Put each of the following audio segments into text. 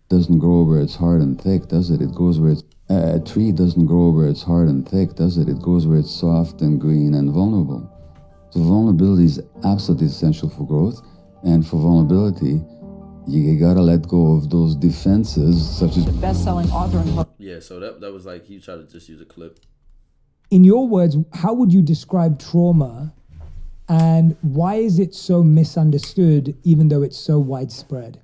doesn't grow where it's hard and thick, does it? It goes where it's a tree doesn't grow where it's hard and thick, does it? It goes where it's soft and green and vulnerable. So vulnerability is absolutely essential for growth, and for vulnerability, you gotta let go of those defenses, such as the best-selling author and Yeah, so that was like he tried to just use a clip. In your words, how would you describe trauma, and why is it so misunderstood even though it's so widespread?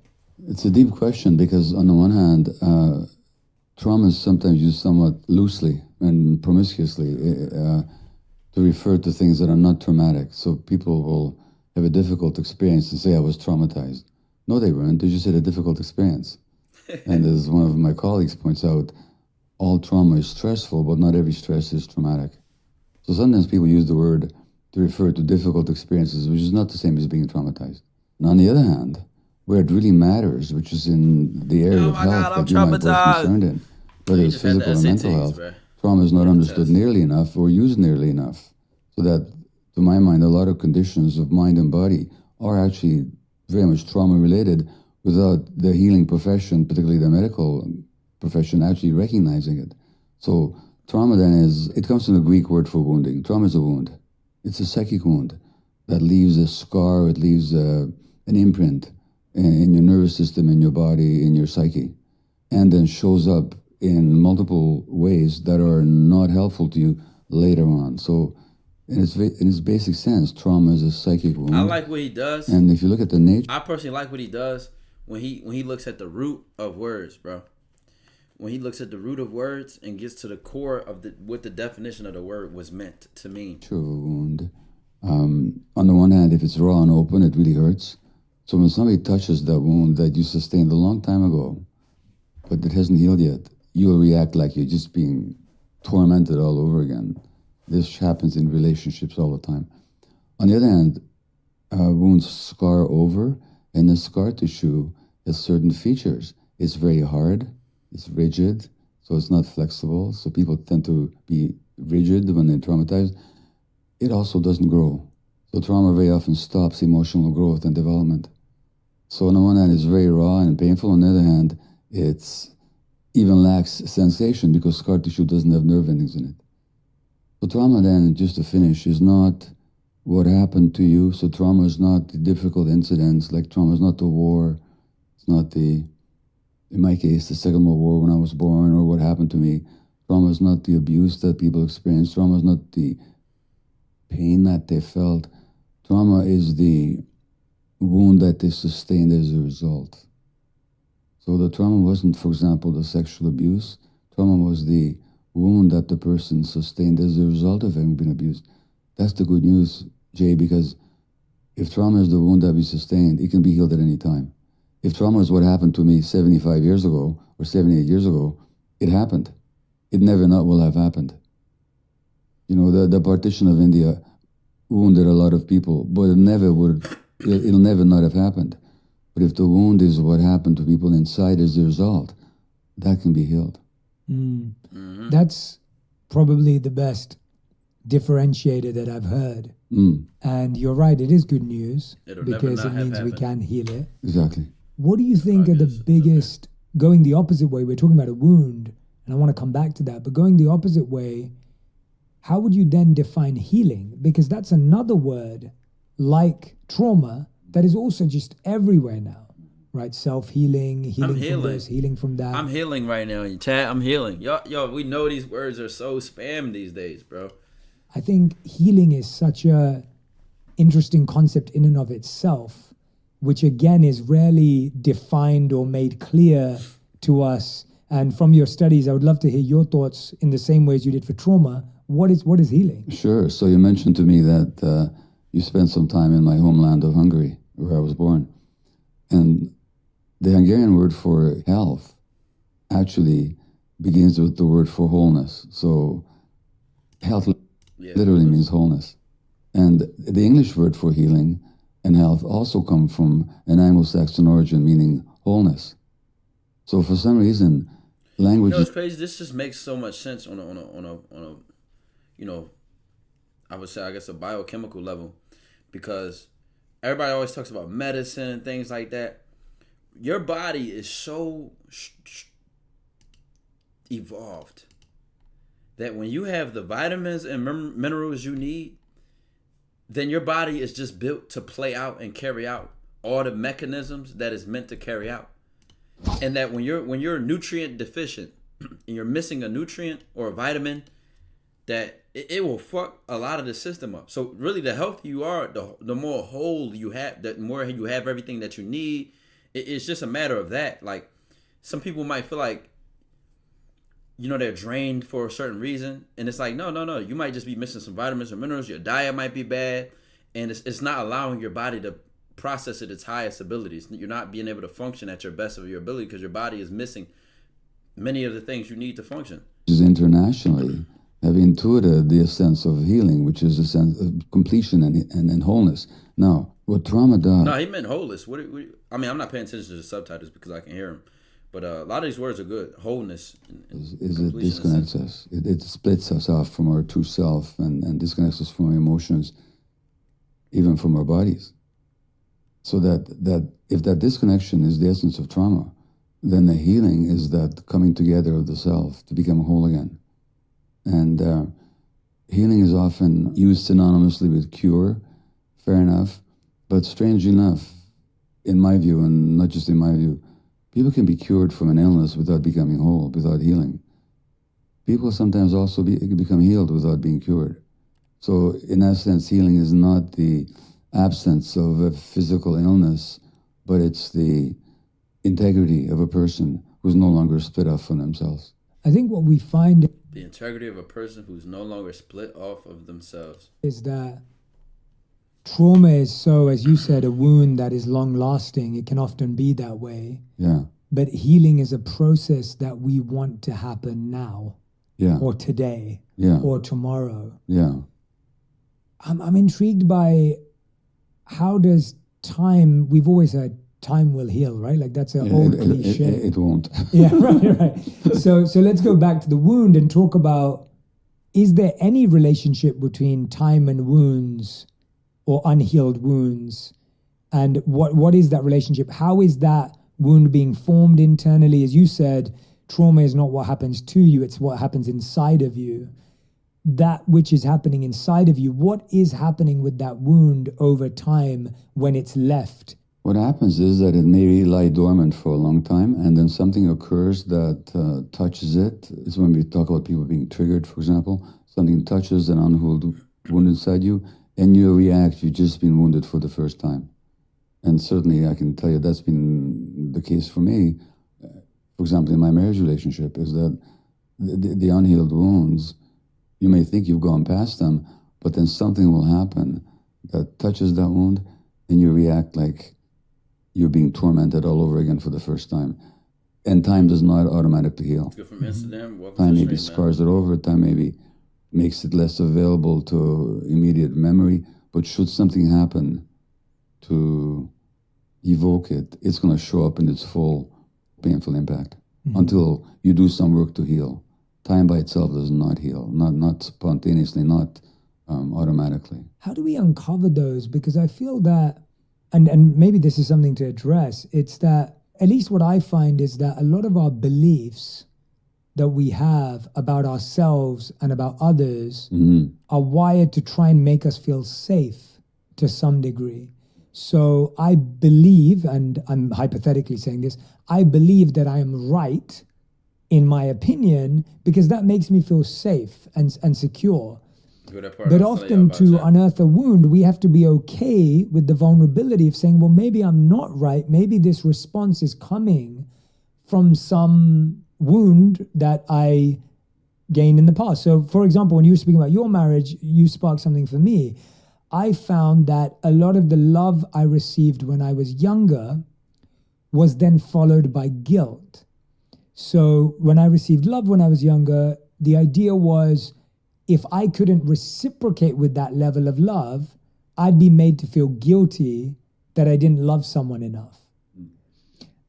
It's a deep question because on the one hand, trauma is sometimes used somewhat loosely and promiscuously to refer to things that are not traumatic. So people will have a difficult experience and say, I was traumatized. No, they weren't. They just had a difficult experience. And as one of my colleagues points out, all trauma is stressful, but not every stress is traumatic. So sometimes people use the word to refer to difficult experiences, which is not the same as being traumatized. And on the other hand, where it really matters, which is in the area of health that you and I are both concerned in, whether it's physical or mental health, trauma is not understood nearly enough or used nearly enough. So that, to my mind, a lot of conditions of mind and body are actually very much trauma-related without the healing profession, particularly the medical profession, actually recognizing it. So trauma then it comes from the Greek word for wounding. Trauma is a wound. It's a psychic wound that leaves a scar, it leaves an imprint in your nervous system, in your body, in your psyche, and then shows up in multiple ways that are not helpful to you later on. So in its basic sense, trauma is a psychic wound. I like what he does. And if you look at the nature... I personally like what he does when he looks at the root of words, bro. When he looks at the root of words and gets to the core of what the definition of the word was meant to mean. True, a wound. On the one hand, if it's raw and open, it really hurts. So when somebody touches that wound that you sustained a long time ago, but it hasn't healed yet, you'll react like you're just being tormented all over again. This happens in relationships all the time. On the other hand, wounds scar over, and the scar tissue has certain features. It's very hard, it's rigid, so it's not flexible. So people tend to be rigid when they're traumatized. It also doesn't grow. So trauma very often stops emotional growth and development. So on the one hand, it's very raw and painful. On the other hand, it's even lacks sensation because scar tissue doesn't have nerve endings in it. So trauma then, just to finish, is not what happened to you. So trauma is not the difficult incidents, like trauma is not the war. It's not in my case, the Second World War when I was born or what happened to me. Trauma is not the abuse that people experience. Trauma is not the pain that they felt. Trauma is the wound that they sustained as a result. So the trauma wasn't, for example, the sexual abuse. Trauma was the wound that the person sustained as a result of having been abused. That's the good news, Jay, because if trauma is the wound that we sustained, it can be healed at any time. If trauma is what happened to me 75 years ago or 78 years ago, it happened. It never not will have happened. You know, the partition of India wounded a lot of people, but it'll never not have happened. But if the wound is what happened to people inside as a result, that can be healed. Mm. That's probably the best differentiator that I've heard. And you're right, it is good news because it means we can heal it. Exactly. What do you think are the biggest, going the opposite way, we're talking about a wound, and I want to come back to that, but going the opposite way, how would you then define healing? Because that's another word like trauma that is also just everywhere now, right? Self-healing, healing from this, healing from that. I'm healing right now in chat. I'm healing. Yo, we know these words are so spam these days, bro. I think healing is such a interesting concept in and of itself, which again is rarely defined or made clear to us. And from your studies, I would love to hear your thoughts in the same ways you did for trauma. What is healing? Sure. So you mentioned to me that you spent some time in my homeland of Hungary, where I was born. And the Hungarian word for health actually begins with the word for wholeness. So health literally means wholeness. And the English word for healing and health also come from an Anglo-Saxon origin, meaning wholeness. So for some reason, language... You know, it's crazy. This just makes so much sense on a you know, I would say, I guess, a biochemical level, because everybody always talks about medicine and things like that. your body is so evolved that when you have the vitamins and minerals you need, then your body is just built to play out and carry out all the mechanisms that is meant to carry out. And that when you're nutrient deficient and you're missing a nutrient or a vitamin, that it will fuck a lot of the system up. So really, the healthier you are, the more whole you have, the more you have everything that you need. It's just a matter of that. Like, some people might feel like, they're drained for a certain reason. And it's like, no. You might just be missing some vitamins or minerals. Your diet might be bad. And it's not allowing your body to process at its highest abilities. You're not being able to function at your best of your ability because your body is missing many of the things you need to function. Just internationally have intuited the sense of healing, which is a sense of completion and wholeness. Now, what trauma does... No, he meant wholeness. I'm not paying attention to the subtitles because I can hear them. But a lot of these words are good. Wholeness. It disconnects us. It splits us off from our true self and disconnects us from our emotions, even from our bodies. So that if that disconnection is the essence of trauma, then the healing is that coming together of the self to become whole again. And healing is often used synonymously with cure, fair enough. But strangely enough, in my view, and not just in my view, people can be cured from an illness without becoming whole, without healing. People sometimes also become healed without being cured. So in that sense, healing is not the absence of a physical illness, but it's the integrity of a person who's no longer split off from themselves. I think what we find... The integrity of a person who's no longer split off of themselves. Is that trauma is so, as you said, a wound that is long-lasting. It can often be that way. Yeah. But healing is a process that we want to happen now. Yeah. Or today. Yeah. Or tomorrow. Yeah. I'm intrigued by how does time... We've always said time will heal, right? Like that's an old cliche. It won't. Yeah, right. So let's go back to the wound and talk about, is there any relationship between time and wounds or unhealed wounds? And what is that relationship? How is that wound being formed internally? As you said, trauma is not what happens to you, it's what happens inside of you. That which is happening inside of you, what is happening with that wound over time when it's left? What happens is that it may lie dormant for a long time, and then something occurs that touches it. It's when we talk about people being triggered, for example. Something touches an unhealed wound inside you, and you react. You've just been wounded for the first time. And certainly I can tell you that's been the case for me. For example, in my marriage relationship, is that the unhealed wounds, you may think you've gone past them, but then something will happen that touches that wound, and you react like you're being tormented all over again for the first time. And time does not automatically heal. Go from Amsterdam, time maybe scars it over, time maybe makes it less available to immediate memory, but should something happen to evoke it, it's going to show up in its full painful impact until you do some work to heal. Time by itself does not heal, not spontaneously, not automatically. How do we uncover those? Because I feel that, and maybe this is something to address, it's that, at least what I find is that a lot of our beliefs that we have about ourselves and about others are wired to try and make us feel safe to some degree. So I believe, and I'm hypothetically saying this, I believe that I am right in my opinion because that makes me feel safe and secure. But often to unearth a wound, we have to be okay with the vulnerability of saying, well, maybe I'm not right. Maybe this response is coming from some wound that I gained in the past. So, for example, when you were speaking about your marriage, you sparked something for me. I found that a lot of the love I received when I was younger was then followed by guilt. So when I received love when I was younger, the idea was, if I couldn't reciprocate with that level of love, I'd be made to feel guilty that I didn't love someone enough.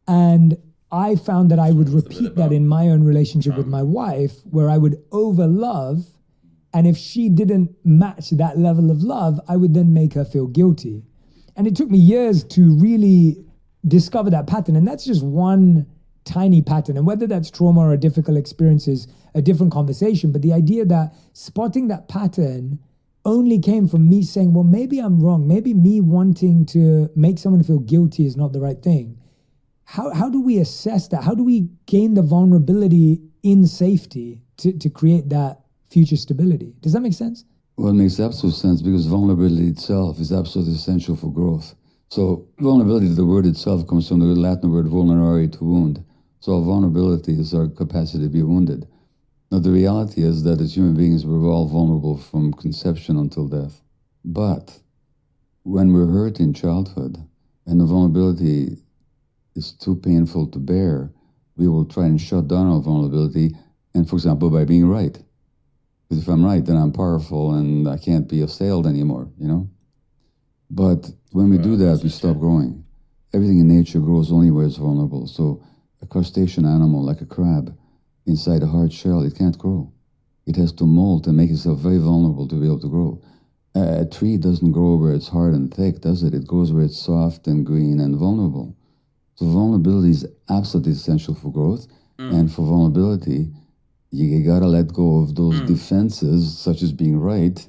And I found that I would repeat that in my own relationship with my wife, where I would overlove, and if she didn't match that level of love, I would then make her feel guilty. And it took me years to really discover that pattern. And that's just one tiny pattern. And whether that's trauma or a difficult experience is a different conversation. But the idea that spotting that pattern only came from me saying, well, maybe I'm wrong. Maybe me wanting to make someone feel guilty is not the right thing. How do we assess that? How do we gain the vulnerability in safety to create that future stability? Does that make sense? Well, it makes absolute sense because vulnerability itself is absolutely essential for growth. So vulnerability, the word itself comes from the Latin word vulnerare, to wound. So vulnerability is our capacity to be wounded. Now, the reality is that as human beings, we're all vulnerable from conception until death. But when we're hurt in childhood and the vulnerability is too painful to bear, we will try and shut down our vulnerability, and for example, by being right. Because if I'm right, then I'm powerful and I can't be assailed anymore, you know? But when we do that, we stop growing. Everything in nature grows only where it's vulnerable. So a crustacean animal, like a crab, inside a hard shell, it can't grow. It has to molt and make itself very vulnerable to be able to grow. A tree doesn't grow where it's hard and thick, does it? It grows where it's soft and green and vulnerable. So vulnerability is absolutely essential for growth. And for vulnerability, you gotta let go of those defenses, such as being right,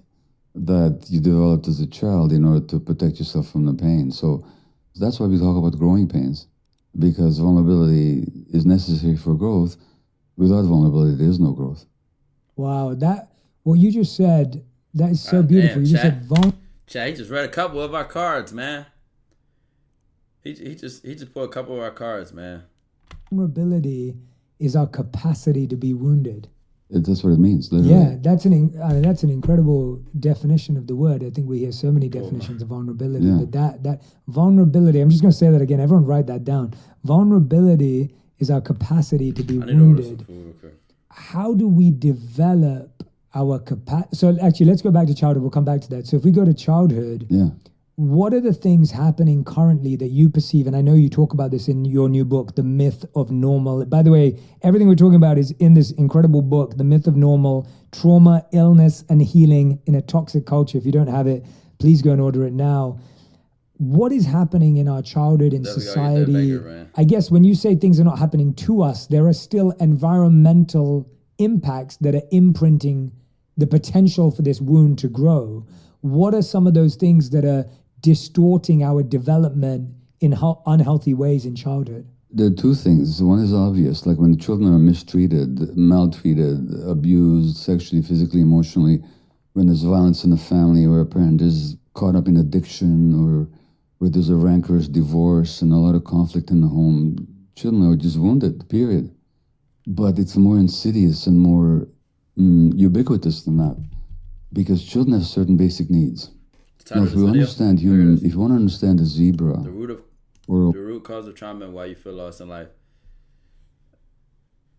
that you developed as a child in order to protect yourself from the pain. So that's why we talk about growing pains, because vulnerability is necessary for growth. Without vulnerability, there is no growth. Wow, what you just said, that is so beautiful. Damn, you just said Chad, he just read a couple of our cards, man. He just pulled a couple of our cards, man. Vulnerability is our capacity to be wounded. That's what it means, literally. Yeah, that's an incredible definition of the word. I think we hear so many definitions of vulnerability, but that vulnerability, I'm just going to say that again. Everyone write that down. Vulnerability is our capacity to be wounded. How do we develop our capacity? So actually, let's go back to childhood. We'll come back to that. So if we go to childhood, what are the things happening currently that you perceive? And I know you talk about this in your new book, The Myth of Normal. By the way, everything we're talking about is in this incredible book, The Myth of Normal, Trauma, Illness, and Healing in a Toxic Culture. If you don't have it, please go and order it now. What is happening in our childhood, in society? I guess when you say things are not happening to us, there are still environmental impacts that are imprinting the potential for this wound to grow. What are some of those things that are distorting our development in unhealthy ways in childhood? There are two things. One is obvious, like when the children are mistreated, maltreated, abused, sexually, physically, emotionally, when there's violence in the family or a parent is caught up in addiction or where there's a rancorous divorce and a lot of conflict in the home, children are just wounded, period. But it's more insidious and more ubiquitous than that, because children have certain basic needs. Now, if you understand if you want to understand a zebra, the root cause of trauma and why you feel lost in life.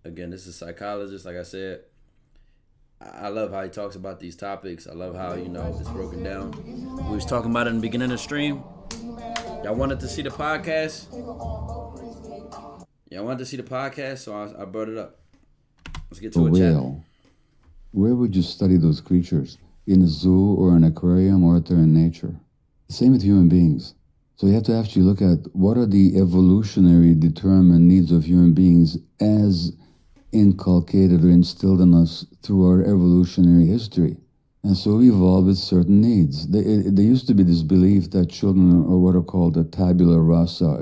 Again, this is a psychologist, like I said. I love how he talks about these topics. I love how, it's broken down. We was talking about it in the beginning of the stream. Y'all wanted to see the podcast? So I brought it up. Let's get to it, chat. Where would you study those creatures? In a zoo or an aquarium, or if they're in nature? Same with human beings. So you have to actually look at what are the evolutionary determined needs of human beings as inculcated or instilled in us through our evolutionary history. And so we evolved with certain needs. There used to be this belief that children are what are called a tabula rasa,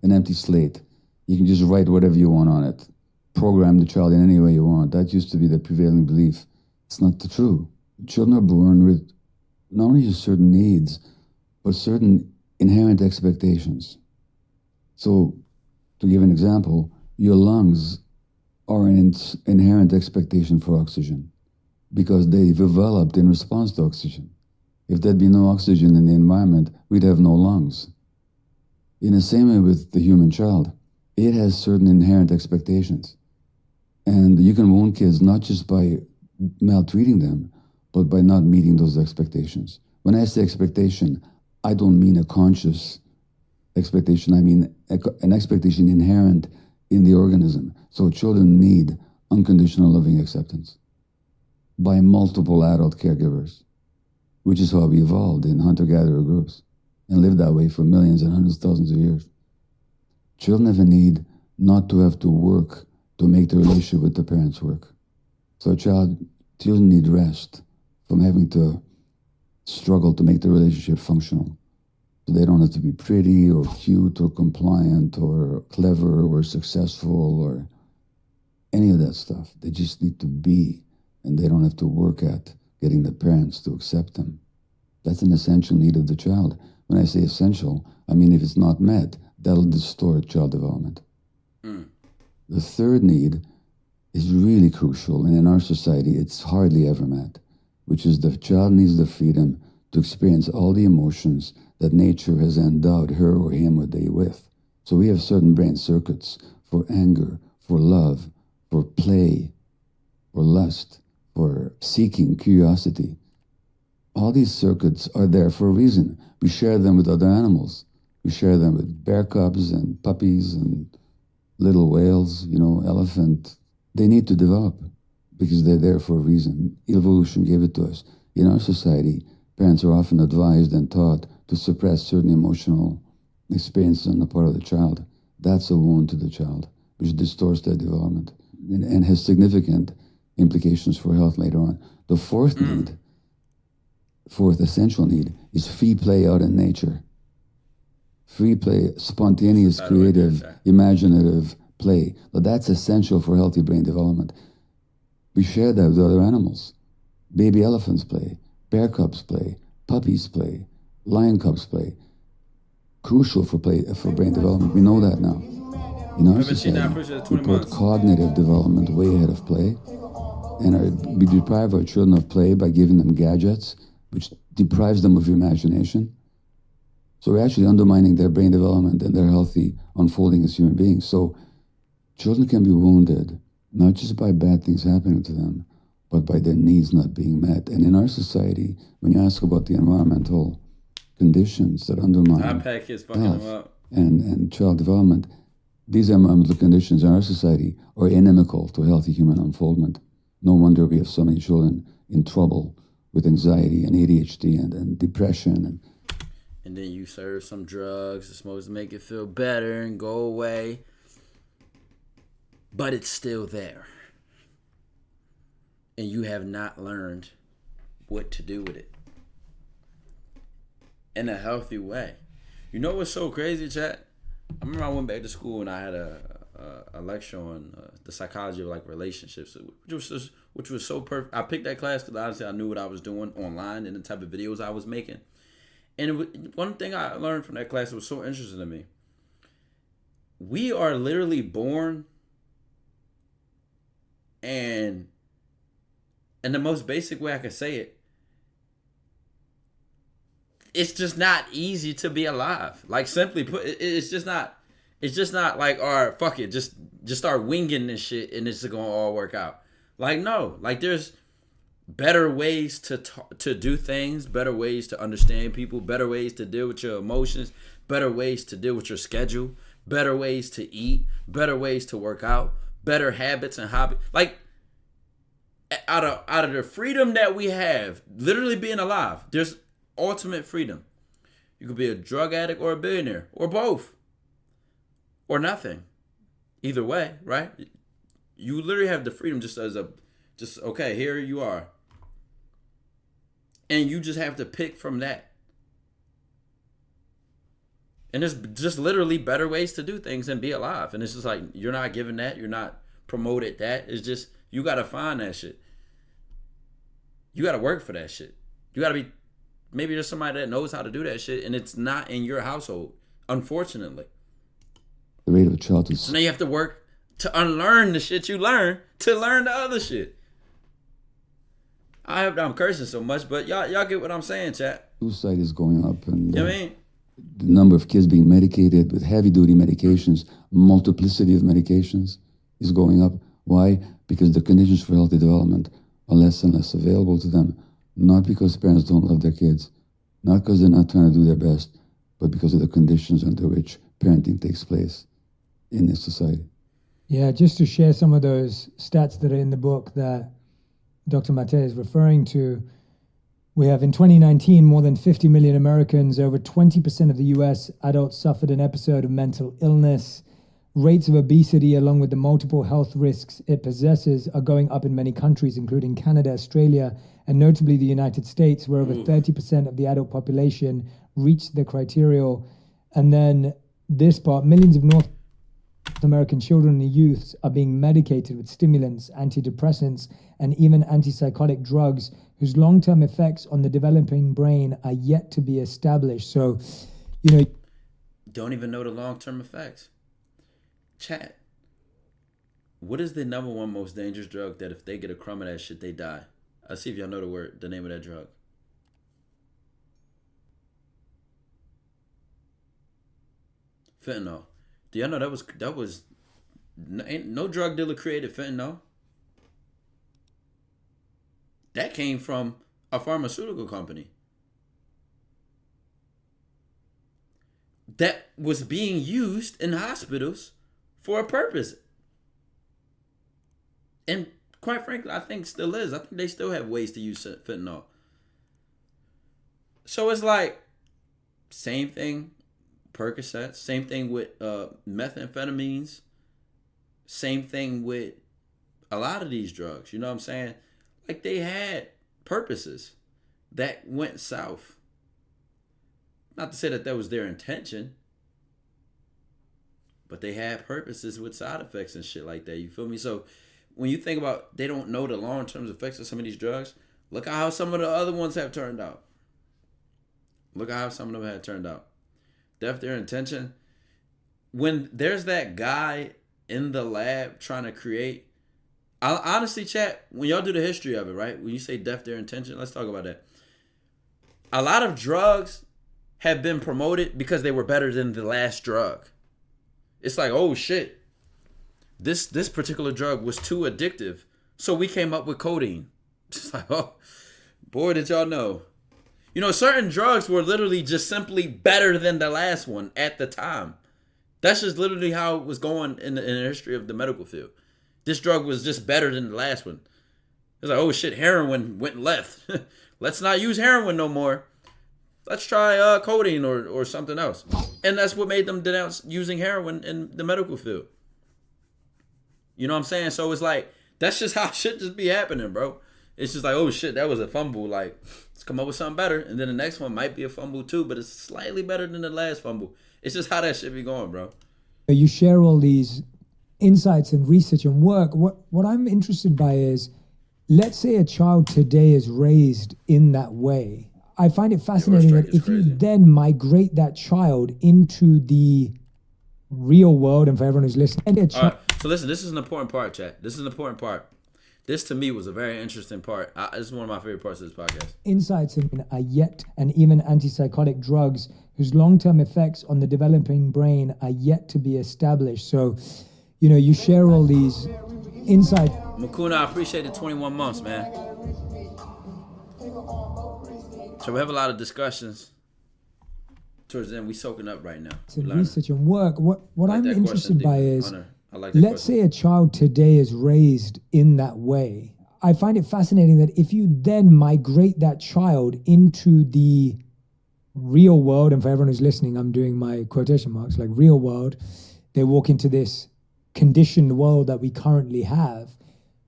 an empty slate. You can just write whatever you want on it, program the child in any way you want. That used to be the prevailing belief. It's not true. Children are born with not only just certain needs, but certain inherent expectations. So, to give an example, your lungs are an inherent expectation for oxygen because they've developed in response to oxygen. If there'd be no oxygen in the environment, we'd have no lungs. In the same way with the human child, it has certain inherent expectations. And you can wound kids not just by maltreating them, but by not meeting those expectations. When I say expectation, I don't mean a conscious expectation. I mean an expectation inherent in the organism. So children need unconditional loving acceptance by multiple adult caregivers, which is how we evolved in hunter-gatherer groups and lived that way for millions and hundreds of thousands of years. Children have a need not to have to work to make the relationship with the parents work. So children need rest from having to struggle to make the relationship functional. So they don't have to be pretty or cute or compliant or clever or successful or any of that stuff. They just need to be, and they don't have to work at getting the parents to accept them. That's an essential need of the child. When I say essential, I mean if it's not met, that'll distort child development. The third need is really crucial, and in our society, it's hardly ever met, which is the child needs the freedom to experience all the emotions that nature has endowed her or him with. So we have certain brain circuits for anger, for love, for play, for lust, for seeking, curiosity. All these circuits are there for a reason. We share them with other animals. We share them with bear cubs and puppies and little whales, elephant. They need to develop because they're there for a reason. Evolution gave it to us. In our society, parents are often advised and taught to suppress certain emotional experiences on the part of the child. That's a wound to the child, which distorts their development and has significant implications for health later on. The fourth essential need is free play out in nature. Free play, spontaneous, creative, imaginative play. But that's essential for healthy brain development. We share that with other animals. Baby elephants play, bear cubs play, puppies play, lion cubs play. Crucial for brain development. We know that now. In our society, we put cognitive development way ahead of play, and we deprive our children of play by giving them gadgets, which deprives them of imagination. So we're actually undermining their brain development and their healthy unfolding as human beings. So children can be wounded, not just by bad things happening to them, but by their needs not being met. And in our society, when you ask about the environmental conditions that undermine health and child development, these environmental conditions in our society are inimical to healthy human unfoldment. No wonder we have so many children in trouble with anxiety and ADHD and depression. And then you serve some drugs. It's supposed to make it feel better and go away. But it's still there. And you have not learned what to do with it in a healthy way. You know what's so crazy, chat? I remember I went back to school and I had a lecture on the psychology of relationships, which was so perfect. I picked that class because honestly I knew what I was doing online and the type of videos I was making. And one thing I learned from that class that was so interesting to me, we are literally born and in the most basic way I could say it, it's just not easy to be alive. Like simply put, it's just not like, all right, fuck it, just start winging this shit and it's gonna all work out. Like no, like there's better ways to do things, better ways to understand people, better ways to deal with your emotions, better ways to deal with your schedule, better ways to eat, better ways to work out, better habits and hobbies. Like out of the freedom that we have, literally being alive, there's ultimate freedom. You could be a drug addict or a billionaire or both or nothing. Either way, right? You literally have the freedom okay, here you are. And you just have to pick from that. And there's just literally better ways to do things and be alive. And it's just like, you're not given that. You're not promoted that. It's just, you got to find that shit. You got to work for that shit. You got to be, maybe there's somebody that knows how to do that shit and it's not in your household, unfortunately. The rate of child is... So now you have to work to unlearn the shit you learn to learn the other shit. I'm cursing so much, but y'all get what I'm saying, chat. Suicide is going up, and you know what I mean? The number of kids being medicated with heavy-duty medications, multiplicity of medications, is going up. Why? Because the conditions for healthy development are less and less available to them. Not because parents don't love their kids, not because they're not trying to do their best, but because of the conditions under which parenting takes place in this society. Yeah, just to share some of those stats that are in the book that Dr. Mate is referring to, we have in 2019 more than 50 million Americans, over 20% of the US adults suffered an episode of mental illness. Rates of obesity, along with the multiple health risks it possesses, are going up in many countries, including Canada, Australia, and notably the United States, where over 30% of the adult population reach the criteria. And then this part, millions of North American children and youths are being medicated with stimulants, antidepressants, and even antipsychotic drugs whose long-term effects on the developing brain are yet to be established. So, don't even know the long-term effects. Chat. What is the number one most dangerous drug that if they get a crumb of that shit, they die? I'll see if y'all know the name of that drug. Fentanyl. Do y'all know that was ain't no drug dealer created fentanyl? That came from a pharmaceutical company that was being used in hospitals for a purpose. And quite frankly, I think still is. I think they still have ways to use fentanyl. So it's like, same thing, Percocets, same thing with methamphetamines, same thing with a lot of these drugs. You know what I'm saying? Like, they had purposes that went south. Not to say that was their intention, but they had purposes with side effects and shit like that. You feel me? So when you think about they don't know the long-term effects of some of these drugs, look at how some of the other ones have turned out. Look at how some of them had turned out. Def their intention. When there's that guy in the lab trying to create, honestly, chat, when y'all do the history of it, right? When you say def their intention, let's talk about that. A lot of drugs have been promoted because they were better than the last drug. It's like, oh shit, this particular drug was too addictive, so we came up with codeine. It's like, oh boy, did y'all know. You know, certain drugs were literally just simply better than the last one at the time. That's just literally how it was going in the history of the medical field. This drug was just better than the last one. It's like, oh shit, heroin went left. Let's not use heroin no more. Let's try codeine or something else. And that's what made them denounce using heroin in the medical field. You know what I'm saying? So it's like, that's just how shit just be happening, bro. It's just like, oh shit, that was a fumble. Like, let's come up with something better. And then the next one might be a fumble too, but it's slightly better than the last fumble. It's just how that shit be going, bro. You share all these insights and research and work. What I'm interested by is, let's say a child today is raised in that way. I find it fascinating that if you then migrate that child into the real world, and for everyone who's listening. All right, so listen, this is an important part, chat. This is an important part. This to me was a very interesting part. This is one of my favorite parts of this podcast. Insights in yet, and even antipsychotic drugs whose long-term effects on the developing brain are yet to be established. So, you share all these insights. Makuna, I appreciate the 21 months, man. So we have a lot of discussions. Towards the end, we soaking up right now. It's research and work. What I'm interested by is, let's say a child today is raised in that way. I find it fascinating that if you then migrate that child into the real world, and for everyone who's listening, I'm doing my quotation marks, like real world, they walk into this conditioned world that we currently have.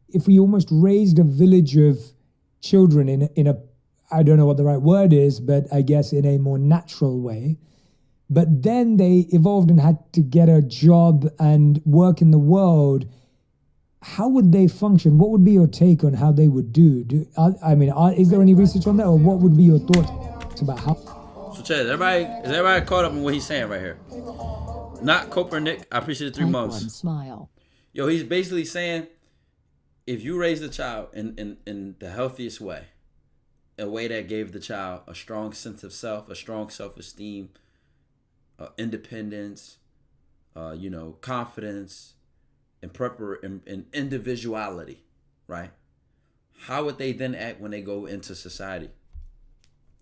If we almost raised a village of children in a I don't know what the right word is, but I guess in a more natural way. But then they evolved and had to get a job and work in the world. How would they function? What would be your take on how they would do? Is there any research on that, or what would be your thoughts about how? So, Chad, is everybody caught up on what he's saying right here? Not Copernic. I appreciate the 3 months. Smile. Yo, he's basically saying, if you raise the child in the healthiest way, a way that gave the child a strong sense of self, a strong self-esteem, independence, confidence, and individuality, right? How would they then act when they go into society?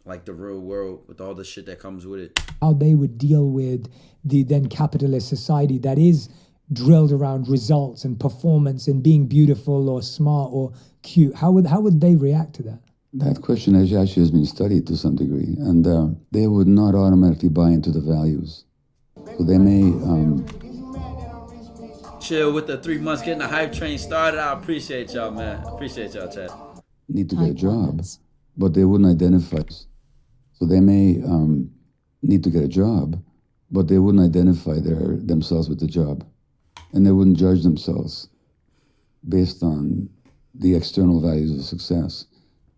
Like the real world with all the shit that comes with it. How they would deal with the then capitalist society that is drilled around results and performance and being beautiful or smart or cute. How would they react to that? That question actually has been studied to some degree, and they would not automatically buy into the values. So they may chill with the 3 months getting the hype train started. I appreciate y'all, man. Appreciate y'all, Chad. Need to get a job, but they wouldn't identify. So they may need to get a job, but they wouldn't identify themselves with the job, and they wouldn't judge themselves based on the external values of success.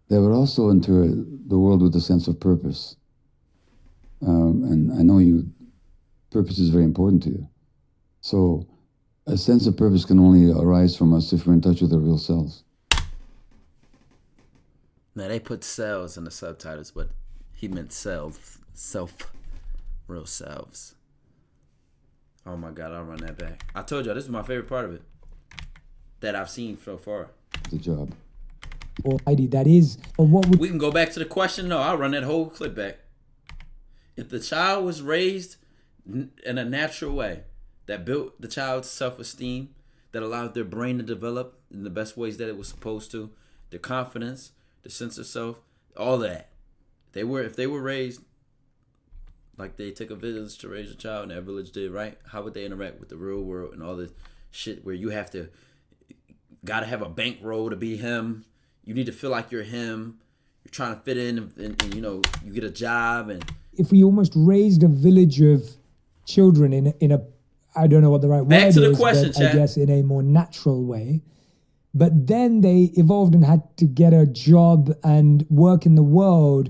They would also enter the world with a sense of purpose. And I know purpose is very important to you. So a sense of purpose can only arise from us if we're in touch with our real selves. Now, they put cells in the subtitles, but he meant self, real selves. Oh my God, I'll run that back. I told y'all, this is my favorite part of it that I've seen so far. The job. Or that is, or what would... We can go back to the question. No, I'll run that whole clip back. If the child was raised in a natural way that built the child's self-esteem, that allowed their brain to develop in the best ways that it was supposed to, their confidence, the sense of self, all that. If they were raised like they took a village to raise a child and that village did right, how would they interact with the real world and all this shit where you gotta have a bankroll to be him. You need to feel like you're him. You're trying to fit in and you get a job. And if we almost raised a village of children in a I don't know what the right back word to the is, question, but Chad. I guess in a more natural way. But then they evolved and had to get a job and work in the world.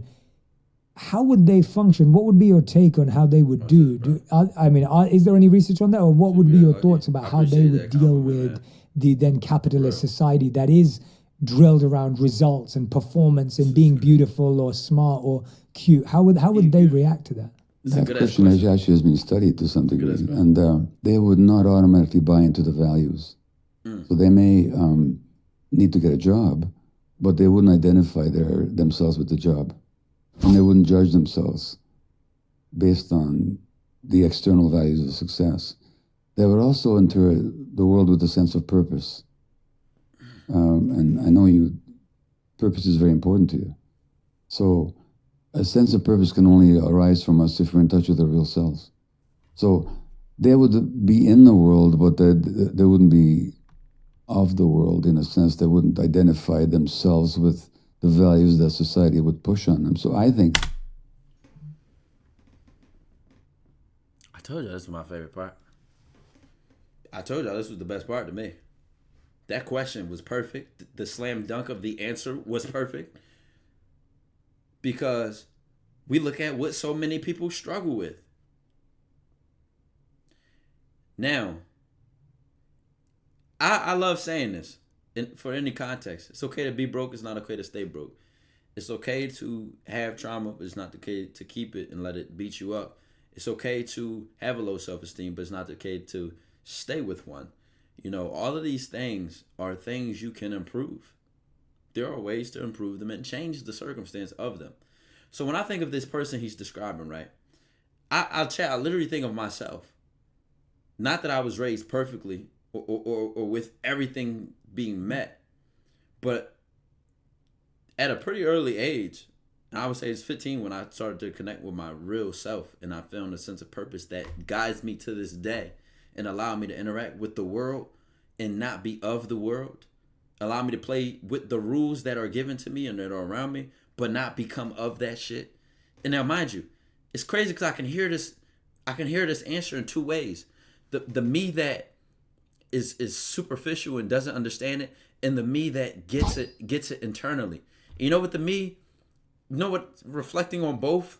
How would they function? What would be your take on how they would do? Is there any research on that? Or what would be your thoughts about how they would deal with the then capitalist society that is drilled around results and performance and being beautiful or smart or cute? How would they react to that? That question actually has been studied to some degree, and they would not automatically buy into the values. So they may need to get a job, but they wouldn't identify themselves with the job, and they wouldn't judge themselves based on the external values of success. They would also enter the world with a sense of purpose. And I know purpose is very important to you. So a sense of purpose can only arise from us if we're in touch with our real selves. So they would be in the world, but they wouldn't be of the world in a sense. They wouldn't identify themselves with the values that society would push on them. So I think... I told you this was my favorite part. I told y'all this was the best part to me. That question was perfect. The slam dunk of the answer was perfect. Because we look at what so many people struggle with. Now, I love saying this for any context. It's okay to be broke. It's not okay to stay broke. It's okay to have trauma, but it's not okay to keep it and let it beat you up. It's okay to have a low self-esteem, but it's not okay to stay with one. All of these things are things you can improve. There are ways to improve them and change the circumstance of them. So when I think of this person he's describing, right, I literally think of myself. Not that I was raised perfectly or with everything being met, but at a pretty early age, and I would say it's 15 when I started to connect with my real self, and I found a sense of purpose that guides me to this day and allow me to interact with the world and not be of the world. Allow me to play with the rules that are given to me and that are around me, but not become of that shit. And now, mind you, it's crazy because I can hear this answer in two ways. The me that is superficial and doesn't understand it, and the me that gets it internally. Reflecting on both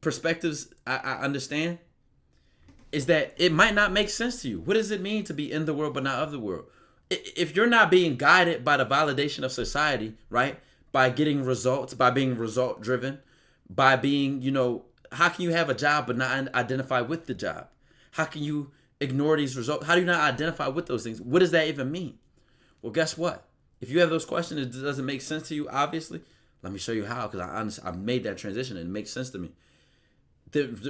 perspectives, I understand, is that it might not make sense to you. What does it mean to be in the world but not of the world? If you're not being guided by the validation of society, right? By getting results, by being result driven, by being, how can you have a job but not identify with the job? How can you ignore these results? How do you not identify with those things? What does that even mean? Well, guess what? If you have those questions, it doesn't make sense to you, obviously. Let me show you how, because I've made that transition and it makes sense to me.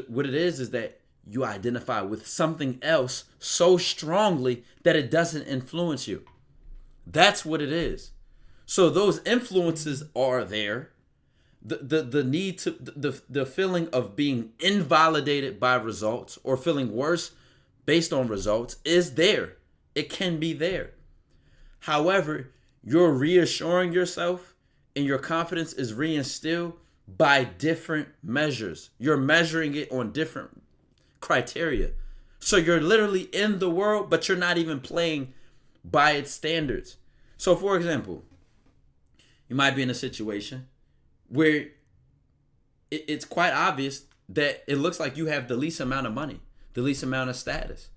What it is that you identify with something else so strongly that it doesn't influence you. That's what it is. So those influences are there. The need to the feeling of being invalidated by results or feeling worse based on results is there. It can be there. However, you're reassuring yourself and your confidence is reinstilled by different measures. You're measuring it on different criteria. So you're literally in the world, but you're not even playing by its standards. So for example, you might be in a situation where it's quite obvious that it looks like you have the least amount of money, the least amount of status.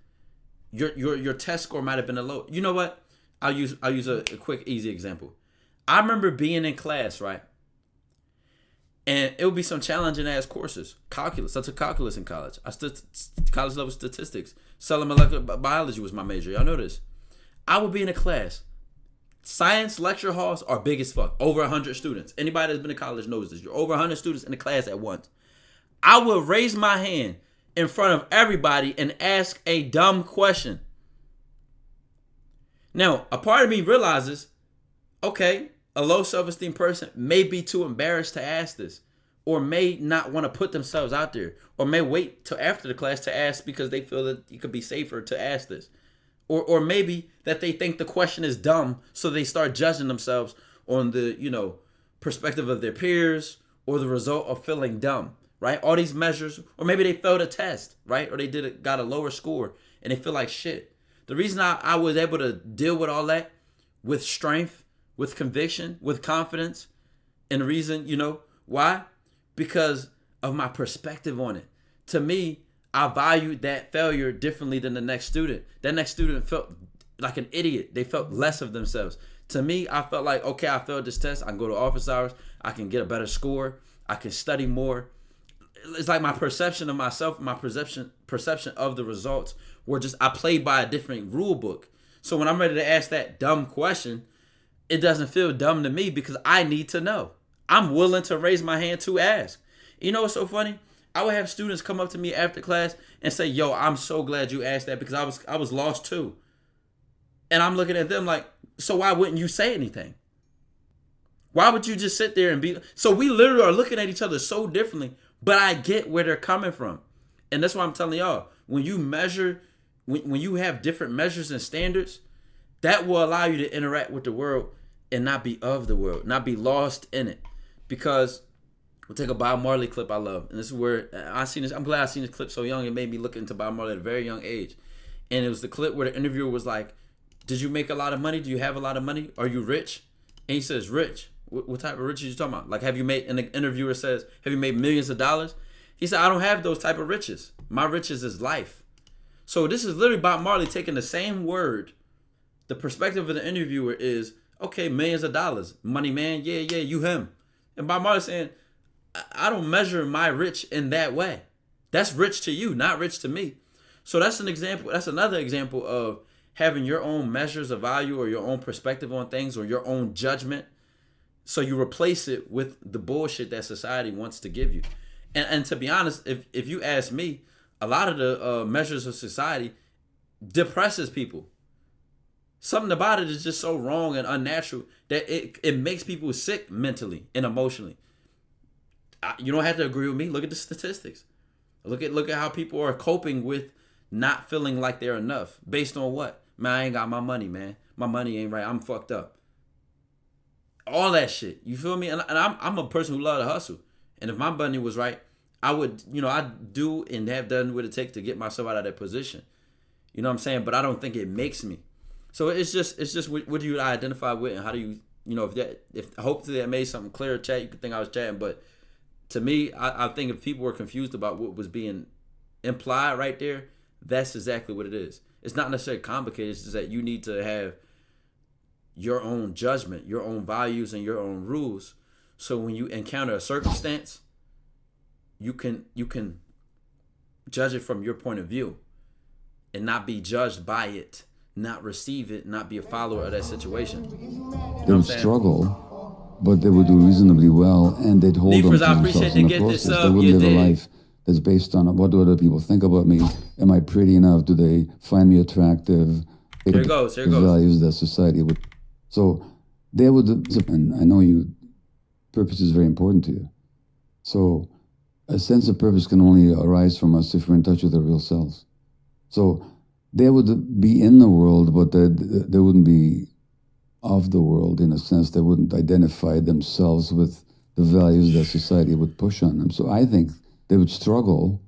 Your test score might have been a low. You know what? I'll use a quick, easy example. I remember being in class, right? And it would be some challenging ass courses. Calculus. I took calculus in college. I stood college level statistics. Cellular molecular biology was my major. Y'all know this. I would be in a class. Science lecture halls are big as fuck. Over 100 students. Anybody that's been to college knows this. You're over 100 students in the class at once. I would raise my hand in front of everybody and ask a dumb question. Now, a part of me realizes, okay, a low self-esteem person may be too embarrassed to ask this, or may not want to put themselves out there, or may wait till after the class to ask because they feel that it could be safer to ask this. Or maybe that they think the question is dumb, so they start judging themselves on the, perspective of their peers or the result of feeling dumb, right? All these measures, or maybe they failed a test, right? Or they got a lower score and they feel like shit. The reason I was able to deal with all that with strength, with conviction, with confidence, and the reason, why? Because of my perspective on it. To me, I valued that failure differently than the next student. That next student felt like an idiot. They felt less of themselves. To me, I felt like, okay, I failed this test. I can go to office hours. I can get a better score. I can study more. It's like my perception of myself, my perception of the results were just, I played by a different rule book. So when I'm ready to ask that dumb question, it doesn't feel dumb to me because I need to know. I'm willing to raise my hand to ask. You know what's so funny? I would have students come up to me after class and say, yo, I'm so glad you asked that because I was lost too. And I'm looking at them like, so why wouldn't you say anything? Why would you just sit there and be... So we literally are looking at each other so differently, but I get where they're coming from. And that's why I'm telling y'all, when you measure, when you have different measures and standards, that will allow you to interact with the world and not be of the world, not be lost in it. Because... we'll take a Bob Marley clip I love. And this is where I'm glad I seen this clip so young. It made me look into Bob Marley at a very young age. And it was the clip where the interviewer was like, did you make a lot of money? Do you have a lot of money? Are you rich? And he says, rich? What type of rich are you talking about? Like, have you made, and the interviewer says, have you made millions of dollars? He said, I don't have those type of riches. My riches is life. So this is literally Bob Marley taking the same word. The perspective of the interviewer is, okay, millions of dollars. Money man, yeah, you him. And Bob Marley saying, I don't measure my rich in that way. That's rich to you, not rich to me. So that's an example. That's another example of having your own measures of value or your own perspective on things or your own judgment. So you replace it with the bullshit that society wants to give you. And to be honest, if you ask me, a lot of the measures of society depresses people. Something about it is just so wrong and unnatural that it makes people sick mentally and emotionally. You don't have to agree with me. Look at the statistics. Look at how people are coping with not feeling like they're enough. Based on what? Man, I ain't got my money, man. My money ain't right. I'm fucked up. All that shit. You feel me? And I'm a person who love to hustle. And if my money was right, I would, I'd do and have done what it takes to get myself out of that position. You know what I'm saying? But I don't think it makes me. So it's just what do you identify with and how do you, if hopefully that made something clear, chat, you could think I was chatting, but to me, I think if people were confused about what was being implied right there, that's exactly what it is. It's not necessarily complicated. It's just that you need to have your own judgment, your own values, and your own rules. So when you encounter a circumstance, you can judge it from your point of view and not be judged by it, not receive it, not be a follower of that situation. They would struggle, but they would do reasonably well, and they'd hold on to themselves in the process. They wouldn't live a life that's based on what do other people think about me? Am I pretty enough? Do they find me attractive? Here it goes. Values that society would. So they would, and I know purpose is very important to you. So a sense of purpose can only arise from us if we're in touch with our real selves. So they would be in the world, but they wouldn't be of the world in a sense. They wouldn't identify themselves with the values that society would push on them. So I think they would struggle,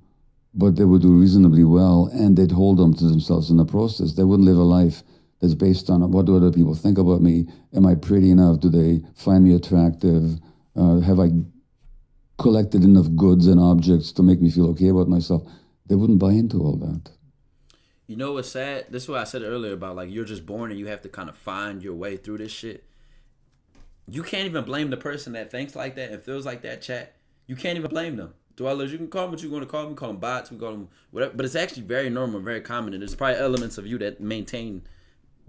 but they would do reasonably well, and they'd hold on to themselves in the process. They wouldn't live a life that's based on what do other people think about me? Am I pretty enough? Do they find me attractive? Have I collected enough goods and objects to make me feel okay about myself? They wouldn't buy into all that. You know what's sad? This is what I said earlier about like you're just born and you have to kind of find your way through this shit. You can't even blame the person that thinks like that and feels like that, chat. You can't even blame them. Dwellers, you can call them what you want to call them. We call them bots. We call them whatever. But it's actually very normal, very common. And there's probably elements of you that maintain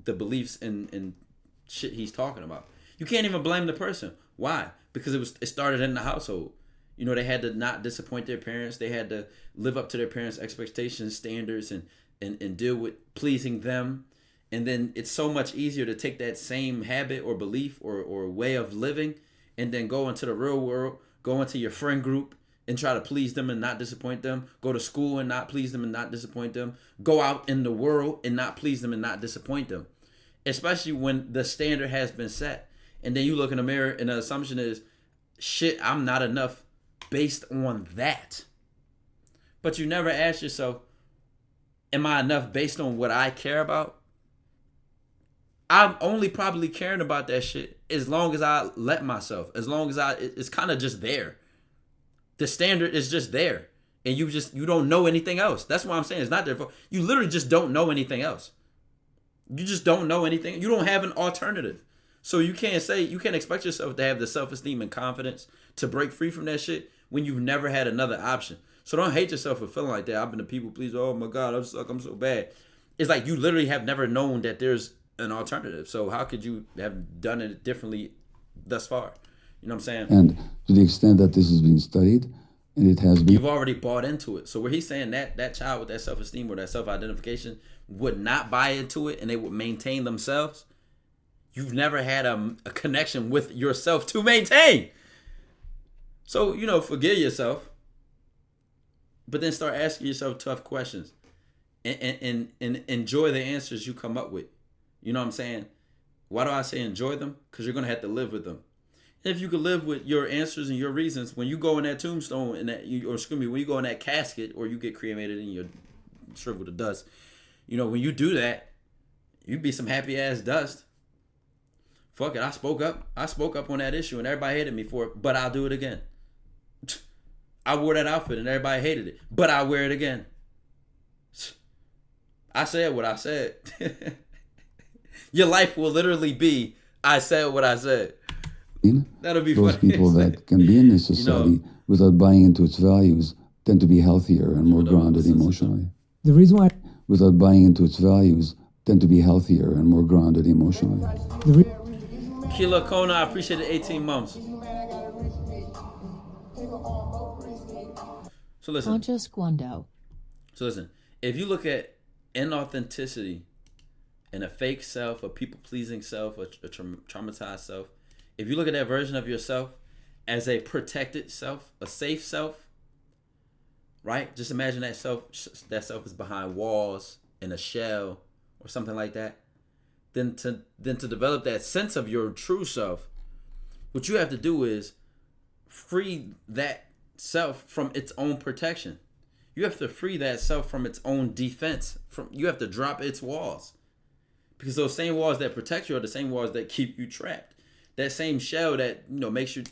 the beliefs and shit he's talking about. You can't even blame the person. Why? Because it started in the household. You know, they had to not disappoint their parents. They had to live up to their parents' expectations, standards, and deal with pleasing them. And then it's so much easier to take that same habit or belief or way of living and then go into the real world, go into your friend group and try to please them and not disappoint them, go to school and not please them and not disappoint them, go out in the world and not please them and not disappoint them, especially when the standard has been set. And then you look in the mirror and the assumption is, shit, I'm not enough based on that. But you never ask yourself, am I enough based on what I care about? I'm only probably caring about that shit as long as I let myself, as long as it's kind of just there. The standard is just there. And you don't know anything else. That's why I'm saying it's not there for, you literally just don't know anything else. You just don't know anything. You don't have an alternative. So you can't expect yourself to have the self-esteem and confidence to break free from that shit when you've never had another option. So don't hate yourself for feeling like that. I've been a people pleaser. Oh my God, I'm stuck. I'm so bad. It's like you literally have never known that there's an alternative. So how could you have done it differently thus far? You know what I'm saying? And to the extent that this has been studied, and it has been, you've already bought into it. So where he's saying that child with that self-esteem or that self-identification would not buy into it and they would maintain themselves, you've never had a connection with yourself to maintain. So, you know, forgive yourself, but then start asking yourself tough questions and enjoy the answers you come up with. You know what I'm saying? Why do I say enjoy them? Because you're going to have to live with them. And if you could live with your answers and your reasons, when you go in that tombstone when you go in that casket or you get cremated and you're shriveled to dust, you know, when you do that, you'd be some happy ass dust. Fuck it, I spoke up on that issue and everybody hated me for it, but I'll do it again. I wore that outfit and everybody hated it, but I'll wear it again. I said what I said. Your life will literally be, I said what I said. That'll be those funny. people that can be in this society without buying into its values tend to be healthier and more grounded emotionally. The reason why... Without buying into its values tend to be healthier and more grounded emotionally. Kila Kona, I appreciate the 18 months. So listen. TyKwonDoe. So listen, if you look at inauthenticity and a fake self, a people-pleasing self, a traumatized self, if you look at that version of yourself as a protected self, a safe self, right? Just imagine that self is behind walls in a shell or something like that. Then to develop that sense of your true self, what you have to do is free that self from its own protection. You have to free that self from its own defense. You have to drop its walls. Because those same walls that protect you are the same walls that keep you trapped. That same shell that, you know, makes you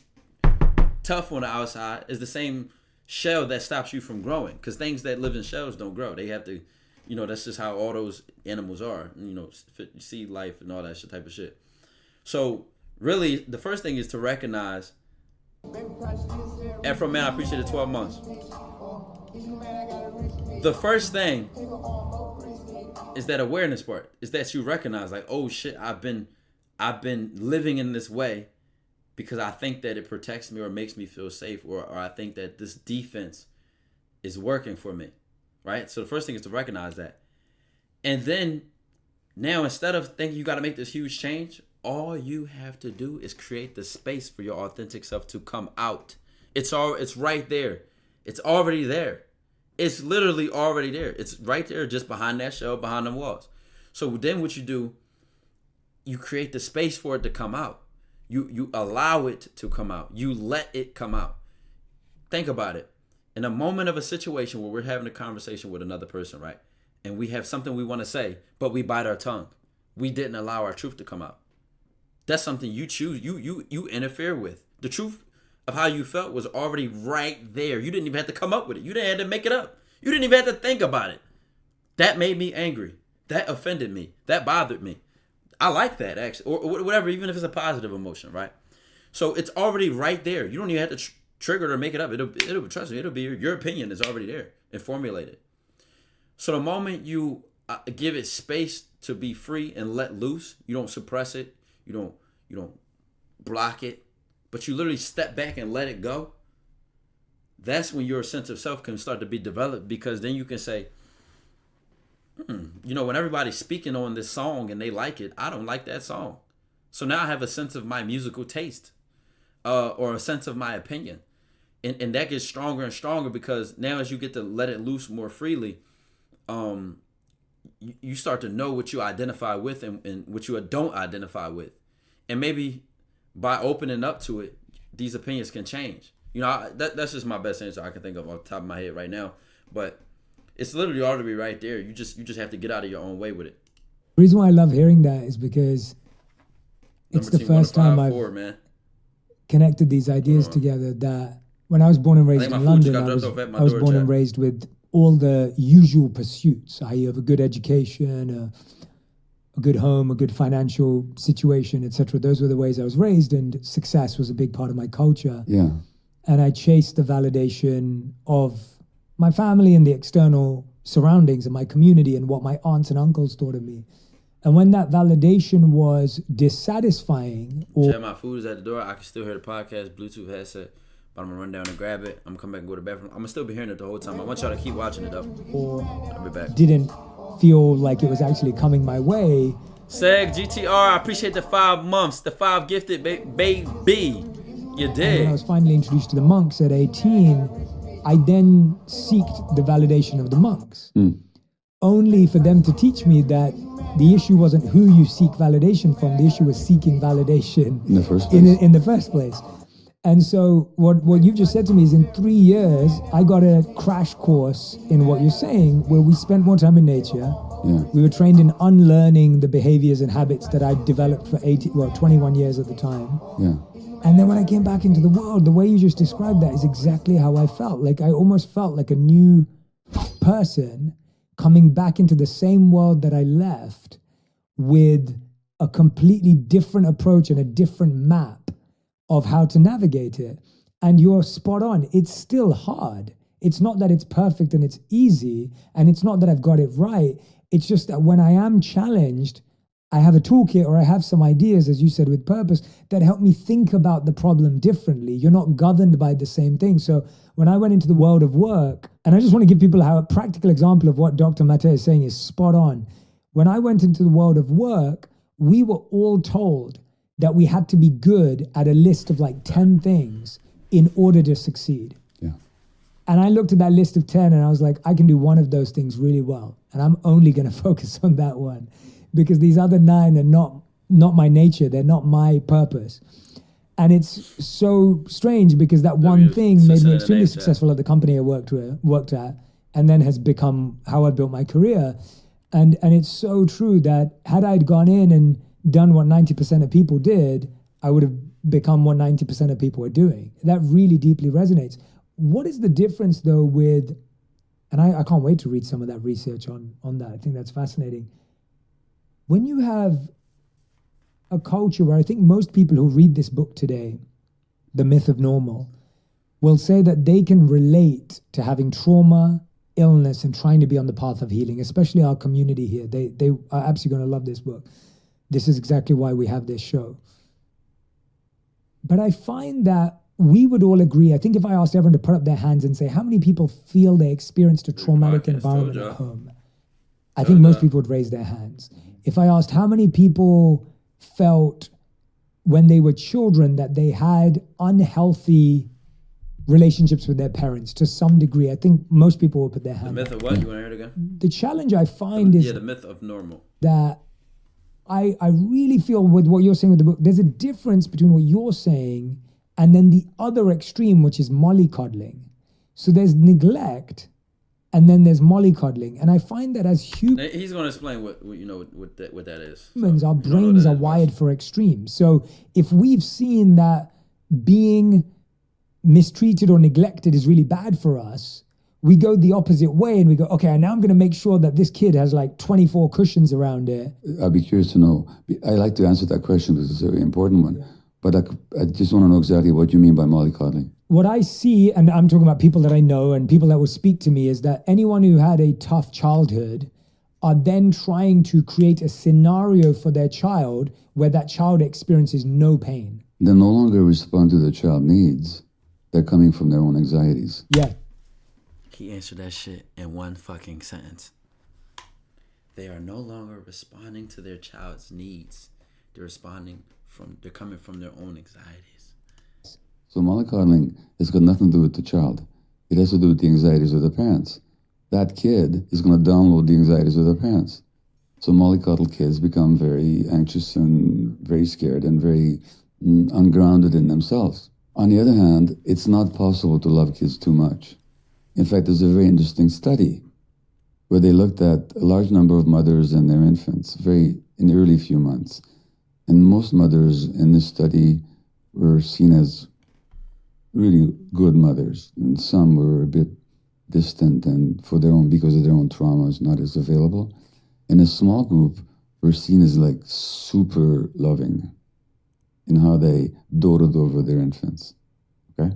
tough on the outside is the same shell that stops you from growing. Because things that live in shells don't grow. They have to, you know, that's just how all those animals are. You know, sea life and all that type of shit. So really, the first thing is to recognize. Afro Man, I appreciate the 12 months. The first thing is that awareness part. Is that you recognize, like, oh shit, I've been living in this way because I think that it protects me or makes me feel safe, or I think that this defense is working for me, right? So the first thing is to recognize that. And then now, instead of thinking you got to make this huge change, all you have to do is create the space for your authentic self to come out. It's right there. It's already there. It's literally already there. It's right there, just behind that shelf, behind the walls. So then what you do, you create the space for it to come out. You allow it to come out. You let it come out. Think about it. In a moment of a situation where we're having a conversation with another person, right? And we have something we want to say, but we bite our tongue. We didn't allow our truth to come out. That's something you choose. You interfere with. The truth of how you felt was already right there. You didn't even have to come up with it. You didn't have to make it up. You didn't even have to think about it. That made me angry. That offended me. That bothered me. I like that, actually, or whatever, even if it's a positive emotion, right? So it's already right there. You don't even have to trigger it or make it up. It'll trust me. It'll be your opinion is already there and formulated. So the moment you give it space to be free and let loose, you don't suppress it. You don't block it, but you literally step back and let it go. That's when your sense of self can start to be developed, because then you can say, when everybody's speaking on this song and they like it, I don't like that song. So now I have a sense of my musical taste, or a sense of my opinion. And that gets stronger and stronger, because now as you get to let it loose more freely, you start to know what you identify with and what you don't identify with. And maybe by opening up to it, these opinions can change. That's just my best answer I can think of off the top of my head right now. But it's literally already right there. You just have to get out of your own way with it. The reason why I love hearing that is because it's the first time I've connected these ideas together. That when I was born and raised in London, I was born and raised with all the usual pursuits, i.e. of a good education, a good home, a good financial situation, etc. Those were the ways I was raised, and success was a big part of my culture. Yeah. And I chased the validation of my family and the external surroundings and my community and what my aunts and uncles thought of me. And when that validation was dissatisfying, or my food is at the door, I can still hear the podcast, Bluetooth headset, but I'm gonna run down and grab it. I'm gonna come back and go to the bathroom. I'm gonna still be hearing it the whole time. I want y'all to keep watching it though. Or I'll be back. Didn't feel like it was actually coming my way. Seg GTR, I appreciate the 5 months, the 5 gifted baby. You did. And when I was finally introduced to the monks at 18, I then sought the validation of the monks, only for them to teach me that the issue wasn't who you seek validation from. The issue was seeking validation in the first place. In the first place. And so what you just said to me is, in 3 years, I got a crash course in what you're saying, where we spent more time in nature. Yeah. We were trained in unlearning the behaviors and habits that I developed for 21 years at the time. Yeah. And then when I came back into the world, the way you just described that is exactly how I felt. Like I almost felt like a new person coming back into the same world that I left, with a completely different approach and a different map of how to navigate it. And you're spot on. It's still hard. It's not that it's perfect and it's easy, and it's not that I've got it right. It's just that when I am challenged, I have a toolkit, or I have some ideas, as you said, with purpose, that help me think about the problem differently. You're not governed by the same thing. So when I went into the world of work, and I just want to give people a practical example of what Dr. Mate is saying is spot on. When I went into the world of work, we were all told that we had to be good at a list of like 10 things in order to succeed. Yeah. And I looked at that list of 10 and I was like, I can do one of those things really well. And I'm only going to focus on that one, because these other 9 are not my nature. They're not my purpose. And it's so strange, because that one thing made me extremely successful at the company I worked at, and then has become how I built my career. And it's so true that had I'd gone in and done what 90% of people did, I would have become what 90% of people are doing. That really deeply resonates. What is the difference though with, and I can't wait to read some of that research on that. I think that's fascinating. When you have a culture where I think most people who read this book today, The Myth of Normal, will say that they can relate to having trauma, illness, and trying to be on the path of healing, especially our community here. They are absolutely going to love this book. This is exactly why we have this show. But I find that we would all agree, I think if I asked everyone to put up their hands and say, how many people feel they experienced a traumatic environment at home? I think most people would raise their hands. If I asked how many people felt when they were children that they had unhealthy relationships with their parents to some degree. I think most people will put their The hand myth up. of what? You want to hear it again? The challenge I find is Yeah, the myth of normal. that I really feel with what you're saying with the book, there's a difference between what you're saying and then the other extreme, which is mollycoddling. So there's neglect and then there's mollycoddling. And I find that as humans, He's going to explain what that is. our brains are wired for extremes. So if we've seen that being mistreated or neglected is really bad for us, we go the opposite way and we go, okay, now I'm going to make sure that this kid has like 24 cushions around it. I'd be curious to know. I like to answer that question because it's a very important one. But I just want to know exactly what you mean by mollycoddling. What I see, and I'm talking about people that I know and people that will speak to me, is that anyone who had a tough childhood are then trying to create a scenario for their child where that child experiences no pain. They no longer respond to the child needs. They're coming from their own anxieties. Yeah. He answered that shit in one fucking sentence. They are no longer responding to their child's needs. They're coming from their own anxieties. So mollycoddling has got nothing to do with the child. It has to do with the anxieties of the parents. That kid is going to download the anxieties of the parents. So mollycoddle kids become very anxious and very scared and very ungrounded in themselves. On the other hand, it's not possible to love kids too much. In fact, there's a very interesting study where they looked at a large number of mothers and their infants in the early few months. And most mothers in this study were seen as really good mothers. And some were a bit distant and because of their own traumas, not as available. And a small group were seen as like super loving in how they doted over their infants. Okay?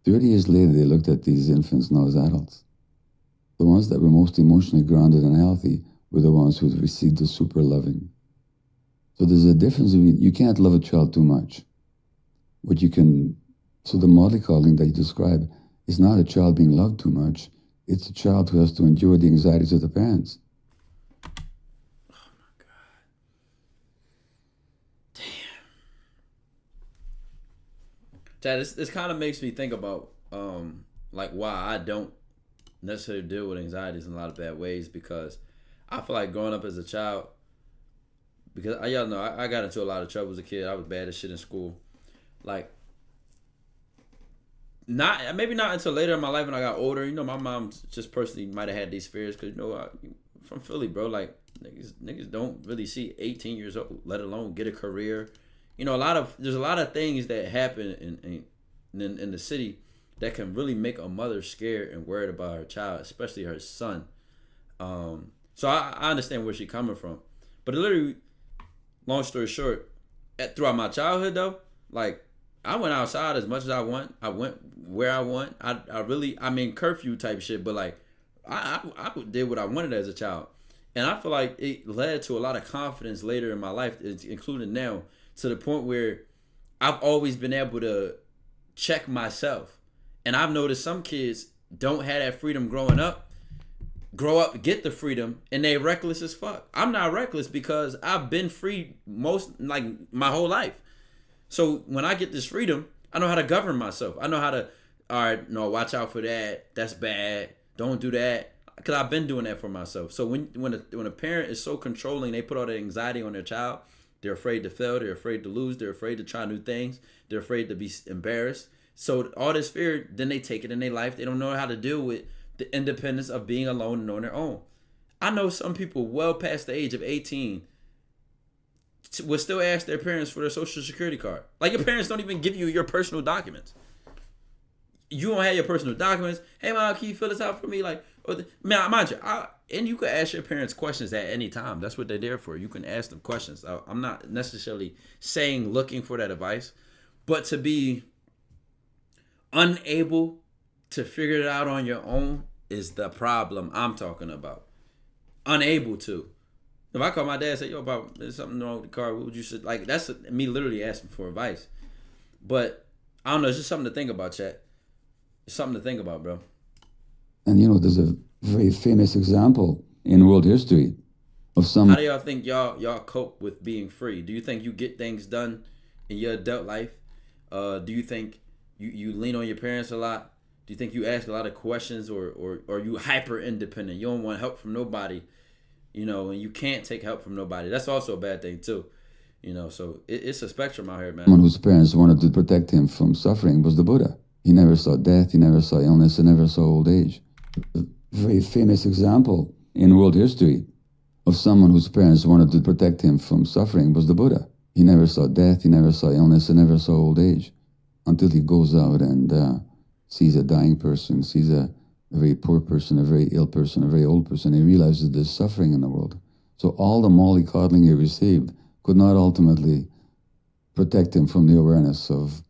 30 years later, they looked at these infants now as adults. The ones that were most emotionally grounded and healthy were the ones who received the super loving. So there's a difference you can't love a child too much. So the mollycoddling that you describe is not a child being loved too much. It's a child who has to endure the anxieties of the parents. Oh my God. Damn. Chad, this kind of makes me think about like why I don't necessarily deal with anxieties in a lot of bad ways, because I feel like growing up as a child, because y'all know I got into a lot of trouble as a kid. I was bad as shit in school. Like, maybe not until later in my life when I got older. You know, my mom just personally might have had these fears because, you know, I'm from Philly, bro. Like, niggas don't really see 18 years old, let alone get a career. You know, there's a lot of things that happen in the city that can really make a mother scared and worried about her child, especially her son. So I understand where she's coming from. But literally, long story short, throughout my childhood though, like, I went outside as much as I want. I went where I want. I mean, curfew type shit, but like, I did what I wanted as a child. And I feel like it led to a lot of confidence later in my life, including now, to the point where I've always been able to check myself. And I've noticed some kids don't have that freedom growing up, grow up, get the freedom, and they reckless as fuck. I'm not reckless because I've been free my whole life. So when I get this freedom, I know how to govern myself. I know how to, all right, no, watch out for that. That's bad. Don't do that. Because I've been doing that for myself. So when a parent is so controlling, they put all that anxiety on their child. They're afraid to fail. They're afraid to lose. They're afraid to try new things. They're afraid to be embarrassed. So all this fear, then they take it in their life. They don't know how to deal with the independence of being alone and on their own. I know some people well past the age of 18 will still ask their parents for their social security card. Like, your parents don't even give you your personal documents. You don't have your personal documents. Hey, mom, can you fill this out for me? Like, mind you, and you can ask your parents questions at any time. That's what they're there for. You can ask them questions. I'm not necessarily saying looking for that advice, but to be unable to figure it out on your own is the problem I'm talking about. Unable to. If I call my dad and say, yo, there's something wrong with the car, what would you say? Like, that's me literally asking for advice. But I don't know, it's just something to think about, chat. It's something to think about, bro. And you know, there's a very famous example in world history of some. How do y'all think y'all cope with being free? Do you think you get things done in your adult life? Do you think you lean on your parents a lot? Do you think you ask a lot of questions, or are you hyper independent? You don't want help from nobody, and you can't take help from nobody. That's also a bad thing too, So it's a spectrum out here, man. Someone whose parents wanted to protect him from suffering was the Buddha. He never saw death, he never saw illness, he never saw old age. A very famous example in world history of someone whose parents wanted to protect him from suffering was the Buddha. He never saw death, he never saw illness, he never saw old age, until he goes out and sees a dying person, sees a very poor person, a very ill person, a very old person. He realizes there's suffering in the world. So all the mollycoddling he received could not ultimately protect him from the awareness of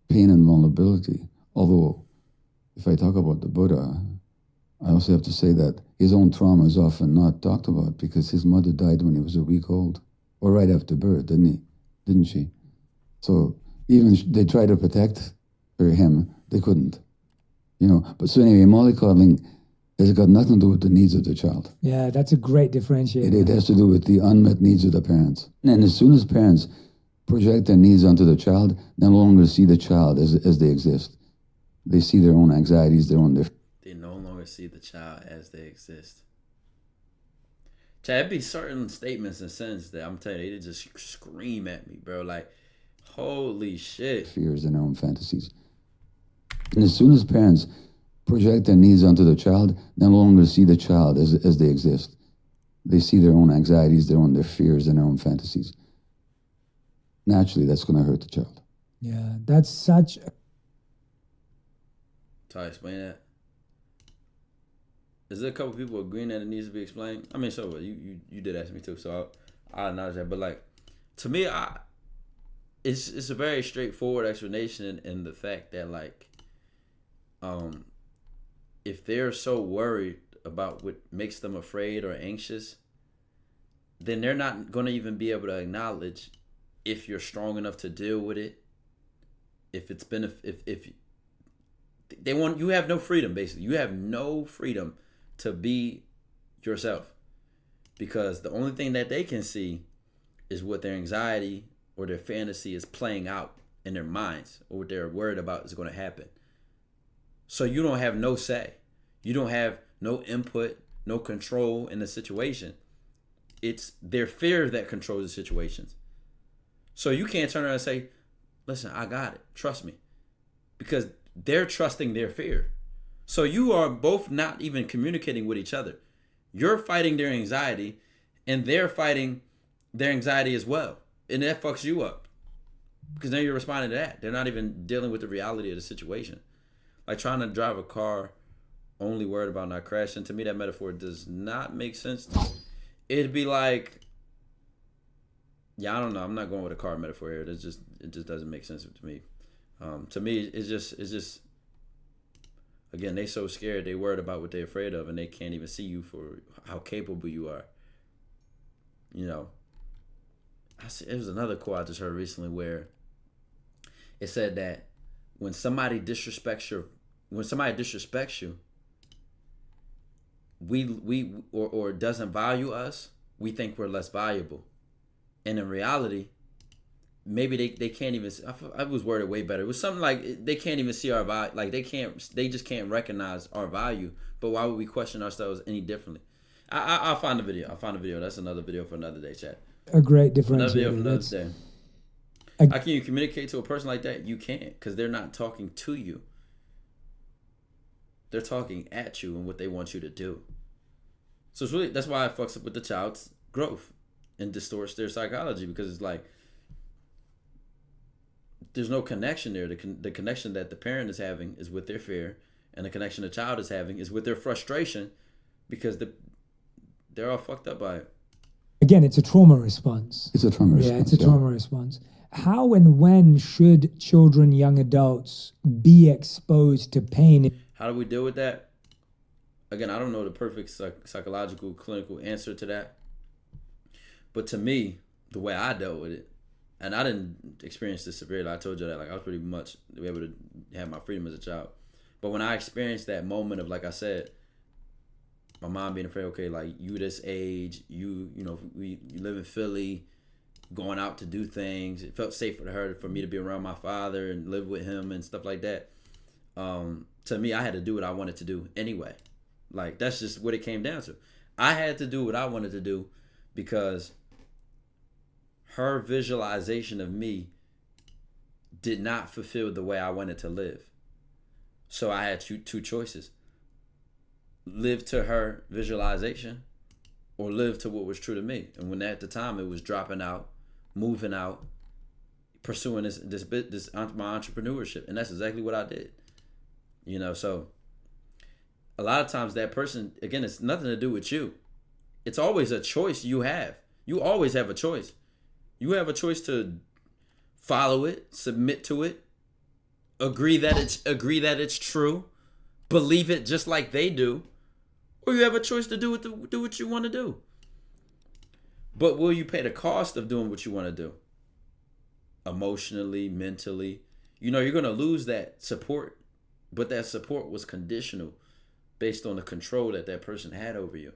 pain and vulnerability. Although, if I talk about the Buddha, I also have to say that his own trauma is often not talked about because his mother died when he was a week old, or right after birth, didn't she? So even they tried to protect him, they couldn't. But so anyway, mollycoddling has got nothing to do with the needs of the child. Yeah, that's a great differentiator. It has to do with the unmet needs of the parents. And as soon as parents project their needs onto the child, they no longer see the child as they exist. They see their own anxieties, their own... They no longer see the child as they exist. Chad, it'd be certain statements and sentences that I'm telling you, they just scream at me, bro. Like, holy shit. Fears and their own fantasies. And as soon as parents project their needs onto the child, they no longer see the child as they exist. They see their own anxieties, their fears, and their own fantasies. Naturally, that's going to hurt the child. Yeah, that's such... Ty, explain that. Is there a couple people agreeing that it needs to be explained? I mean, so what? You did ask me too, so I acknowledge that. But like, to me, it's a very straightforward explanation in the fact that like, if they're so worried about what makes them afraid or anxious, then they're not going to even be able to acknowledge if you're strong enough to deal with it. If it's been if they want, you have no freedom. Basically, you have no freedom to be yourself, because the only thing that they can see is what their anxiety or their fantasy is playing out in their minds, or what they're worried about is going to happen. So you don't have no say. You don't have no input, no control in the situation. It's their fear that controls the situations. So you can't turn around and say, listen, I got it. Trust me. Because they're trusting their fear. So you are both not even communicating with each other. You're fighting their anxiety, and they're fighting their anxiety as well. And that fucks you up, because now you're responding to that. They're not even dealing with the reality of the situation. Like trying to drive a car only worried about not crashing. To me, that metaphor does not make sense to me. It'd be like, yeah, I don't know. I'm not going with a car metaphor here. It just doesn't make sense to me. To me, it's just again, they so scared, they worried about what they're afraid of, and they can't even see you for how capable you are. It was another quote I just heard recently where it said that when somebody disrespects you, we or doesn't value us, we think we're less valuable. And in reality, maybe they can't even. I was worded way better. It was something like they can't even see our value. Like they just can't recognize our value. But why would we question ourselves any differently? I'll find the video. That's another video for another day, chat. A great differentiator. Another video for another day. How can you communicate to a person like that? You can't, because they're not talking to you. They're talking at you and what they want you to do. So it's really, that's why it fucks up with the child's growth and distorts their psychology, because it's like there's no connection there. The connection that the parent is having is with their fear, and the connection the child is having is with their frustration, because they're all fucked up by it. Again, it's a trauma response. It's a trauma response. Yeah, it's a trauma response. How and when should children, young adults be exposed to pain? How do we deal with that? Again, I don't know the perfect psychological, clinical answer to that. But to me, the way I dealt with it, and I didn't experience this severely. I told you that, like, I was pretty much able to have my freedom as a child. But when I experienced that moment of, like I said, my mom being afraid, okay, like, you this age, you live in Philly, going out to do things. It felt safe for her, for me to be around my father and live with him and stuff like that. To me, I had to do what I wanted to do anyway. Like, that's just what it came down to. I had to do what I wanted to do because her visualization of me did not fulfill the way I wanted to live. So I had two choices. Live to her visualization or live to what was true to me. And when at the time it was dropping out, moving out, pursuing this my entrepreneurship. And that's exactly what I did. You know, so a lot of times that person, again, it's nothing to do with you. It's always a choice you have. You always have a choice. You have a choice to follow it, submit to it, agree that it's true, believe it just like they do, or you have a choice to do what you want to do. But will you pay the cost of doing what you want to do? Emotionally, mentally, you know, you're going to lose that support, but that support was conditional based on the control that person had over you.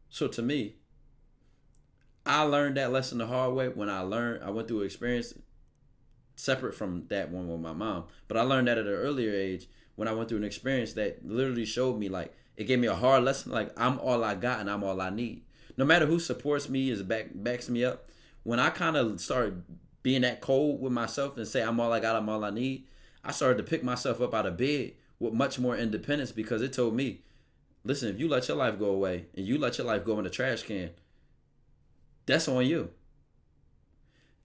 So to me, I learned that lesson the hard way when I went through an experience separate from that one with my mom. But I learned that at an earlier age when I went through an experience that literally showed me, like, it gave me a hard lesson. Like, I'm all I got and I'm all I need. No matter who supports me, backs me up. When I kind of started being that cold with myself and say I'm all I got, I'm all I need, I started to pick myself up out of bed with much more independence because it told me, listen, if you let your life go away and you let your life go in the trash can, that's on you.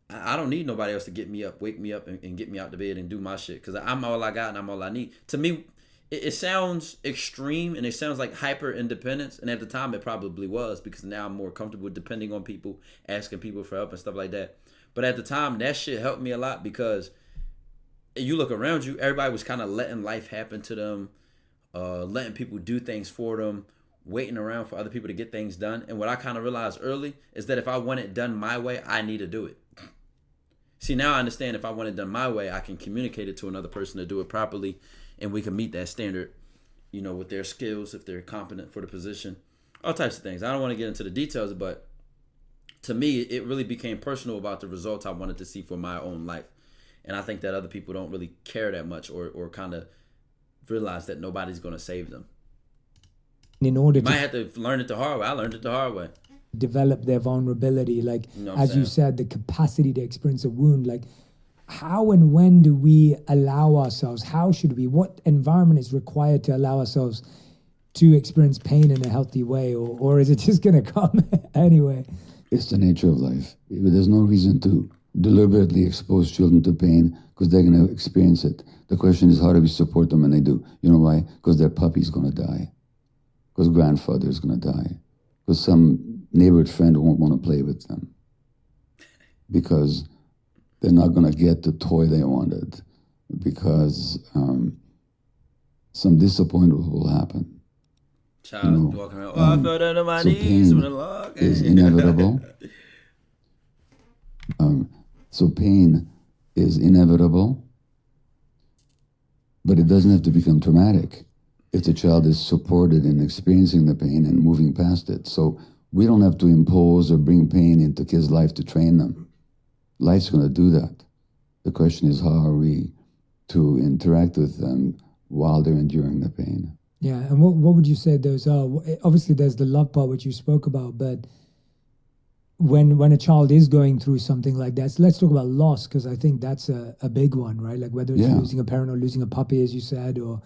I don't need nobody else to get me up, wake me up, and get me out the bed and do my shit because I'm all I got and I'm all I need. To me, it sounds extreme and it sounds like hyper independence. And at the time, it probably was because now I'm more comfortable depending on people, asking people for help and stuff like that. But at the time, that shit helped me a lot because you look around you, everybody was kind of letting life happen to them, letting people do things for them, waiting around for other people to get things done. And what I kind of realized early is that if I want it done my way, I need to do it. See, now I understand if I want it done my way, I can communicate it to another person to do it properly, and we can meet that standard, you know, with their skills, if they're competent for the position, all types of things. I don't want to get into the details, but to me, it really became personal about the results I wanted to see for my own life. And I think that other people don't really care that much or kind of realize that nobody's going to save them. In order you might have to learn it the hard way. I learned it the hard way. Develop their vulnerability, like, you know as you said, the capacity to experience a wound. Like, how and when do we allow ourselves, what environment is required to allow ourselves to experience pain in a healthy way, or is it just going to come anyway? It's the nature of life. There's no reason to deliberately expose children to pain because they're going to experience it. The question is, how do we support them when they do? You know why? Because their puppy's going to die. Because grandfather's going to die. Because some neighborhood friend won't want to play with them. Because they're not going to get the toy they wanted. Because some disappointment will happen. Child walking around, I fell down on my knees with a log. Is inevitable. So pain is inevitable, but it doesn't have to become traumatic if the child is supported in experiencing the pain and moving past it. So we don't have to impose or bring pain into kids' life to train them. Life's going to do that. The question is, how are we to interact with them while they're enduring the pain? Yeah, and what would you say those are? Obviously, there's the love part, which you spoke about, but when a child is going through something like that, so let's talk about loss, because I think that's a big one, right? Like whether it's losing a parent or losing a puppy, as you said, or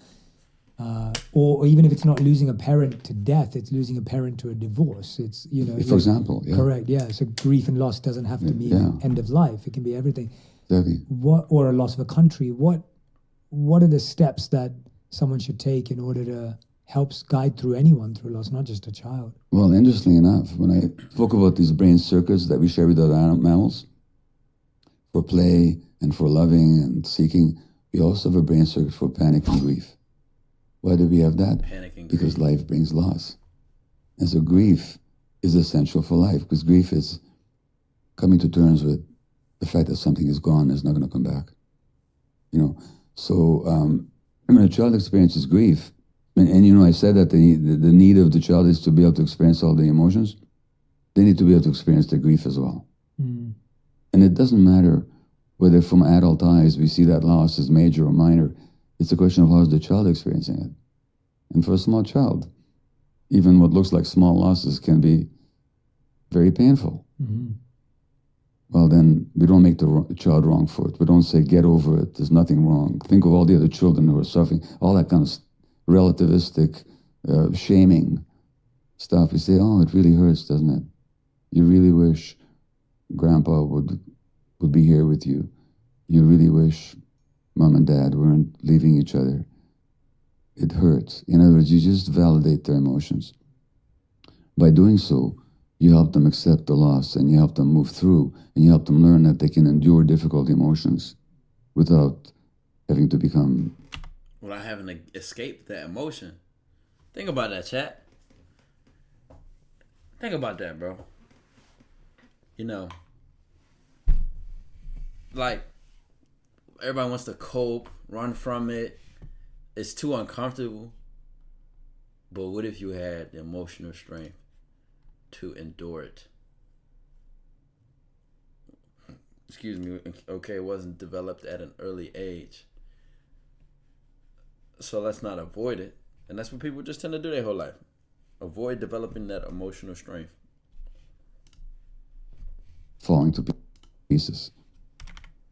even if it's not losing a parent to death, it's losing a parent to a divorce. It's, you know, for example, correct, yeah. So grief and loss doesn't have to mean end of life. It can be everything. Exactly. Or a loss of a country. What are the steps that someone should take in order to help guide through anyone through loss, not just a child? Well, interestingly enough, when I spoke about these brain circuits that we share with other mammals for play and for loving and seeking, we also have a brain circuit for panic and grief. Why do we have that? Panic and grief. Because life brings loss. And so grief is essential for life, because grief is coming to terms with the fact that something is gone and is not going to come back. You know, so when a child experiences grief, and you know, I said that the need of the child is to be able to experience all the emotions. They need to be able to experience the grief as well. And it doesn't matter whether from adult eyes we see that loss as major or minor. It's a question of how is the child experiencing it. And for a small child, even what looks like small losses can be very painful. Mm-hmm. Well, then we don't make the child wrong for it. We don't say, get over it, there's nothing wrong. Think of all the other children who are suffering, all that kind of relativistic, shaming stuff. We say, oh, it really hurts, doesn't it? You really wish grandpa would be here with you. You really wish mom and dad weren't leaving each other. It hurts. In other words, you just validate their emotions. By doing so, you help them accept the loss, and you help them move through, and you help them learn that they can endure difficult emotions without having to become... Without having to escape that emotion. Think about that, chat. Think about that, bro. You know, like, everybody wants to cope, run from it. It's too uncomfortable. But what if you had the emotional strength to endure it? Excuse me. Okay, it wasn't developed at an early age. So let's not avoid it. And that's what people just tend to do their whole life. Avoid developing that emotional strength. Falling to pieces.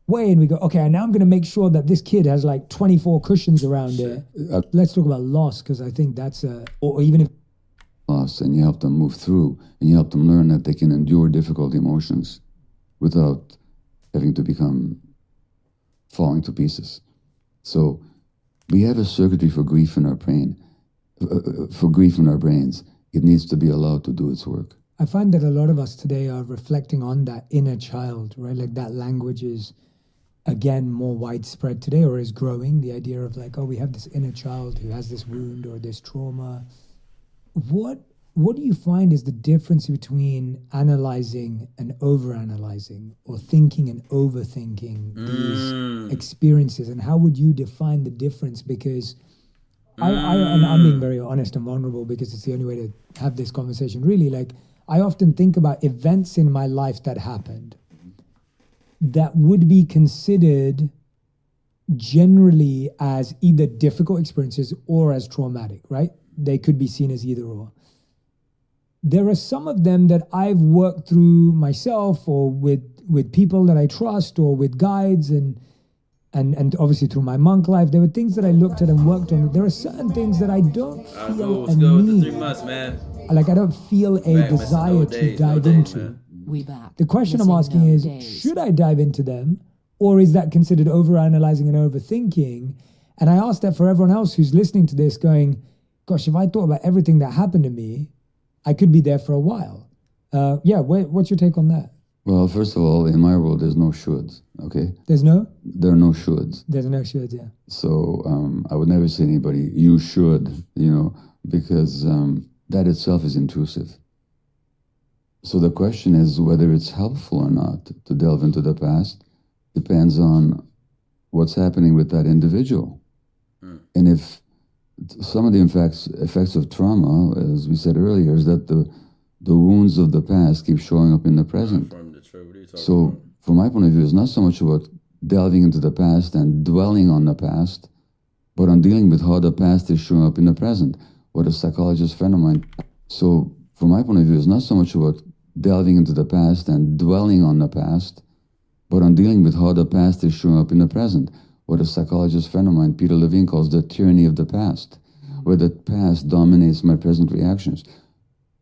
Way, and we go, okay, now I'm going to make sure that this kid has like 24 cushions around it. Let's talk about loss, because I think that's or even if loss, and you help them move through, and you help them learn that they can endure difficult emotions without having to become falling to pieces. So we have a circuitry for grief in our brain, for grief in our brains. It needs to be allowed to do its work. I find that a lot of us today are reflecting on that inner child, right? Like that language is, again, more widespread today, or is growing. The idea of like, oh, we have this inner child who has this wound or this trauma. What do you find is the difference between analyzing and overanalyzing, or thinking and overthinking these experiences? And how would you define the difference? Because and I'm being very honest and vulnerable, because it's the only way to have this conversation, really. Like, I often think about events in my life that happened that would be considered generally as either difficult experiences or as traumatic, right? They could be seen as either or. There are some of them that I've worked through myself, or with people that I trust, or with guides, and obviously through my monk life. There were things that I looked at and worked on. There are certain things that I don't feel a need. 3 months, man. Like, I don't feel a desire to dive into. The question I'm asking is, should I dive into them, or is that considered overanalyzing and overthinking? And I ask that for everyone else who's listening to this, going, gosh, if I thought about everything that happened to me, I could be there for a while. What's your take on that? Well, first of all, in my world, there's no shoulds, okay? There are no shoulds, yeah. So I would never say to anybody, you should, because that itself is intrusive. So the question is whether it's helpful or not to delve into the past depends on what's happening with that individual. And if some of the effects of trauma, as we said earlier, is that the wounds of the past keep showing up in the present. So from my point of view, it's not so much about delving into the past and dwelling on the past, but on dealing with how the past is showing up in the present. What a psychologist friend of mine. So from my point of view, it's not so much about delving into the past and dwelling on the past, but on dealing with how the past is showing up in the present. What a psychologist friend of mine, Peter Levine, calls the tyranny of the past, where the past dominates my present reactions.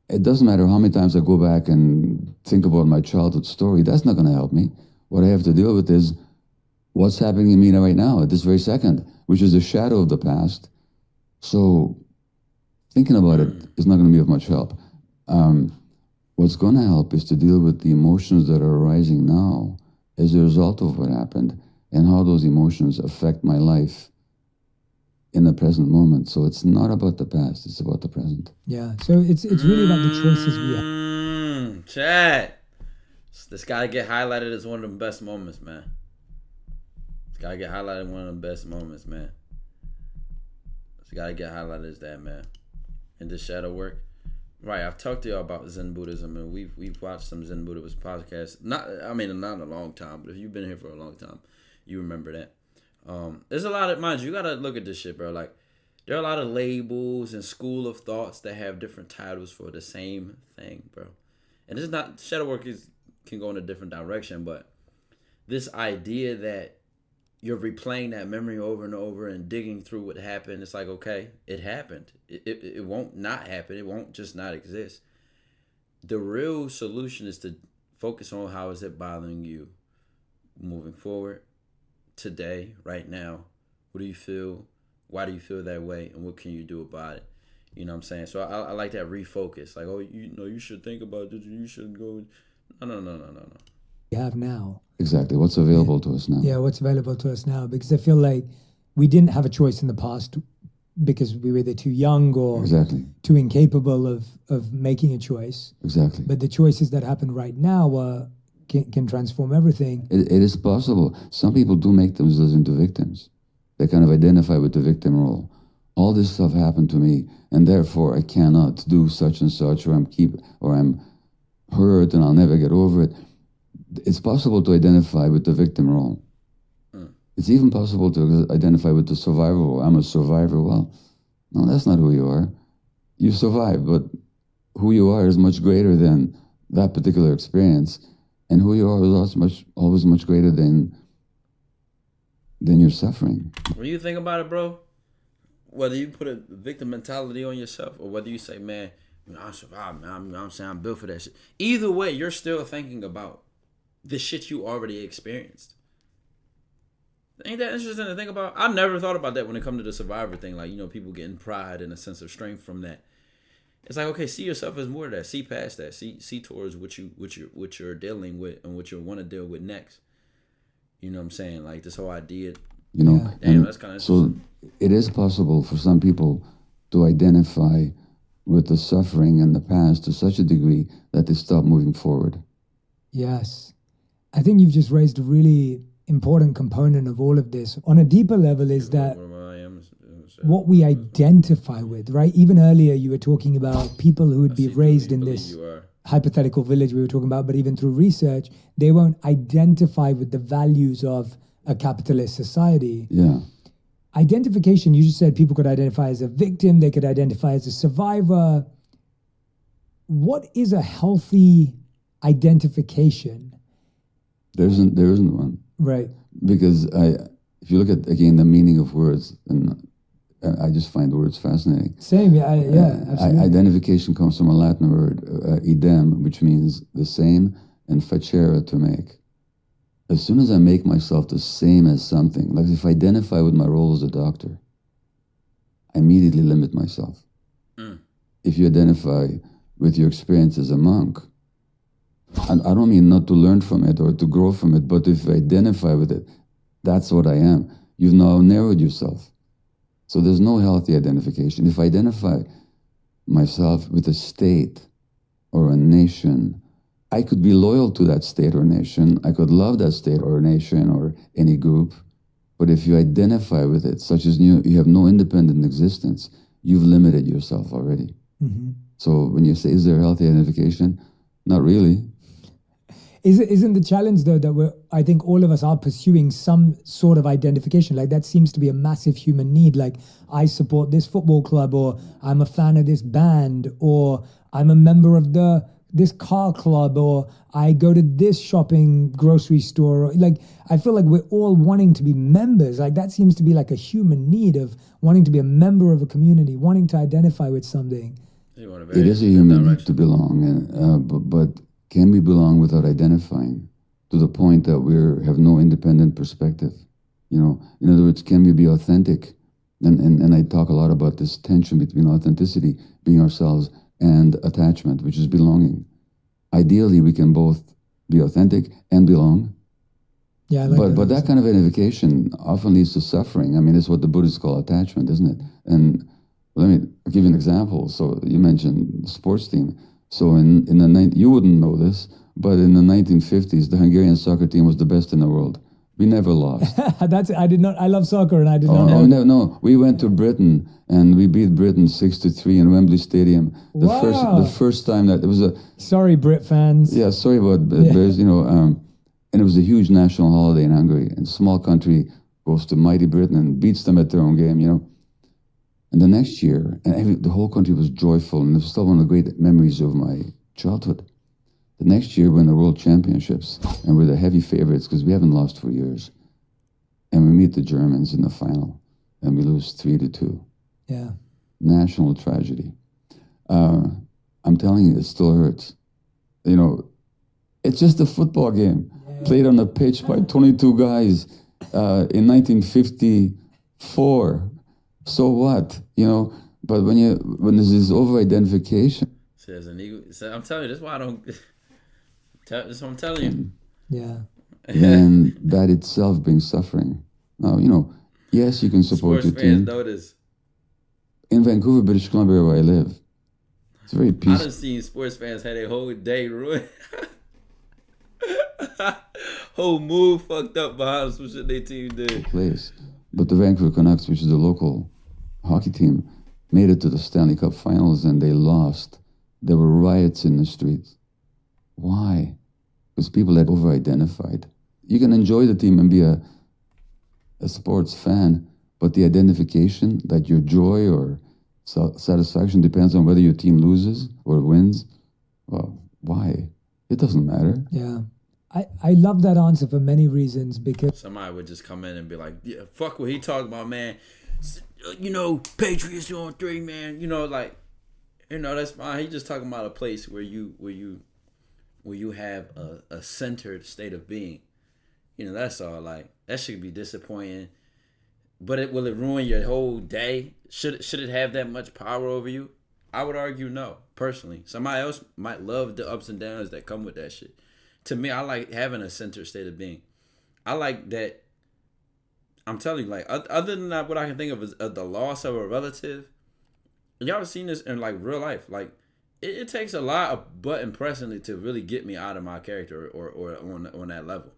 It doesn't matter how many times I go back and think about my childhood story. That's not going to help me. What I have to deal with is what's happening in me right now at this very second, which is a shadow of the past. So thinking about it is not going to be of much help. What's going to help is to deal with the emotions that are arising now as a result of what happened, and how those emotions affect my life in the present moment. So it's not about the past, it's about the present. Yeah, so it's really about the choices we have. Chad, this gotta get highlighted as one of the best moments, man. It's gotta get highlighted as one of the best moments, man. It's gotta get highlighted as that, man. And this shadow work, Right, I've talked to y'all about Zen Buddhism, and we've watched some Zen Buddhist podcasts. Not in a long time, but if you've been here for a long time, you remember that. There's a lot of, mind you gotta look at this shit, bro. Like, there are a lot of labels and school of thoughts that have different titles for the same thing, bro. And it's not, shadow work can go in a different direction, but this idea that you're replaying that memory over and over and digging through what happened, it's like, okay, it happened. It won't not happen. It won't just not exist. The real solution is to focus on how is it bothering you moving forward, today, right now. What do you feel? Why do you feel that way? And what can you do about it? You know what I'm saying? So I like that refocus. Like, oh, you should think about this. You should go. No. We have now. Exactly. What's available to us now? Yeah, what's available to us now? Because I feel like we didn't have a choice in the past because we were either too young or too incapable of making a choice. Exactly. But the choices that happen right now can transform everything. It is possible. Some people do make themselves into victims. They kind of identify with the victim role. All this stuff happened to me, and therefore I cannot do such and such, or I'm hurt and I'll never get over it. It's possible to identify with the victim role. It's even possible to identify with the survivor role. I'm a survivor. Well, no, that's not who you are. You survived, but who you are is much greater than that particular experience, and who you are is always much greater than your suffering. When you think about it, bro, whether you put a victim mentality on yourself or whether you say, man, I survived, man, I'm saying I'm built for that shit. Either way, you're still thinking about the shit you already experienced. Ain't that interesting to think about? I never thought about that when it comes to the survivor thing. Like, people getting pride and a sense of strength from that. It's like, okay, see yourself as more of that. See past that. See towards what you're dealing with and what you want to deal with next. You know what I'm saying? Like, this whole idea. Damn, that's kind of so it is possible for some people to identify with the suffering and the past to such a degree that they stop moving forward. Yes. I think you've just raised a really important component of all of this. On a deeper level is that what we identify with, right? Even earlier you were talking about people who would be raised in this hypothetical village we were talking about, but even through research, they won't identify with the values of a capitalist society. Yeah. Identification, you just said people could identify as a victim, they could identify as a survivor. What is a healthy identification? There isn't one. Right. Because if you look at, again, the meaning of words, and I just find words fascinating. Same, yeah, absolutely. Identification comes from a Latin word, idem, which means the same, and facere, to make. As soon as I make myself the same as something, like if I identify with my role as a doctor, I immediately limit myself. If you identify with your experience as a monk, and I don't mean not to learn from it or to grow from it, but if I identify with it, that's what I am. You've now narrowed yourself. So there's no healthy identification. If I identify myself with a state or a nation, I could be loyal to that state or nation. I could love that state or nation or any group. But if you identify with it, such as you have no independent existence, you've limited yourself already. Mm-hmm. So when you say, is there healthy identification? Not really. Isn't the challenge, though, that I think all of us are pursuing some sort of identification? Like, that seems to be a massive human need. Like, I support this football club, or I'm a fan of this band, or I'm a member of this car club, or I go to this shopping grocery store. Like, I feel like we're all wanting to be members. Like, that seems to be like a human need of wanting to be a member of a community, wanting to identify with something. It is a human need to belong, but can we belong without identifying to the point that we have no independent perspective? In other words, can we be authentic? And I talk a lot about this tension between authenticity, being ourselves, and attachment, which is belonging. Ideally, we can both be authentic and belong. Yeah, I like but that kind of identification often leads to suffering. I mean, it's what the Buddhists call attachment, isn't it? And let me give you an example. So you mentioned the sports team. So in the you wouldn't know this, but in the 1950s, the Hungarian soccer team was the best in the world. We never lost. I love soccer and I did not know. No. We went to Britain and we beat Britain 6-3 in Wembley Stadium. The first time that it was a. Sorry, Brit fans. Yeah, sorry about Bears. And it was a huge national holiday in Hungary. And a small country goes to mighty Britain and beats them at their own game. And the next year, the whole country was joyful, and it was still one of the great memories of my childhood. The next year, we won the World Championships, and we're the heavy favorites because we haven't lost for years. And we meet the Germans in the final, and we lose 3-2. Yeah. National tragedy. I'm telling you, it still hurts. It's just a football game played on a pitch by 22 guys in 1954. So what? But when there's this over-identification. Says an ego. So I'm telling you, that's why I don't. That's what I'm telling you. Yeah. Then that itself brings suffering. Now, yes, you can support your team. Sports fans know this. In Vancouver, British Columbia, where I live, it's very peaceful. I done seen sports fans had a whole day ruined. Whole mood fucked up behind some shit their team did. Place. But the Vancouver Canucks, which is the local hockey team, made it to the Stanley Cup Finals and they lost. There were riots in the streets. Why? Because people had over-identified. You can enjoy the team and be a sports fan, but the identification that your joy or satisfaction depends on whether your team loses or wins, well, why? It doesn't matter. Yeah. I love that answer for many reasons because somebody would just come in and be like, yeah, fuck what he talking about, man. Patriots on 3, man. That's fine. He just talking about a place where you have a centered state of being. That's all. Like, that should be disappointing. But will it ruin your whole day? Should it have that much power over you? I would argue no, personally. Somebody else might love the ups and downs that come with that shit. To me, I like having a centered state of being. I like that. I'm telling you, like, other than that, what I can think of is the loss of a relative. Y'all have seen this in, like, real life. Like, it takes a lot of button pressing to really get me out of my character or on that level.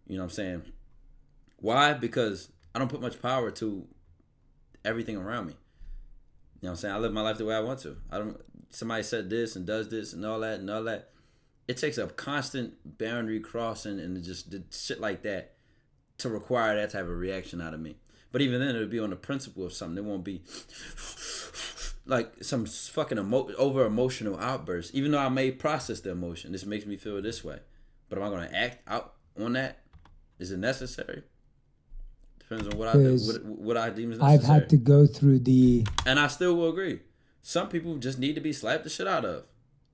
You know what I'm saying? Why? Because I don't put much power to everything around me. You know what I'm saying? I live my life the way I want to. Somebody said this and does this and all that. It takes a constant boundary crossing and just shit like that to require that type of reaction out of me. But even then, it'll be on the principle of something. It won't be like some fucking over emotional outburst. Even though I may process the emotion, this makes me feel this way. But am I going to act out on that? Is it necessary? Depends on what I do, what I deem as necessary. I've had to go through and I still will agree. Some people just need to be slapped the shit out of.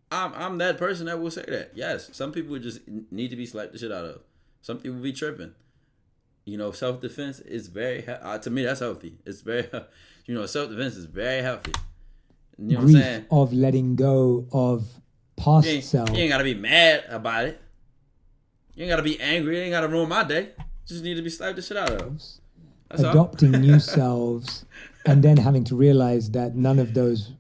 I'm that person that will say that. Yes, some people just need to be slapped the shit out of. Some people be tripping. Self-defense is very to me, that's healthy. It's very self-defense is very healthy. You know what I'm saying? Of letting go of past self. You ain't gotta be mad about it. You ain't gotta be angry. You ain't gotta ruin my day. Just need to be slapped the shit out of. That's adopting new selves and then having to realize that none of those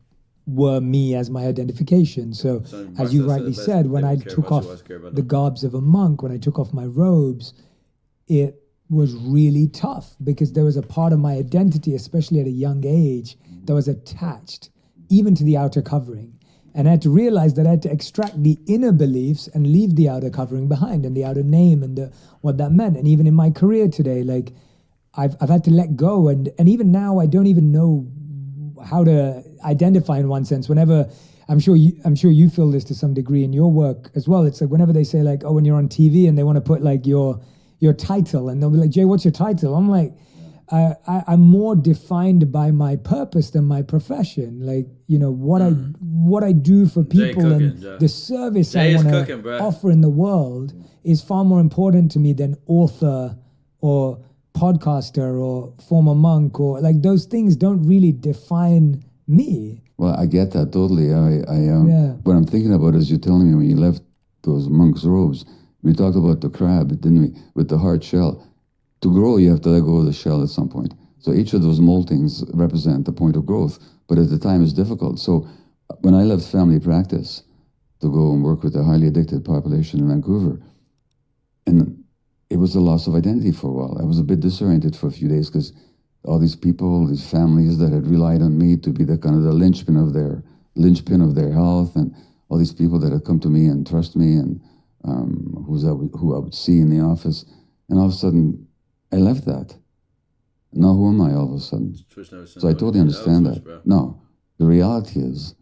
were me as my identification. So as you rightly said, when I took off the garbs of a monk, when I took off my robes, it was really tough because there was a part of my identity, especially at a young age, that was attached even to the outer covering. And I had to realize that I had to extract the inner beliefs and leave the outer covering behind and the outer name and what that meant. And even in my career today, like I've had to let go. And even now, I don't even know how to identify in one sense. Whenever, I'm sure you feel this to some degree in your work as well. It's like whenever they say like, oh, when you're on TV and they want to put like your title and they'll be like, Jay, what's your title? I'm like, I'm more defined by my purpose than my profession. Like, what I do for people and the service I want to offer in the world is far more important to me than author or podcaster or former monk, or like those things don't really define me. Well, I get that totally. What I'm thinking about is you're telling me when you left those monk's robes, we talked about the crab, didn't we? With the hard shell. To grow, you have to let go of the shell at some point. So each of those moltings represent the point of growth, but at the time it's difficult. So when I left family practice to go and work with a highly addicted population in Vancouver, and it was a loss of identity for a while. I was a bit disoriented for a few days because all these people, these families that had relied on me to be the kind of the linchpin of their health, and all these people that had come to me and trust me, and who I would see in the office, and all of a sudden, I left that. Now who am I all of a sudden? So I totally understand that. No, the reality is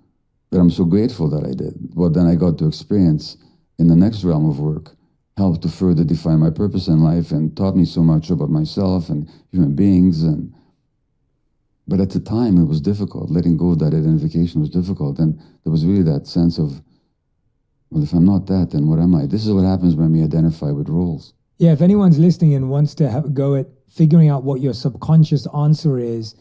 that I'm so grateful that I did. What then I got to experience in the next realm of work helped to further define my purpose in life and taught me so much about myself and human beings. But at the time, it was difficult. Letting go of that identification was difficult. And there was really that sense of, well, if I'm not that, then what am I? This is what happens when we identify with roles. Yeah, if anyone's listening and wants to have a go at figuring out what your subconscious answer is,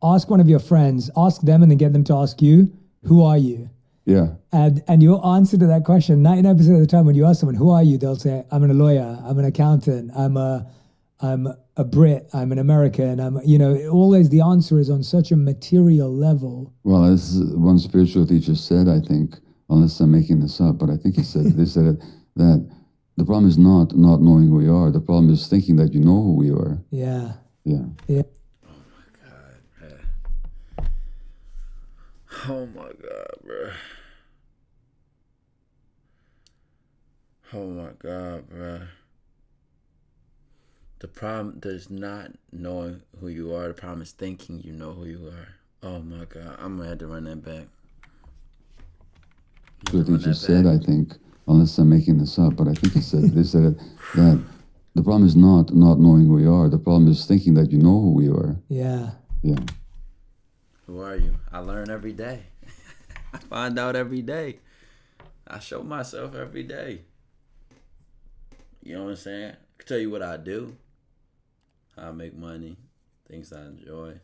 ask one of your friends, ask them, and then get them to ask you, who are you? Yeah. And your answer to that question, 99% of the time when you ask someone, who are you? They'll say, I'm a lawyer, I'm an accountant, I'm a Brit, I'm an American, always the answer is on such a material level. Well, as one spiritual teacher said, I think, unless I'm making this up, but I think they said it, that the problem is not knowing who you are. The problem is thinking that you know who you are. Yeah. Yeah. Yeah. Oh my God, bro. Oh my God, bro. The problem is not knowing who you are. The problem is thinking you know who you are. Oh my God. I'm going to have to run that back. The teacher said, I think, unless I'm making this up, but I think they said it, that the problem is not knowing who you are. The problem is thinking that you know who you are. Yeah. Yeah. Who are you? I learn every day. I find out every day. I show myself every day. You know what I'm saying? I can tell you what I do. How I make money. Things I enjoy.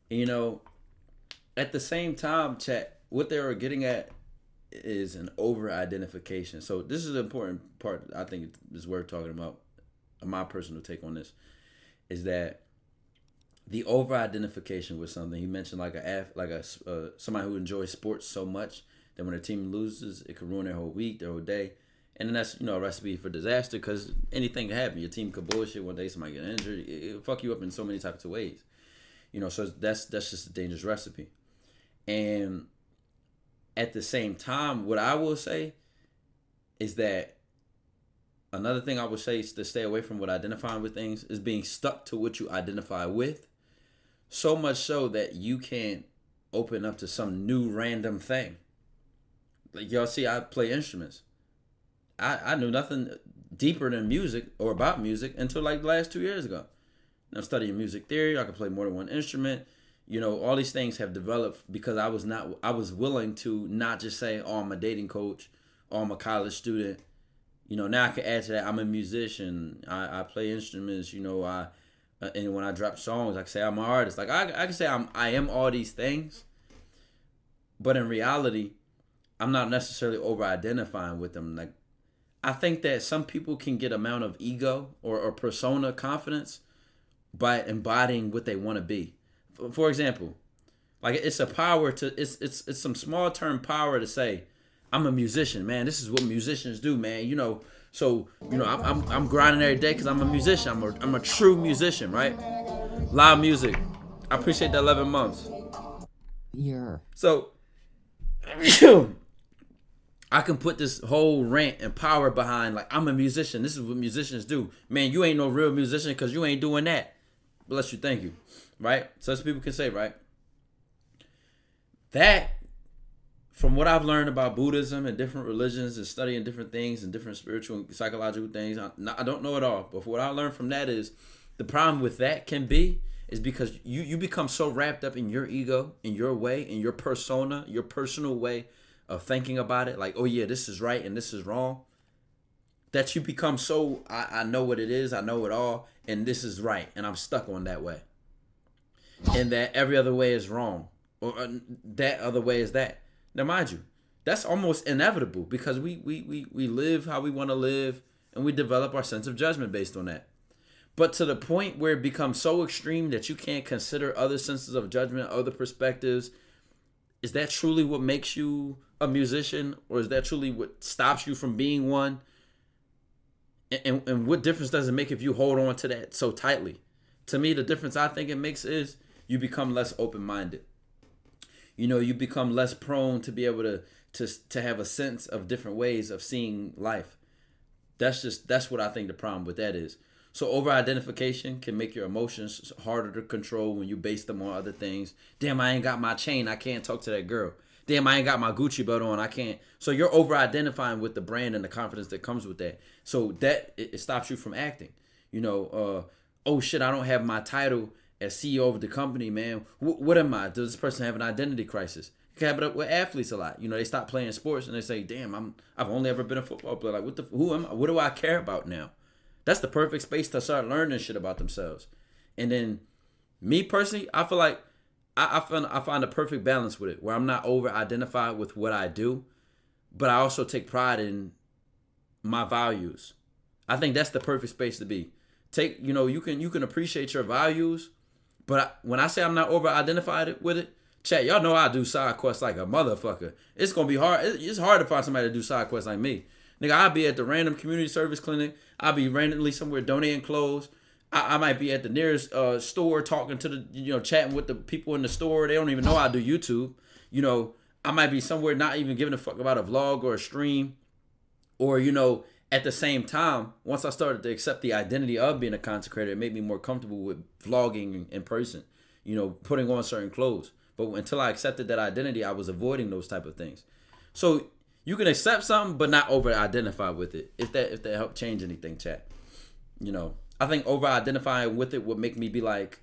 And at the same time, chat, what they were getting at is an over-identification. So this is an important part I think is worth talking about. My personal take on this is that the over-identification with something. He mentioned somebody who enjoys sports so much that when their team loses, it could ruin their whole week, their whole day. And then that's, a recipe for disaster because anything can happen. Your team could bullshit one day, somebody get injured. It'll fuck you up in so many types of ways. So that's just a dangerous recipe. And at the same time, what I will say is that another thing I would say is to stay away from what identifying with things is being stuck to what you identify with. So much so that you can't open up to some new random thing. Like y'all see, I play instruments. I knew nothing deeper than music or about music until like the last 2 years ago. And I'm studying music theory. I can play more than one instrument. All these things have developed because I was willing to not just say, oh, I'm a dating coach or I'm a college student. Now I can add to that, I'm a musician. I play instruments, and when I drop songs, I can say I'm an artist. Like I can say I am all these things, but in reality, I'm not necessarily over-identifying with them. Like I think that some people can get amount of ego or persona confidence by embodying what they want to be. For example, like it's a power to it's some small term power to say, I'm a musician, man. This is what musicians do, man. So I'm grinding every day because I'm a musician. I'm a true musician, right? Live music. I appreciate the 11 months. Yeah. So I can put this whole rant and power behind, like, I'm a musician. This is what musicians do. Man, you ain't no real musician because you ain't doing that. Bless you, thank you. Right? Such people can say, right? That, from what I've learned about Buddhism and different religions and studying different things and different spiritual and psychological things, I don't know it all. But what I learned from that is the problem with that can be is because you become so wrapped up in your ego, in your way, in your persona, your personal way of thinking about it, like, oh yeah, this is right and this is wrong, that you become so, I know what it is, I know it all, and this is right, and I'm stuck on that way. And that every other way is wrong, or that other way is that. Now, mind you, that's almost inevitable because we live how we want to live, and we develop our sense of judgment based on that. But to the point where it becomes so extreme that you can't consider other senses of judgment, other perspectives, is that truly what makes you a musician, or is that truly what stops you from being one? And what difference does it make if you hold on to that so tightly? To me, the difference I think it makes is you become less open-minded. You become less prone to be able to have a sense of different ways of seeing life. That's what I think the problem with that is. So over-identification can make your emotions harder to control when you base them on other things. Damn, I ain't got my chain, I can't talk to that girl. Damn, I ain't got my Gucci belt on, I can't. So you're over-identifying with the brand and the confidence that comes with that. So that it stops you from acting. Oh shit, I don't have my title as CEO of the company, man. What am I? Does this person have an identity crisis? It can happen up with athletes a lot. They stop playing sports and they say, damn, I've only ever been a football player. Like, who am I? What do I care about now? That's the perfect space to start learning shit about themselves. And then me personally, I feel like I find a perfect balance with it where I'm not over-identified with what I do, but I also take pride in my values. I think that's the perfect space to be. You can appreciate your values, but when I say I'm not over-identified with it, chat, y'all know I do side quests like a motherfucker. It's going to be hard. It's hard to find somebody to do side quests like me. Nigga, I'll be at the random community service clinic. I'll be randomly somewhere donating clothes. I might be at the nearest store talking to the, chatting with the people in the store. They don't even know I do YouTube. I might be somewhere not even giving a fuck about a vlog or a stream. Or, at the same time, once I started to accept the identity of being a content creator, it made me more comfortable with vlogging in person, putting on certain clothes. But until I accepted that identity, I was avoiding those type of things. So you can accept something, but not over-identify with it. If that helped change anything, chat. I think over-identifying with it would make me be like,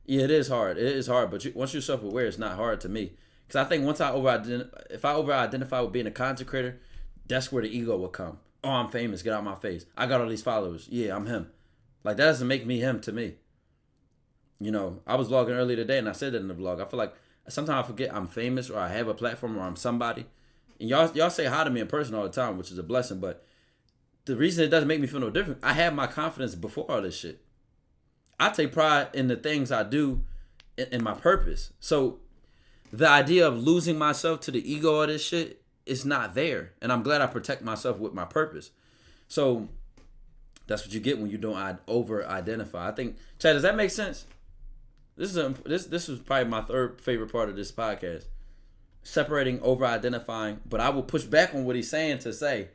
yeah, it is hard. It is hard, but once you're self-aware, it's not hard to me. Because I think if I over-identify with being a content creator, that's where the ego will come. Oh, I'm famous. Get out my face. I got all these followers. Yeah, I'm him. Like, that doesn't make me him to me. I was vlogging earlier today, and I said that in the vlog. I feel like sometimes I forget I'm famous or I have a platform or I'm somebody. And y'all say hi to me in person all the time, which is a blessing. But the reason it doesn't make me feel no different, I have my confidence before all this shit. I take pride in the things I do in my purpose. So the idea of losing myself to the ego of this shit is not there. And I'm glad I protect myself with my purpose. So that's what you get when you don't over-identify. I think, Chad, does that make sense? This was probably my third favorite part of this podcast. Separating over-identifying. But I will push back on what he's saying to say,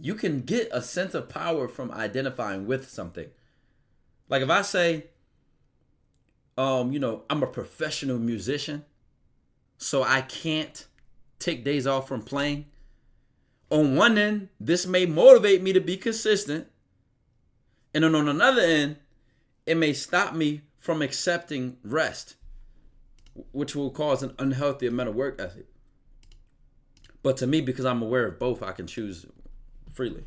you can get a sense of power from identifying with something. Like if I say, I'm a professional musician, so I can't take days off from playing. On one end, this may motivate me to be consistent. And then on another end, it may stop me from accepting rest, which will cause an unhealthy amount of work ethic. But to me, because I'm aware of both, I can choose freely.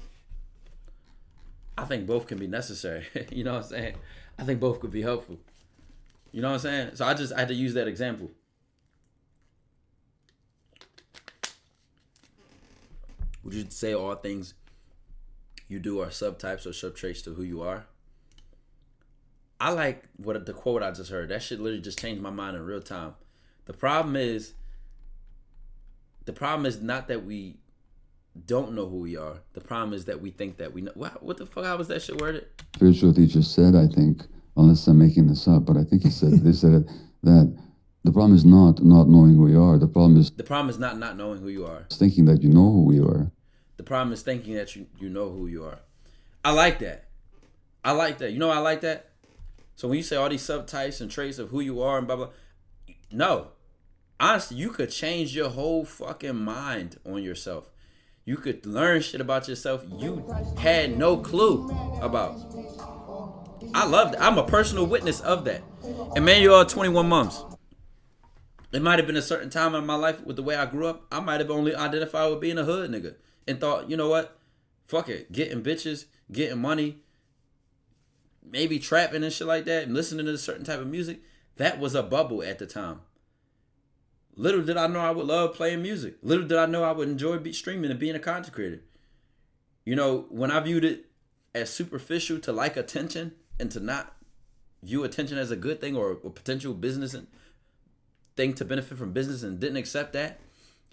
I think both can be necessary. You know what I'm saying? I think both could be helpful. You know what I'm saying? So I had to use that example. Would you say all things you do are subtypes or subtraits to who you are? I like the quote I just heard. That shit literally just changed my mind in real time. The problem is not that we don't know who we are. The problem is that we think that we know. What the fuck? How was that shit worded? Spiritual teacher said, I think, unless I'm making this up, but I think they said it, that the problem is not knowing who you are. The problem is not knowing who you are. Thinking that you know who you are. The problem is thinking that you know who you are. I like that. I like that. So when you say all these subtypes and traits of who you are and blah, blah, no. Honestly, you could change your whole fucking mind on yourself. You could learn shit about yourself you had no clue about. I love that. I'm a personal witness of that. Emmanuel, 21 months. It might have been a certain time in my life with the way I grew up. I might have only identified with being a hood nigga and thought, you know what? Fuck it. Getting bitches, getting money, maybe trapping and shit like that and listening to a certain type of music. That was a bubble at the time. Little did I know I would love playing music. Little did I know I would enjoy streaming and being a content creator. When I viewed it as superficial to like attention and to not view attention as a good thing or a potential business thing to benefit from business and didn't accept that,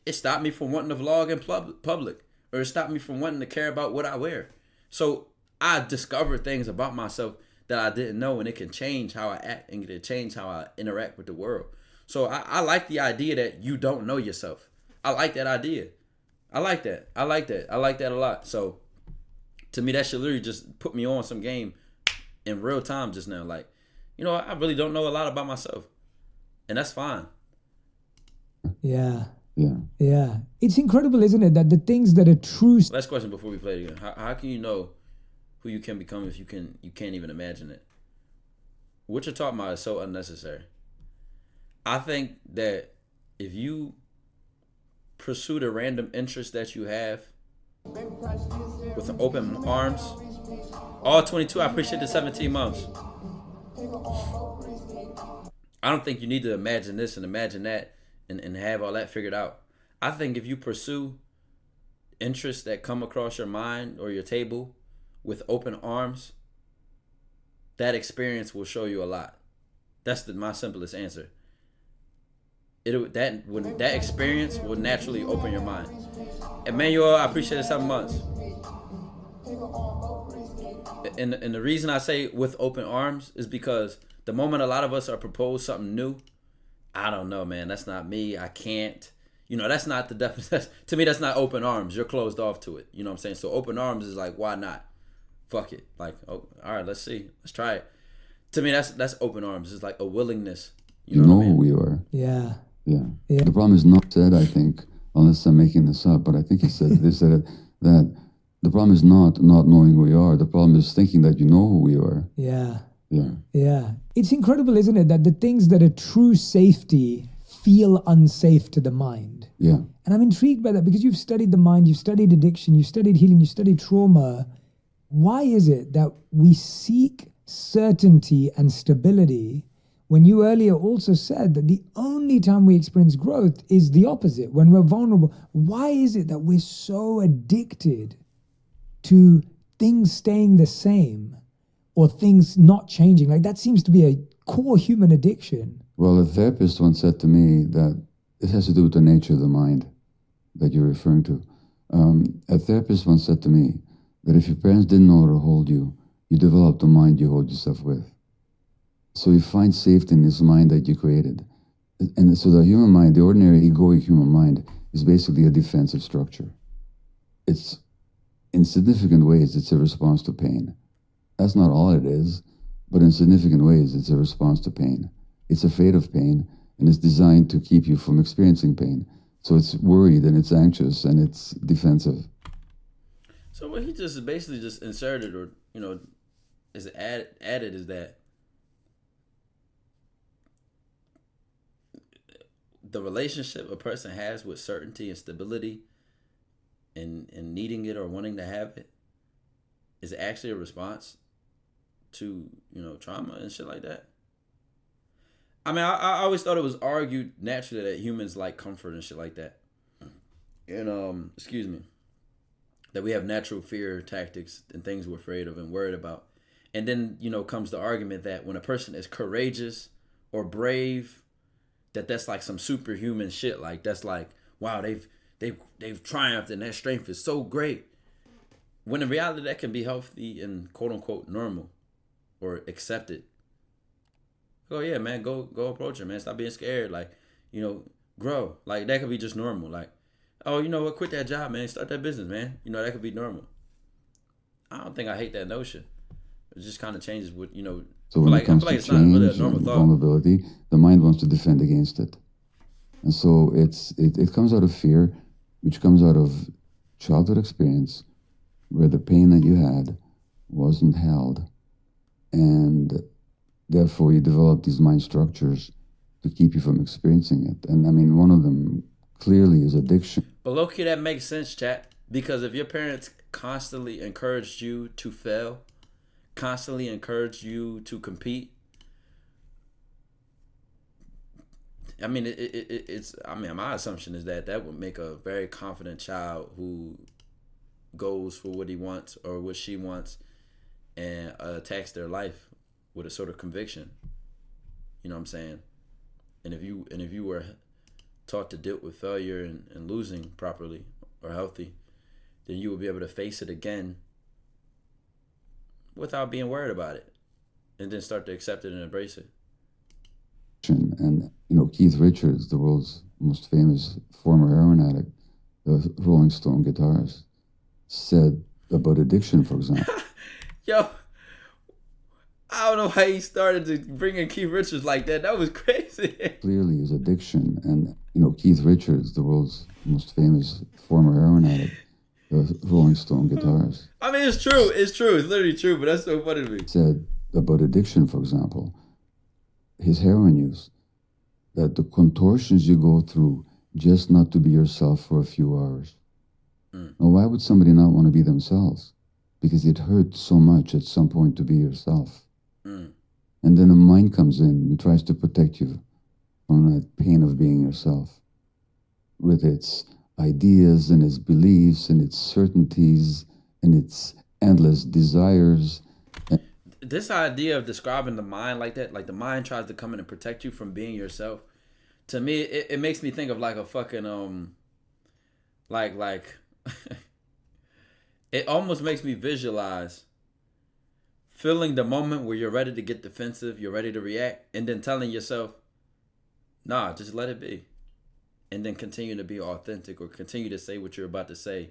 it stopped me from wanting to vlog in public, or it stopped me from wanting to care about what I wear. So I discovered things about myself that I didn't know, and it can change how I act and it can change how I interact with the world. So I like the idea that you don't know yourself. I like that idea. I like that. I like that. I like that a lot. So to me, that should literally just put me on some game in real time just now. Like, I really don't know a lot about myself, and that's fine. Yeah. Yeah. Yeah. It's incredible, isn't it, that the things that are true. Last question before we play it again. How can you know who you can become if you can't even imagine it? What you're talking about is so unnecessary. I think that if you pursue the random interest that you have with open arms, all 22, I appreciate the 17 months. I don't think you need to imagine this and imagine that and have all that figured out. I think if you pursue interests that come across your mind or your table with open arms, that experience will show you a lot. That's my simplest answer. That experience will naturally open your mind. Emmanuel, I appreciate the 7 months. And the reason I say with open arms is because the moment a lot of us are proposed something new, I don't know, man. That's not me. I can't. That's not the definition. To me, that's not open arms. You're closed off to it. You know what I'm saying? So open arms is like, why not? Fuck it. Like, oh, all right, let's see. Let's try it. To me, that's open arms. It's like a willingness. You know what I mean? who you are. Yeah. Yeah. Yeah. The problem is not said, I think, unless I'm making this up, but I think they said it, that the problem is not knowing who you are. The problem is thinking that you know who you are. Yeah. Yeah. Yeah. It's incredible, isn't it, that the things that are true safety feel unsafe to the mind. Yeah. And I'm intrigued by that because you've studied the mind, you've studied addiction, you've studied healing, you've studied trauma. Why is it that we seek certainty and stability when you earlier also said that the only time we experience growth is the opposite, when we're vulnerable? Why is it that we're so addicted to things staying the same or things not changing? Like, that seems to be a core human addiction. Well, a therapist once said to me that it has to do with the nature of the mind that you're referring to. A therapist once said to me that if your parents didn't know how to hold you, you develop the mind you hold yourself with. So you find safety in this mind that you created. And so the human mind, the ordinary egoic human mind, is basically a defensive structure. It's, in significant ways, it's a response to pain. That's not all it is, but in significant ways, it's a response to pain. It's afraid of pain, and it's designed to keep you from experiencing pain. So it's worried, and it's anxious, and it's defensive. So what he just basically just inserted, or is added, is that the relationship a person has with certainty and stability and needing it or wanting to have it is actually a response to trauma and shit like that. I mean, I always thought it was argued naturally that humans like comfort and shit like that, and that we have natural fear tactics and things we're afraid of and worried about. And then comes the argument that when a person is courageous or brave, that's like some superhuman shit. Like, that's like, wow, they've triumphed and their strength is so great. When in reality, that can be healthy and quote unquote normal or accepted. Oh yeah, man, go approach it, man. Stop being scared. Like, grow. Like, that could be just normal. Like, oh, you know what? Quit that job, man. Start that business, man. That could be normal. I don't think I hate that notion. It just kind of changes with So when it comes to change and vulnerability, the mind wants to defend against it. And so it comes out of fear, which comes out of childhood experience, where the pain that you had wasn't held. And therefore you develop these mind structures to keep you from experiencing it. And I mean, one of them clearly is addiction. But low-key, that makes sense, chat. Because if your parents constantly encouraged you to fail, constantly encouraged you to compete, I mean, it's. I mean, my assumption is that would make a very confident child who goes for what he wants or what she wants and attacks their life with a sort of conviction. You know what I'm saying? And if you were taught to deal with failure and losing properly or healthy, then you will be able to face it again without being worried about it, and then start to accept it and embrace it. And Keith Richards, the world's most famous former heroin addict, the Rolling Stone guitarist, said about addiction, for example. Yo, I don't know how he started to bring in Keith Richards like that. That was crazy. Clearly is addiction. And Keith Richards, the world's most famous former heroin addict, the Rolling Stone guitarist. I mean, it's true. It's true. It's literally true, but that's so funny to me. Said about addiction, for example, his heroin use, that the contortions you go through just not to be yourself for a few hours. Now, why would somebody not want to be themselves? Because it hurts so much at some point to be yourself. And then a mind comes in and tries to protect you from that pain of being yourself, with its ideas and its beliefs and its certainties and its endless desires. This idea of describing the mind like that, like the mind tries to come in and protect you from being yourself, to me, it makes me think of like a fucking, like, it almost makes me visualize feeling the moment where you're ready to get defensive, you're ready to react, and then telling yourself, nah, just let it be. And then continue to be authentic or continue to say what you're about to say.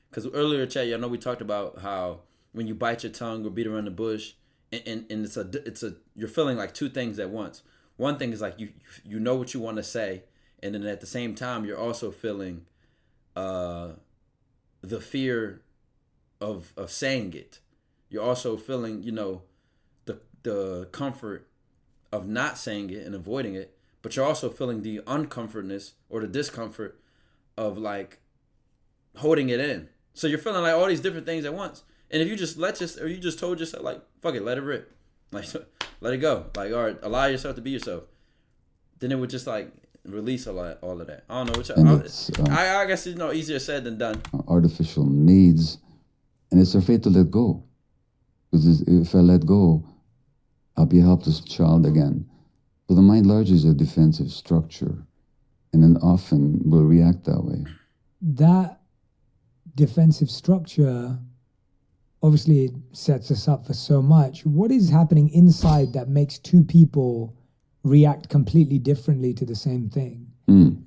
Because earlier, Chad, I know we talked about how when you bite your tongue or beat around the bush, and it's a you're feeling like two things at once. One thing is like you know what you want to say, and then at the same time you're also feeling the fear of saying it. You're also feeling, the comfort of not saying it and avoiding it, but you're also feeling the uncomfortness or the discomfort of like holding it in. So you're feeling like all these different things at once. And if you just you just told yourself like, fuck it, let it rip. Like, let it go. Like, all right, allow yourself to be yourself. Then it would just like release all of that. I don't know which. I guess it's easier said than done. Artificial needs, and it's afraid to let go. Because if I let go, I'll be a helpless child again. So the mind largely is a defensive structure, and then often will react that way. That defensive structure obviously sets us up for so much. What is happening inside that makes two people react completely differently to the same thing?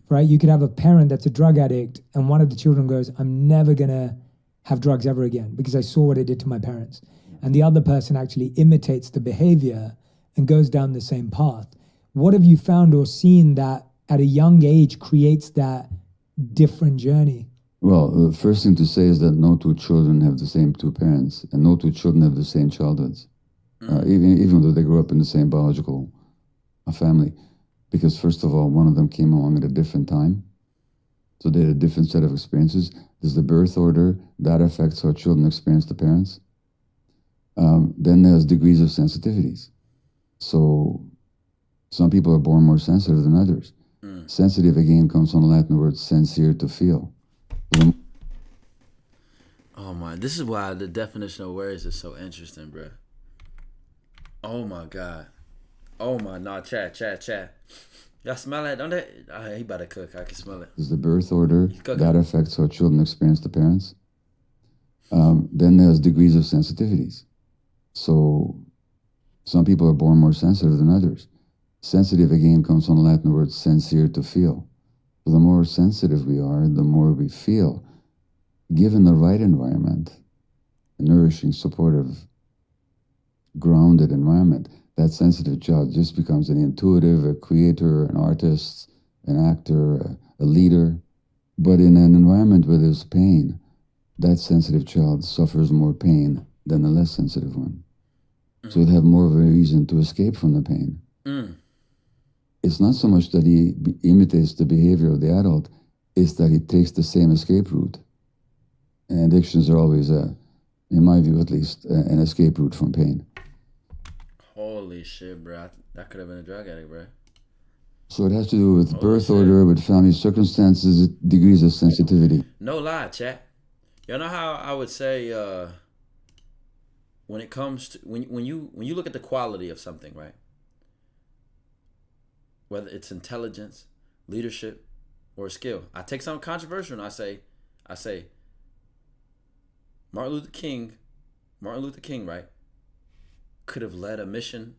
Right? You could have a parent that's a drug addict and one of the children goes, I'm never going to have drugs ever again because I saw what it did to my parents. And the other person actually imitates the behavior and goes down the same path. What have you found or seen that at a young age creates that different journey? Well, the first thing to say is that no two children have the same two parents, and no two children have the same childhoods, even though they grew up in the same biological family. Because first of all, one of them came along at a different time, so they had a different set of experiences. There's the birth order, that affects how children experience the parents. Then there's degrees of sensitivities. So some people are born more sensitive than others. Sensitive, again, comes from the Latin word sensire, to feel. Oh my, this is why the definition of words is so interesting, bro. Oh my God. Oh my, nah, chat. Y'all smell that, don't they? He about to cook, I can smell it. There's the birth order, that affects how children experience the parents. Then there's degrees of sensitivities. So some people are born more sensitive than others. Sensitive, again, comes from the Latin word sensire, to feel. So the more sensitive we are, the more we feel. Given the right environment, a nourishing, supportive, grounded environment, that sensitive child just becomes an intuitive, a creator, an artist, an actor, a leader. But in an environment where there's pain, that sensitive child suffers more pain than the less sensitive one. So he'd have more of a reason to escape from the pain. It's not so much that he imitates the behavior of the adult, it's that he takes the same escape route. And addictions are always, in my view at least, an escape route from pain. Holy shit, bro. That could have been a drug addict, bro. So it has to do with birth order, with family circumstances, degrees of sensitivity. No lie, chat. You know how I would say when it comes to when you look at the quality of something, right? Whether it's intelligence, leadership, or skill. I take something controversial and I say Martin Luther King, right? could have led a mission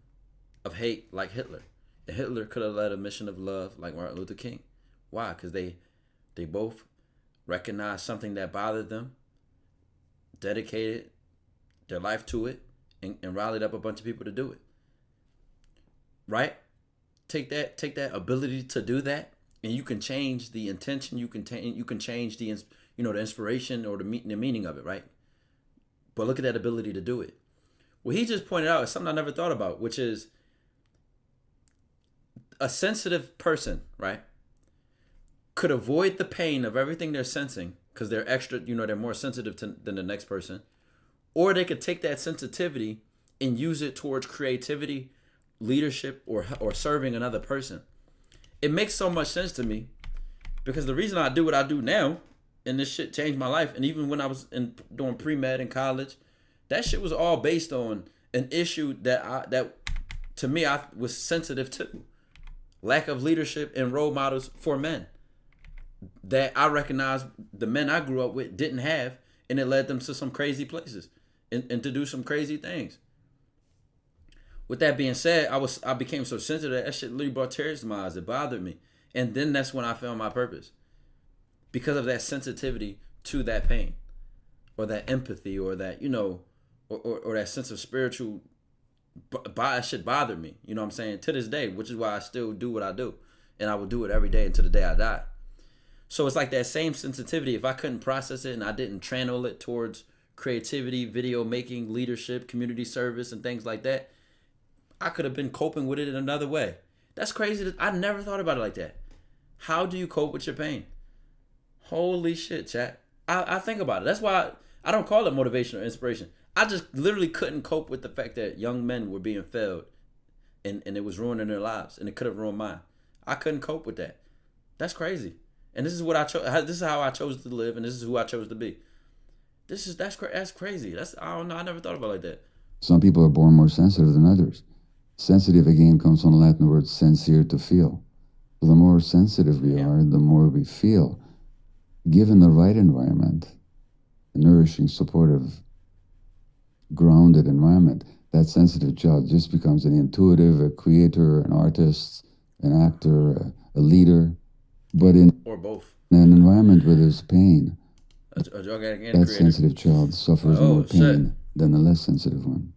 of hate like Hitler. And Hitler could have led a mission of love like Martin Luther King. Why? Because they both recognized something that bothered them, dedicated their life to it, and rallied up a bunch of people to do it. Right? Take that ability to do that, and you can change the intention. You can change the the inspiration or the meaning of it. Right? But look at that ability to do it. What he just pointed out is something I never thought about, which is a sensitive person, right, could avoid the pain of everything they're sensing because they're extra, they're more sensitive than the next person. Or they could take that sensitivity and use it towards creativity, leadership, or serving another person. It makes so much sense to me because the reason I do what I do now, and this shit changed my life, and even when I was doing pre-med in college, that shit was all based on an issue that to me I was sensitive to. Lack of leadership and role models for men that I recognize the men I grew up with didn't have, and it led them to some crazy places and to do some crazy things. With that being said, I became so sensitive that shit literally brought tears to my eyes. It bothered me. And then that's when I found my purpose. Because of that sensitivity to that pain. Or that empathy, or that, or that sense of spiritual. That shit bothered me, you know what I'm saying, to this day, which is why I still do what I do, and I will do it every day until the day I die. So it's like that same sensitivity. If I couldn't process it and I didn't channel it towards creativity, video making, leadership, community service, and things like that, I could have been coping with it in another way. That's crazy. I never thought about it like that. How do you cope with your pain? Holy shit, chat. I think about it. That's why I don't call it motivation or inspiration. I just literally couldn't cope with the fact that young men were being failed and it was ruining their lives, and it could have ruined mine. I couldn't cope with that. That's crazy. And this is what I chose. This is how I chose to live, and this is who I chose to be. That's crazy. I don't know. I never thought about it like that. Some people are born more sensitive than others. Sensitive, again, comes from the Latin word sensire, to feel. So the more sensitive we are, the more we feel. Given the right environment, a nourishing, supportive, grounded environment, that sensitive child just becomes an intuitive, a creator, an artist, an actor, a leader. But or both. In an environment where there's pain, that sensitive child suffers more pain than the less sensitive one.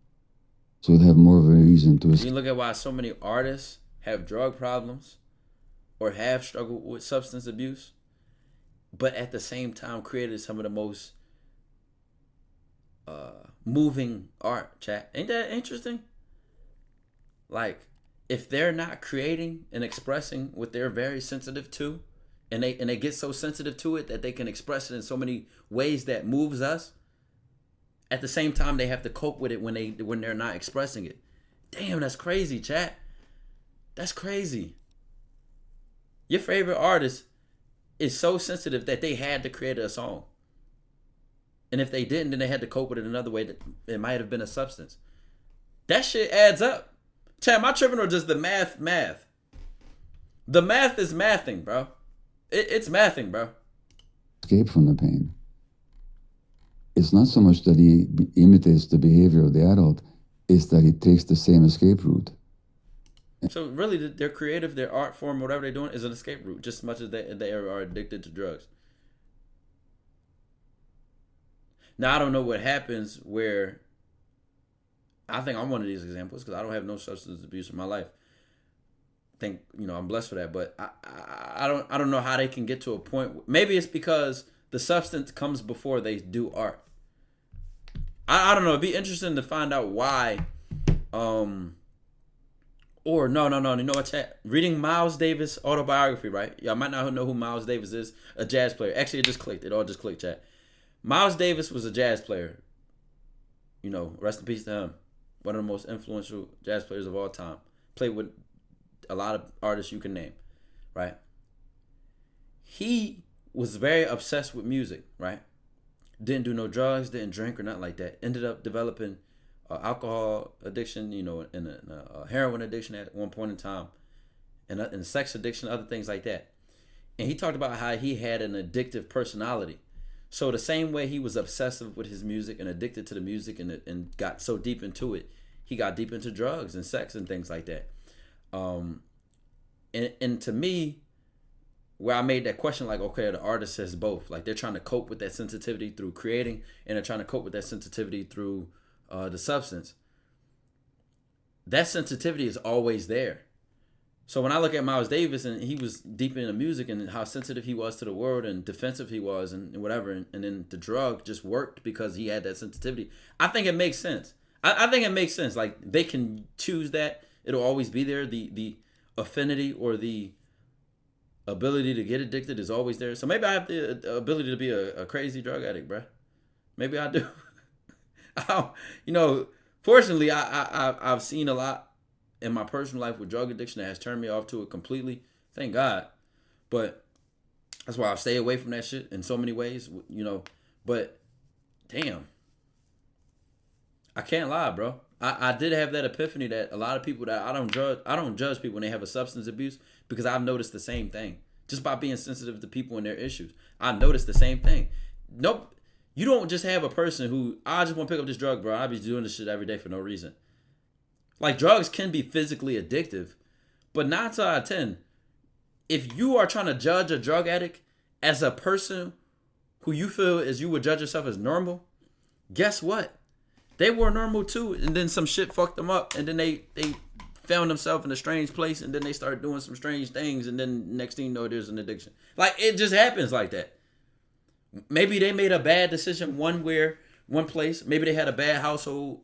So they'll have more of a reason to escape. You look at why so many artists have drug problems or have struggled with substance abuse, but at the same time created some of the most moving art, chat. Ain't that interesting? Like, if they're not creating and expressing what they're very sensitive to, and they get so sensitive to it that they can express it in so many ways that moves us, at the same time they have to cope with it when they're not expressing it. Damn, that's crazy, chat. That's crazy. Your favorite artist is so sensitive that they had to create a song. And if they didn't, then they had to cope with it another way that it might have been a substance. That shit adds up. Chat, am I tripping or just the math? The math is mathing, bro. It's mathing, bro. Escape from the pain. It's not so much that he imitates the behavior of the adult, it's that he takes the same escape route. So really, their creative, their art form, whatever they're doing, is an escape route, just as much as they are addicted to drugs. Now, I don't know what happens where, I think I'm one of these examples because I don't have no substance abuse in my life. I think, I'm blessed for that, but I don't know how they can get to a point. Maybe it's because the substance comes before they do art. I don't know. It'd be interesting to find out why. Or no. You know what, chat? Reading Miles Davis' autobiography, right? Y'all might not know who Miles Davis is. A jazz player. Actually, it just clicked. It all just clicked, chat. Miles Davis was a jazz player. Rest in peace to him. One of the most influential jazz players of all time. Played with a lot of artists you can name, right? He was very obsessed with music, right? Didn't do no drugs, didn't drink or nothing like that. Ended up developing alcohol addiction, and a heroin addiction at one point in time, and sex addiction, other things like that. And he talked about how he had an addictive personality. So the same way he was obsessive with his music and addicted to the music and got so deep into it, he got deep into drugs and sex and things like that. And to me, where I made that question, like, okay, the artist says both. Like, they're trying to cope with that sensitivity through creating, and they're trying to cope with that sensitivity through the substance. That sensitivity is always there. So when I look at Miles Davis, and he was deep into music and how sensitive he was to the world and defensive he was and whatever, and then the drug just worked because he had that sensitivity. I think it makes sense. I think it makes sense. Like, they can choose that. It'll always be there. The affinity or the ability to get addicted is always there. So maybe I have the ability to be a crazy drug addict, bruh. Maybe I do. Fortunately, I've seen a lot in my personal life with drug addiction that has turned me off to it completely. Thank God. But that's why I've stayed away from that shit in so many ways, But damn, I can't lie, bro. I did have that epiphany that a lot of people that I don't judge people when they have a substance abuse, because I've noticed the same thing. Just by being sensitive to people and their issues, I noticed the same thing. Nope. You don't just have a person who, I just want to pick up this drug, bro. I be doing this shit every day for no reason. Like, drugs can be physically addictive, but 9 out of 10, if you are trying to judge a drug addict as a person who you feel as you would judge yourself as normal, guess what? They were normal too, and then some shit fucked them up, and then they found themselves in a strange place, and then they started doing some strange things, and then next thing you know, there's an addiction. Like, it just happens like that. Maybe they made a bad decision one place. Maybe they had a bad household.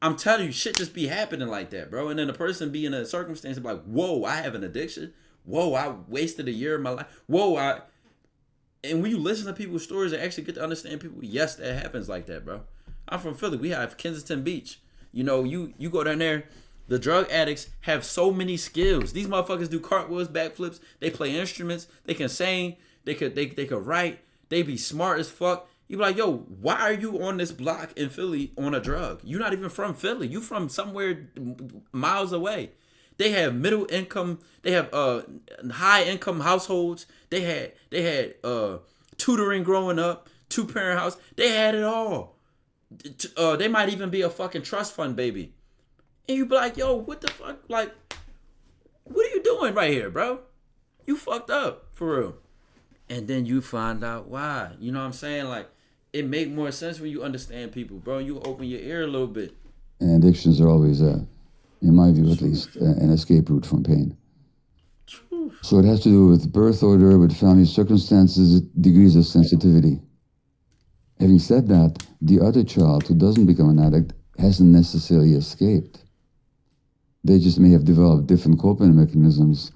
I'm telling you, shit just be happening like that, bro. And then the person be in a circumstance of like, whoa, I have an addiction. Whoa, I wasted a year of my life. And when you listen to people's stories and actually get to understand people, yes, that happens like that, bro. I'm from Philly. We have Kensington Beach. You go down there. The drug addicts have so many skills. These motherfuckers do cartwheels, backflips. They play instruments. They can sing. They could write. They be smart as fuck. You be like, yo, why are you on this block in Philly on a drug? You're not even from Philly. You from somewhere miles away. They have middle income. They have high income households. They had tutoring growing up, 2-parent house. They had it all. They might even be a fucking trust fund baby. And you be like, yo, what the fuck? Like, what are you doing right here, bro? You fucked up, for real. And then you find out why. You know what I'm saying? Like, it make more sense when you understand people, bro. You open your ear a little bit. And addictions are always, in my view at least, an escape route from pain. So it has to do with birth order, with family circumstances, degrees of sensitivity. Having said that, the other child who doesn't become an addict hasn't necessarily escaped. They just may have developed different coping mechanisms.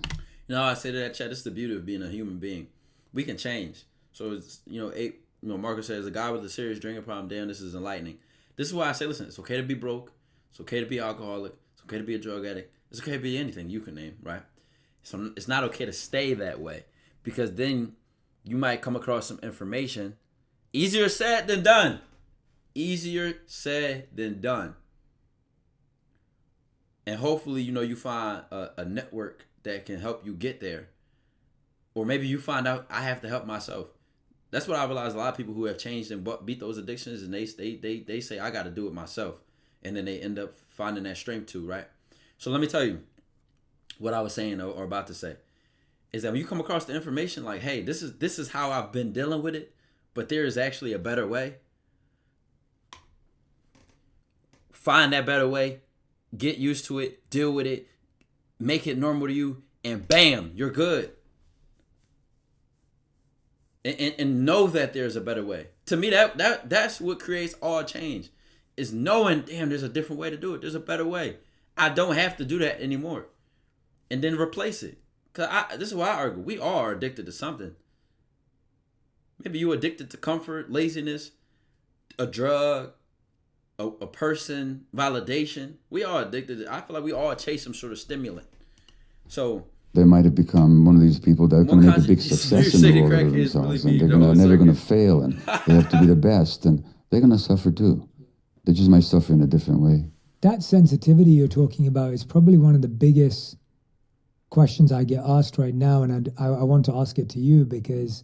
I say to that, Chad, this is the beauty of being a human being. We can change. So it's, Marcus says, a guy with a serious drinking problem, damn, this is enlightening. This is why I say, listen, it's okay to be broke. It's okay to be alcoholic. It's okay to be a drug addict. It's okay to be anything you can name, right? So it's not okay to stay that way, because then you might come across some information. Easier said than done. Easier said than done. And hopefully, you find a network that can help you get there. Or maybe you find out, I have to help myself. That's what I realize. A lot of people who have changed and beat those addictions, and they say, I got to do it myself. And then they end up finding that strength too, right? So let me tell you what I was saying or about to say. Is that when you come across the information like, hey, this is how I've been dealing with it, but there is actually a better way. Find that better way. Get used to it. Deal with it. Make it normal to you. And bam, you're good. And know that there's a better way. To me, that's what creates all change. Is knowing, damn, there's a different way to do it. There's a better way. I don't have to do that anymore. And then replace it. Because this is why I argue. We all are addicted to something. Maybe you're addicted to comfort, laziness, a drug, a person, validation. We are addicted. I feel like we all chase some sort of stimulant. So they might have become one of these people that are going to make a big success in the world of themselves, and they're never going to fail, and they have to be the best, and they're going to suffer too. They just might suffer in a different way. That sensitivity you're talking about is probably one of the biggest questions I get asked right now, and I want to ask it to you because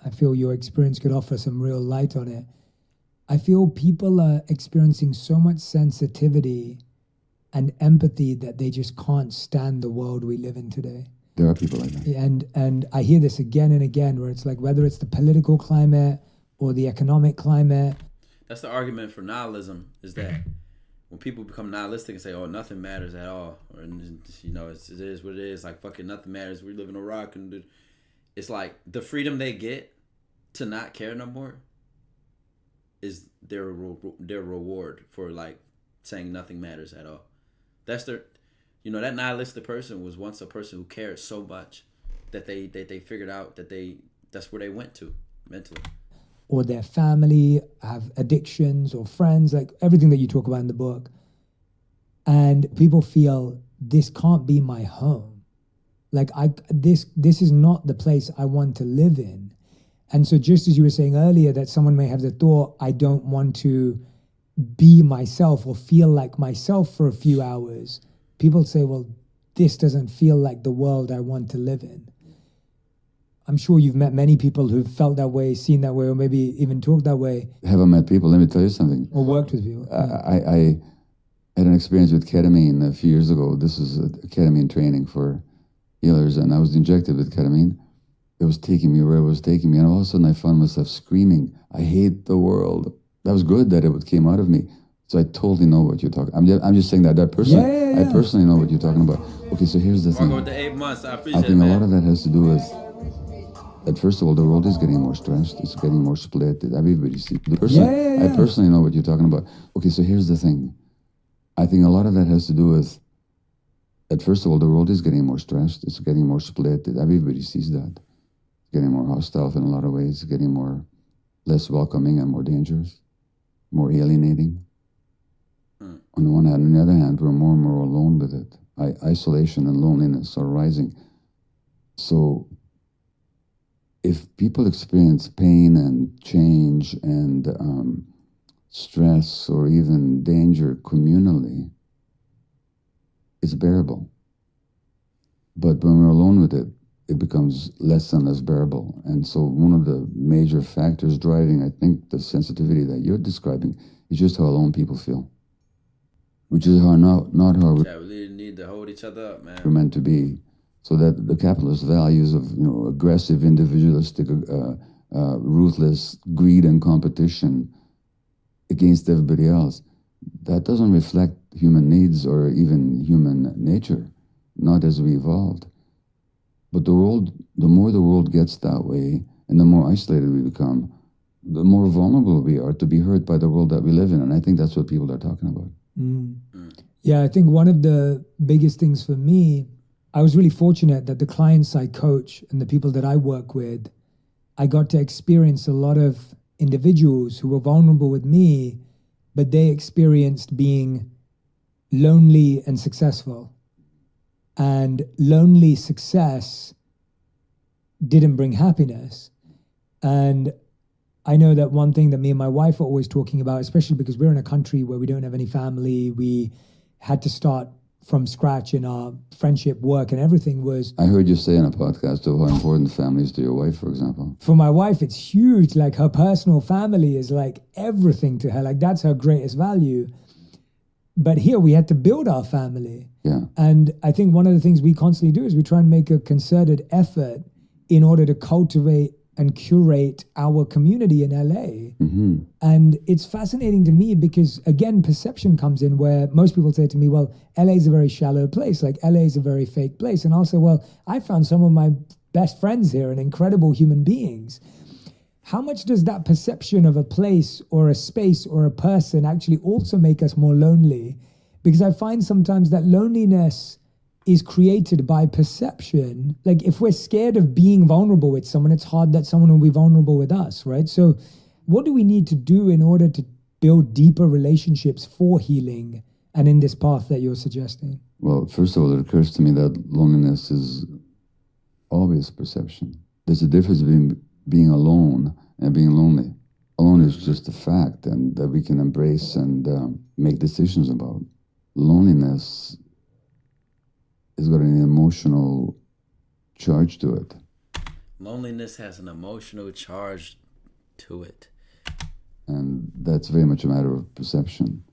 I feel your experience could offer some real light on it. I feel people are experiencing so much sensitivity and empathy that they just can't stand the world we live in today. There are people like that. And I hear this again and again, where it's like, whether it's the political climate or the economic climate. That's the argument for nihilism, is that when people become nihilistic and say, "Oh, nothing matters at all," or it is what it is. Like, fucking nothing matters. We live in a rock, and it's like the freedom they get to not care no more is their reward for like saying nothing matters at all. That's their, that nihilistic person was once a person who cared so much that they figured out that that's where they went to mentally. Or their family have addictions or friends, like everything that you talk about in the book. And people feel, this can't be my home. Like this is not the place I want to live in. And so just as you were saying earlier, that someone may have the thought, I don't want to be myself or feel like myself for a few hours. People say, well, this doesn't feel like the world I want to live in. I'm sure you've met many people who've felt that way, seen that way, or maybe even talked that way. Haven't met people. Let me tell you something. Or worked with people. I had an experience with ketamine a few years ago. This is a ketamine training for healers, and I was injected with ketamine. It was taking me where it was taking me, and all of a sudden I found myself screaming, I hate the world. That was good that it came out of me. So I totally know what you're talking. I'm just saying that person. Yeah. I personally know what you're talking about. Okay, so here's the thing. I'll go with the 8 months. I appreciate I it, think man. a lot of that has to do with that. First of all, the world is getting more stressed. It's getting more split. Everybody sees the person. Yeah. I personally know what you're talking about. Okay, so here's the thing. I think a lot of that has to do with that. First of all, the world is getting more stressed. It's getting more split. Everybody sees that. It's getting more hostile in a lot of ways. It's getting less welcoming and more dangerous, more alienating. On the one hand, on the other hand, we're more and more alone with it. Isolation and loneliness are rising. So if people experience pain and change and stress or even danger communally, it's bearable. But when we're alone with it, it becomes less and less bearable. And so one of the major factors driving, I think, the sensitivity that you're describing is just how alone people feel. Which is how not how we really need to hold each other up, man. We're meant to be. So that the capitalist values of aggressive, individualistic, ruthless greed and competition against everybody else, that doesn't reflect human needs or even human nature, not as we evolved. But the more the world gets that way, and the more isolated we become, the more vulnerable we are to be hurt by the world that we live in. And I think that's what people are talking about. Yeah, I think one of the biggest things for me, I was really fortunate that the clients I coach and the people that I work with, I got to experience a lot of individuals who were vulnerable with me, but they experienced being lonely and successful. And lonely success didn't bring happiness. And I know that one thing that me and my wife are always talking about, especially because we're in a country where we don't have any family, we had to start from scratch in our friendship, work, and everything was... I heard you say in a podcast how important family is to your wife, for example. For my wife, it's huge. Like, her personal family is like everything to her. Like, that's her greatest value. But here we had to build our family. Yeah. And I think one of the things we constantly do is we try and make a concerted effort in order to cultivate and curate our community in LA. Mm-hmm. And it's fascinating to me because, again, perception comes in where most people say to me, well, LA is a very shallow place. Like, LA is a very fake place. And I'll say, well, I found some of my best friends here and incredible human beings. How much does that perception of a place or a space or a person actually also make us more lonely? Because I find sometimes that loneliness is created by perception. Like, if we're scared of being vulnerable with someone, it's hard that someone will be vulnerable with us, right? So what do we need to do in order to build deeper relationships for healing and in this path that you're suggesting? Well, first of all, it occurs to me that loneliness is always perception. There's a difference between being alone and being lonely. Alone is just a fact and that we can embrace and make decisions about. Loneliness has got an emotional charge to it. Loneliness has an emotional charge to it. And that's very much a matter of perception.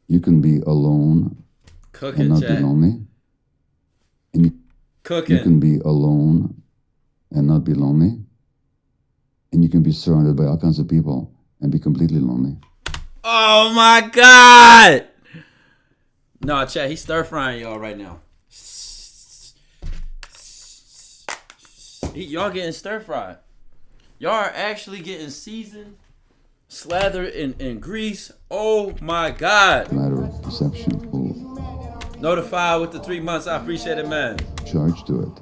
You can be alone Cooking, and not be chat. lonely. And you Cooking. can be alone and not be lonely. And you can be surrounded by all kinds of people and be completely lonely. Oh my God! No, chat, he's stir frying y'all right now. Y'all getting stir fried. Y'all are actually getting seasoned, slathered in grease. Oh my God! Matter of perception. Notified with the 3 months. I appreciate it, man. Charge to it.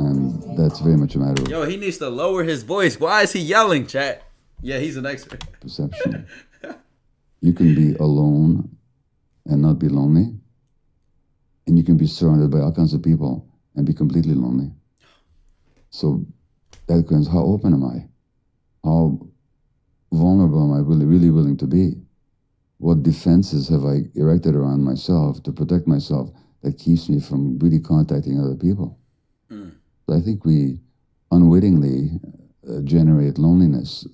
And that's very much a matter of Yo, he needs to lower his voice. Why is he yelling, chat? Yeah, he's an expert. perception. You can be alone and not be lonely. And you can be surrounded by all kinds of people and be completely lonely. So that depends, how open am I? How vulnerable am I really willing to be? What defenses have I erected around myself to protect myself that keeps me from really contacting other people? So I think we unwittingly generate loneliness.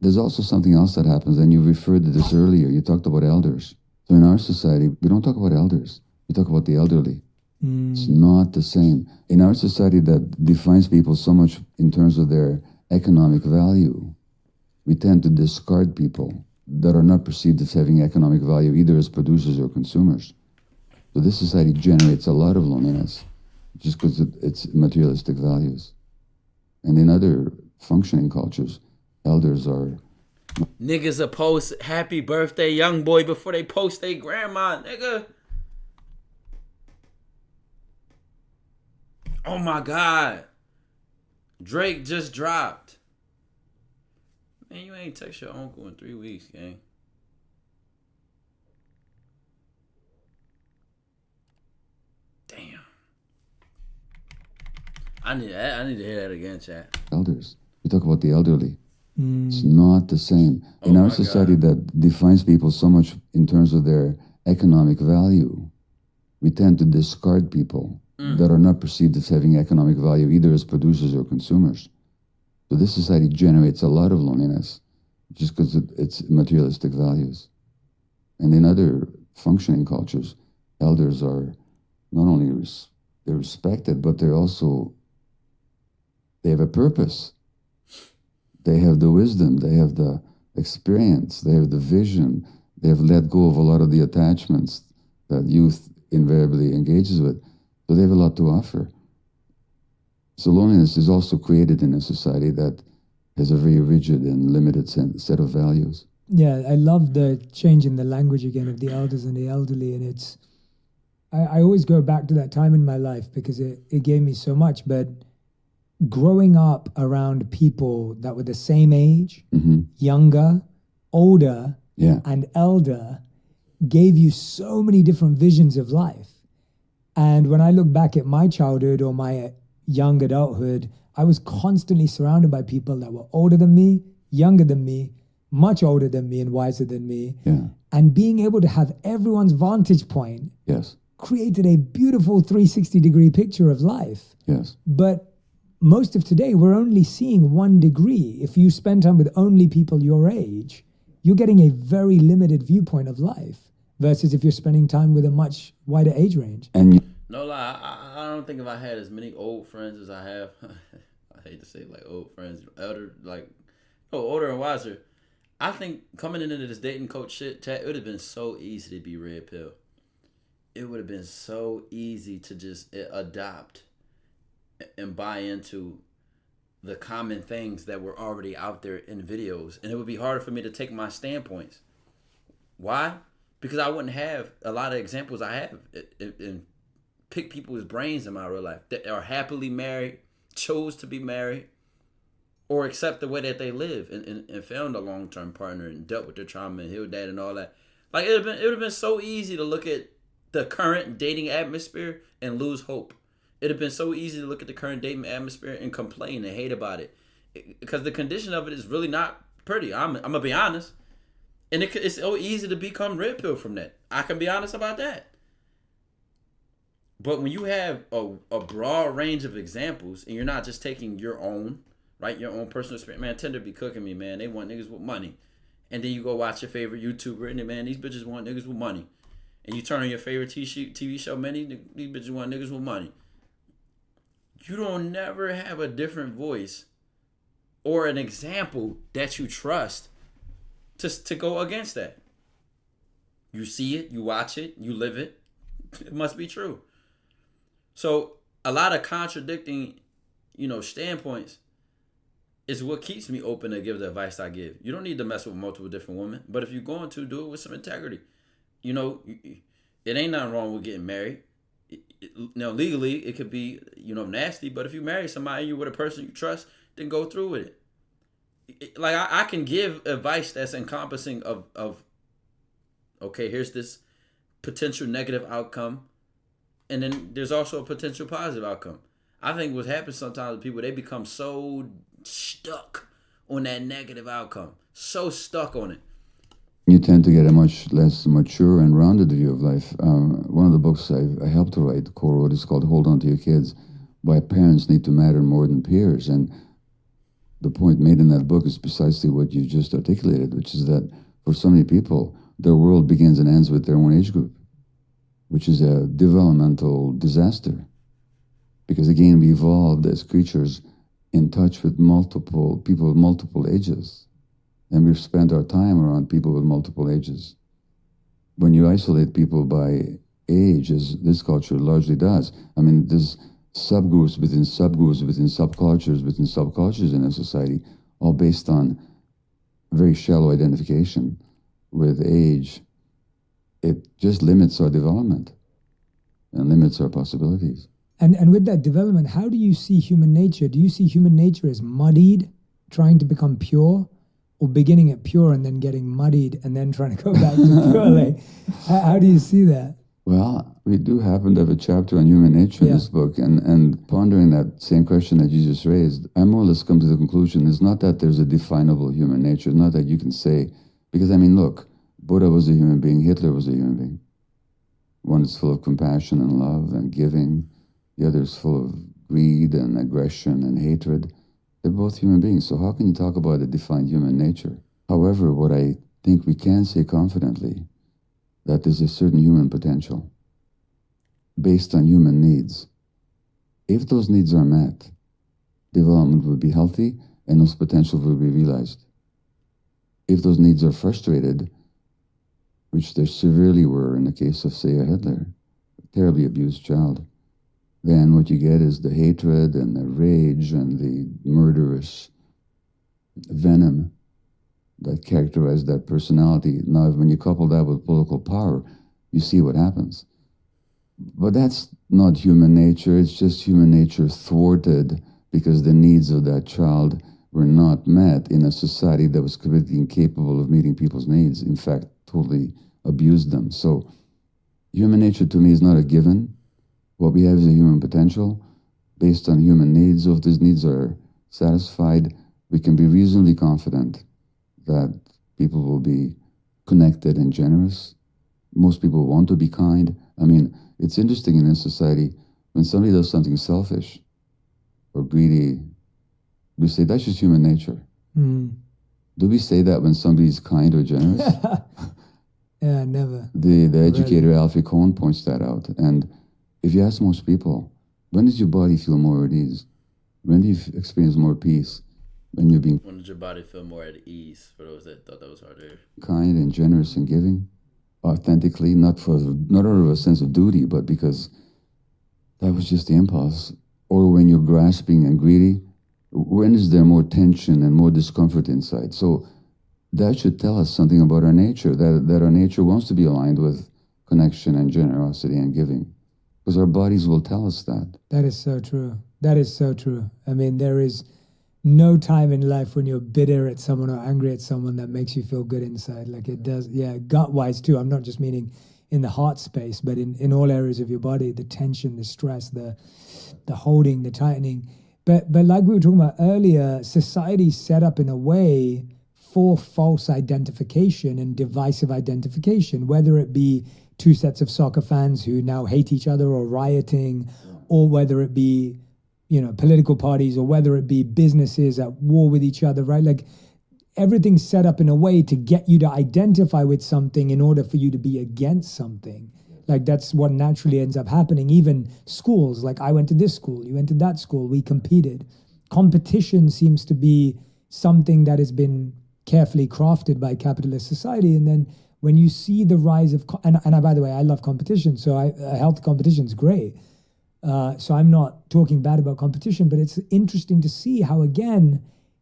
There's also something else that happens, and you referred to this earlier. You talked about elders. So in our society, we don't talk about elders. We talk about the elderly. It's not the same. In our society that defines people so much in terms of their economic value, we tend to discard people that are not perceived as having economic value either as producers or consumers. So this society generates a lot of loneliness just because it's materialistic values. And in other functioning cultures, elders are... Niggas will post happy birthday young boy before they post their grandma, nigga. Oh my God. Drake just dropped. Man, you ain't text your uncle in 3 weeks, gang. Damn. I need to hear that again, chat. elders. We talk about the elderly. It's not the same. In our society that defines people so much in terms of their economic value, we tend to discard people that are not perceived as having economic value either as producers or consumers. So this society generates a lot of loneliness just because it's materialistic values. And in other functioning cultures, elders are not only they're respected, but they have a purpose. They have the wisdom, they have the experience, they have the vision, they have let go of a lot of the attachments that youth invariably engages with. So they have a lot to offer. So loneliness is also created in a society that has a very rigid and limited set of values. Yeah, I love the change in the language again of the elders and the elderly. And it's, I always go back to that time in my life because it gave me so much. But growing up around people that were the same age, younger, older, and elder gave you so many different visions of life. And when I look back at my childhood or my young adulthood, I was constantly surrounded by people that were older than me, younger than me, much older than me and wiser than me. Yeah. And being able to have everyone's vantage point Yes. created a beautiful 360-degree picture of life. Yes. But most of today, we're only seeing 1 degree. If you spend time with only people your age, you're getting a very limited viewpoint of life versus if you're spending time with a much wider age range. And No lie, I don't think if I had as many old friends as I have, I hate to say like old friends, older and wiser. I think coming into this dating coach shit, chat, it would have been so easy to be red pill. It would have been so easy to just adopt and buy into the common things that were already out there in videos. And it would be harder for me to take my standpoints. Why? Because I wouldn't have a lot of examples I have and pick people's brains in my real life that are happily married, chose to be married, or accept the way that they live and found a long-term partner and dealt with their trauma and healed that and all that. Like it would have been so easy to look at the current dating atmosphere and lose hope. It'd have been so easy to look at the current dating atmosphere and complain and hate about it. Because the condition of it is really not pretty. I'm going to be honest. And it's so easy to become red pill from that. I can be honest about that. But when you have a broad range of examples and you're not just taking your own, Write your own personal experience. Man, Tinder be cooking me, man. They want niggas with money. And then you go watch your favorite YouTuber, and then, man, these bitches want niggas with money. And you turn on your favorite TV show, man, these bitches want niggas with money. You don't never have a different voice or an example that you trust to go against that. You see it, you watch it, you live it. It must be true. So a lot of contradicting, standpoints is what keeps me open to give the advice I give. You don't need to mess with multiple different women, but if you're going to, do it with some integrity. It ain't nothing wrong with getting married. Legally, it could be, nasty, but if you marry somebody, you're with a person you trust, then go through with it. Like, I can give advice that's encompassing of okay, here's this potential negative outcome, and then there's also a potential positive outcome. I think what happens sometimes with people, they become so stuck on that negative outcome, so stuck on it. You tend to get a much less mature and rounded view of life. One of the books I helped to write, co-wrote, is called Hold On to Your Kids, Why Parents Need to Matter More Than Peers. And the point made in that book is precisely what you just articulated, which is that for so many people, their world begins and ends with their own age group, which is a developmental disaster. Because again, we evolved as creatures in touch with multiple people with multiple ages. And we've spent our time around people with multiple ages. When you isolate people by age, as this culture largely does, there's subgroups within subgroups within subcultures within subcultures in a society, all based on very shallow identification with age. It just limits our development and limits our possibilities. And with that development, how do you see human nature? Do you see human nature as muddied, trying to become pure, or beginning at pure and then getting muddied and then trying to go back to pure? Like, how do you see that? Well, we do happen to have a chapter on human nature in this book, and pondering that same question that you just raised, I more or less come to the conclusion it's not that there's a definable human nature, it's not that you can say, because look, Buddha was a human being, Hitler was a human being. One is full of compassion and love and giving, the other is full of greed and aggression and hatred. They're both human beings, so how can you talk about a defined human nature? However, what I think we can say confidently, that there's a certain human potential based on human needs. If those needs are met, development will be healthy and those potentials will be realized. If those needs are frustrated, which there severely were in the case of, say, a Hitler, a terribly abused child, then what you get is the hatred and the rage and the murderous venom that characterized that personality. Now, when you couple that with political power, you see what happens. But that's not human nature. It's just human nature thwarted because the needs of that child were not met in a society that was completely incapable of meeting people's needs. In fact, totally abused them. So human nature to me is not a given. What we have is a human potential based on human needs. So if these needs are satisfied, we can be reasonably confident that people will be connected and generous. Most people want to be kind. It's interesting in this society, when somebody does something selfish or greedy, we say that's just human nature. Do we say that when somebody's kind or generous? Yeah, never. The educator Alfie Kohn points that out. And if you ask most people, when does your body feel more at ease? When do you experience more peace? When you're being... When did your body feel more at ease, for those that thought that was hard to hear? Kind and generous and giving, authentically, not out of a sense of duty, but because that was just the impulse. Or when you're grasping and greedy, when is there more tension and more discomfort inside? So that should tell us something about our nature, that our nature wants to be aligned with connection and generosity and giving. Because our bodies will tell us that. That is so true. That is so true. There is no time in life when you're bitter at someone or angry at someone that makes you feel good inside. Like it does, gut-wise too. I'm not just meaning in the heart space, but in all areas of your body, the tension, the stress, the holding, the tightening. But like we were talking about earlier, society's set up in a way for false identification and divisive identification, whether it be two sets of soccer fans who now hate each other or rioting, or whether it be, political parties, or whether it be businesses at war with each other, right? Like everything's set up in a way to get you to identify with something in order for you to be against something. Like that's what naturally ends up happening. Even schools, like I went to this school, you went to that school, we competed. Competition seems to be something that has been carefully crafted by capitalist society. And then when you see the rise of, and by the way, I love competition, so a healthy competition is great. So I'm not talking bad about competition, but it's interesting to see how, again,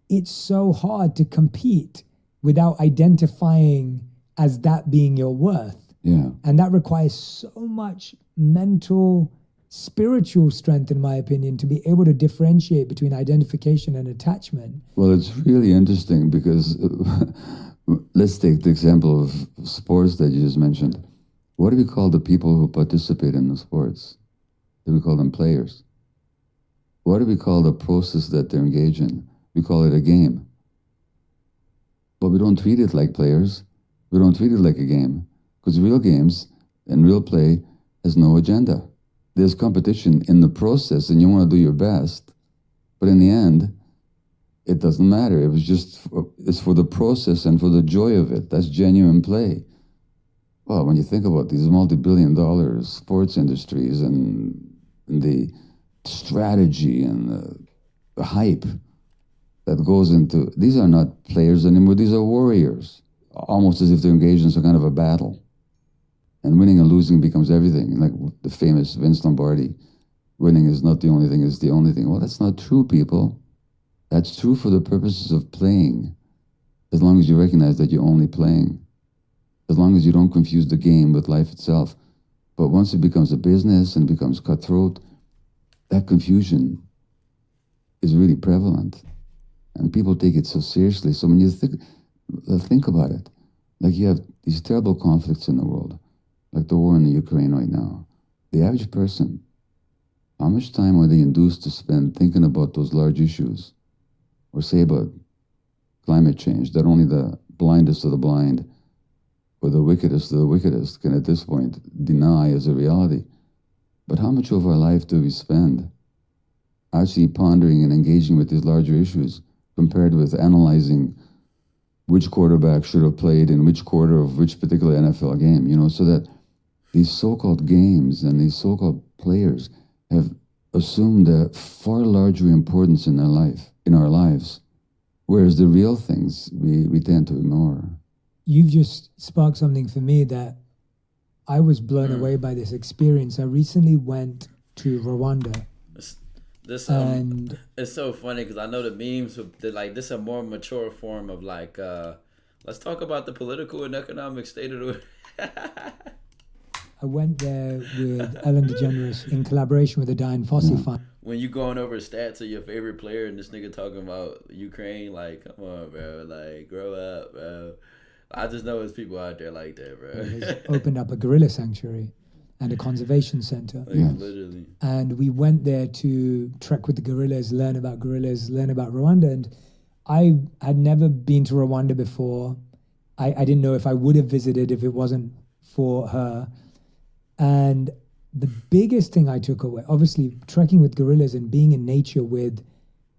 it's so hard to compete without identifying as that being your worth. Yeah. And that requires so much mental, spiritual strength, in my opinion, to be able to differentiate between identification and attachment. Well, it's really interesting because let's take the example of sports that you just mentioned. What do we call the people who participate in the sports? Do we call them players? What do we call the process that they're engaged in? We call it a game. But we don't treat it like players. We don't treat it like a game. Because real games and real play has no agenda. There's competition in the process and you want to do your best. But in the end, it doesn't matter. It's for the process and for the joy of it. That's genuine play. Well, when you think about these multi-billion-dollar sports industries and the strategy and the hype that goes into, these are not players anymore. These are warriors, almost as if they're engaged in some kind of a battle. And winning and losing becomes everything. Like the famous Vince Lombardi, winning is not the only thing, it's the only thing. Well, that's not true, people. That's true for the purposes of playing, as long as you recognize that you're only playing, as long as you don't confuse the game with life itself. But once it becomes a business and becomes cutthroat, that confusion is really prevalent. And people take it so seriously. So when you think about it, like you have these terrible conflicts in the world, like the war in the Ukraine right now. The average person, how much time are they induced to spend thinking about those large issues? Or say about climate change, that only the blindest of the blind or the wickedest of the wickedest can at this point deny as a reality. But how much of our life do we spend actually pondering and engaging with these larger issues compared with analyzing which quarterback should have played in which quarter of which particular NFL game, so that these so-called games and these so-called players have assumed a far larger importance in our lives, whereas the real things we tend to ignore. You've just sparked something for me that I was blown away by this experience. I recently went to Rwanda. And it's so funny because I know the memes, like this is a more mature form of like, let's talk about the political and economic state of the I went there with Ellen DeGeneres in collaboration with the Diane Fossey Fund. When you going over stats of your favorite player and this nigga talking about Ukraine, like, come on, bro, like, grow up, bro. I just know there's people out there like that, bro. He's opened up a gorilla sanctuary and a conservation center. Like, yes. Literally. And we went there to trek with the gorillas, learn about Rwanda. And I had never been to Rwanda before. I didn't know if I would have visited if it wasn't for her. And the biggest thing I took away, obviously trekking with gorillas and being in nature with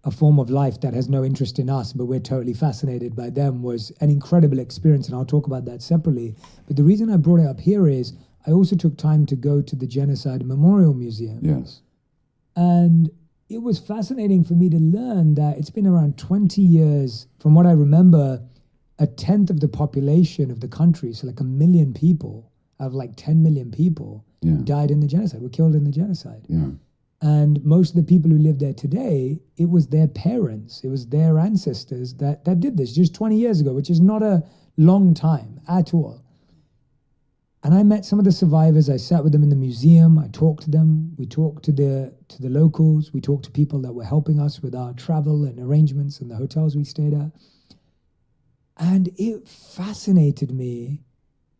a form of life that has no interest in us, but we're totally fascinated by them, was an incredible experience. And I'll talk about that separately. But the reason I brought it up here is I also took time to go to the Genocide Memorial Museum. Yes. And it was fascinating for me to learn that it's been around 20 years, from what I remember, 1/10 of the population of the country, so like 1 million people, out of like 10 million people, died in the genocide, were killed in the genocide. Yeah. And most of the people who live there today, it was their parents, it was their ancestors that did this just 20 years ago, which is not a long time at all. And I met some of the survivors. I sat with them in the museum. I talked to them. We talked to the locals. We talked to people that were helping us with our travel and arrangements and the hotels we stayed at. And it fascinated me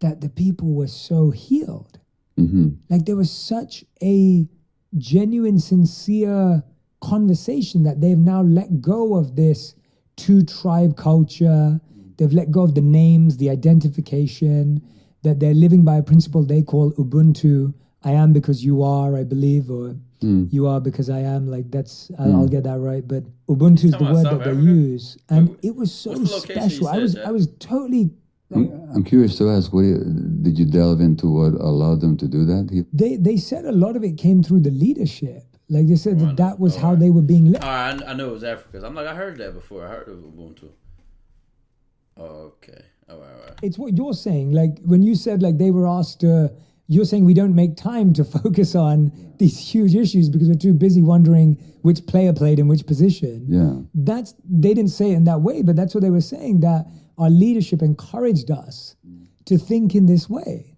that the people were so healed. Mm-hmm. Like there was such a genuine, sincere conversation that they've now let go of this two-tribe culture. They've let go of the names, the identification, that they're living by a principle they call Ubuntu. I am because you are, I believe, or you are because I am. Like that's, I'll get that right. But Ubuntu is the talking about word South that they Africa? use, and Wait, it was so what's the location you special. said, I Jack? was totally. I'm curious to ask, did you delve into what allowed them to do that? They said a lot of it came through the leadership. Like they said that was how alright. they were being led. All right, I knew it was Africa. I'm like, I heard that before. I heard of Ubuntu. Oh, okay. All right. It's what you're saying. Like when you said like they were asked you're saying we don't make time to focus on these huge issues because we're too busy wondering which player played in which position. Yeah. They didn't say it in that way, but that's what they were saying, that our leadership encouraged us to think in this way.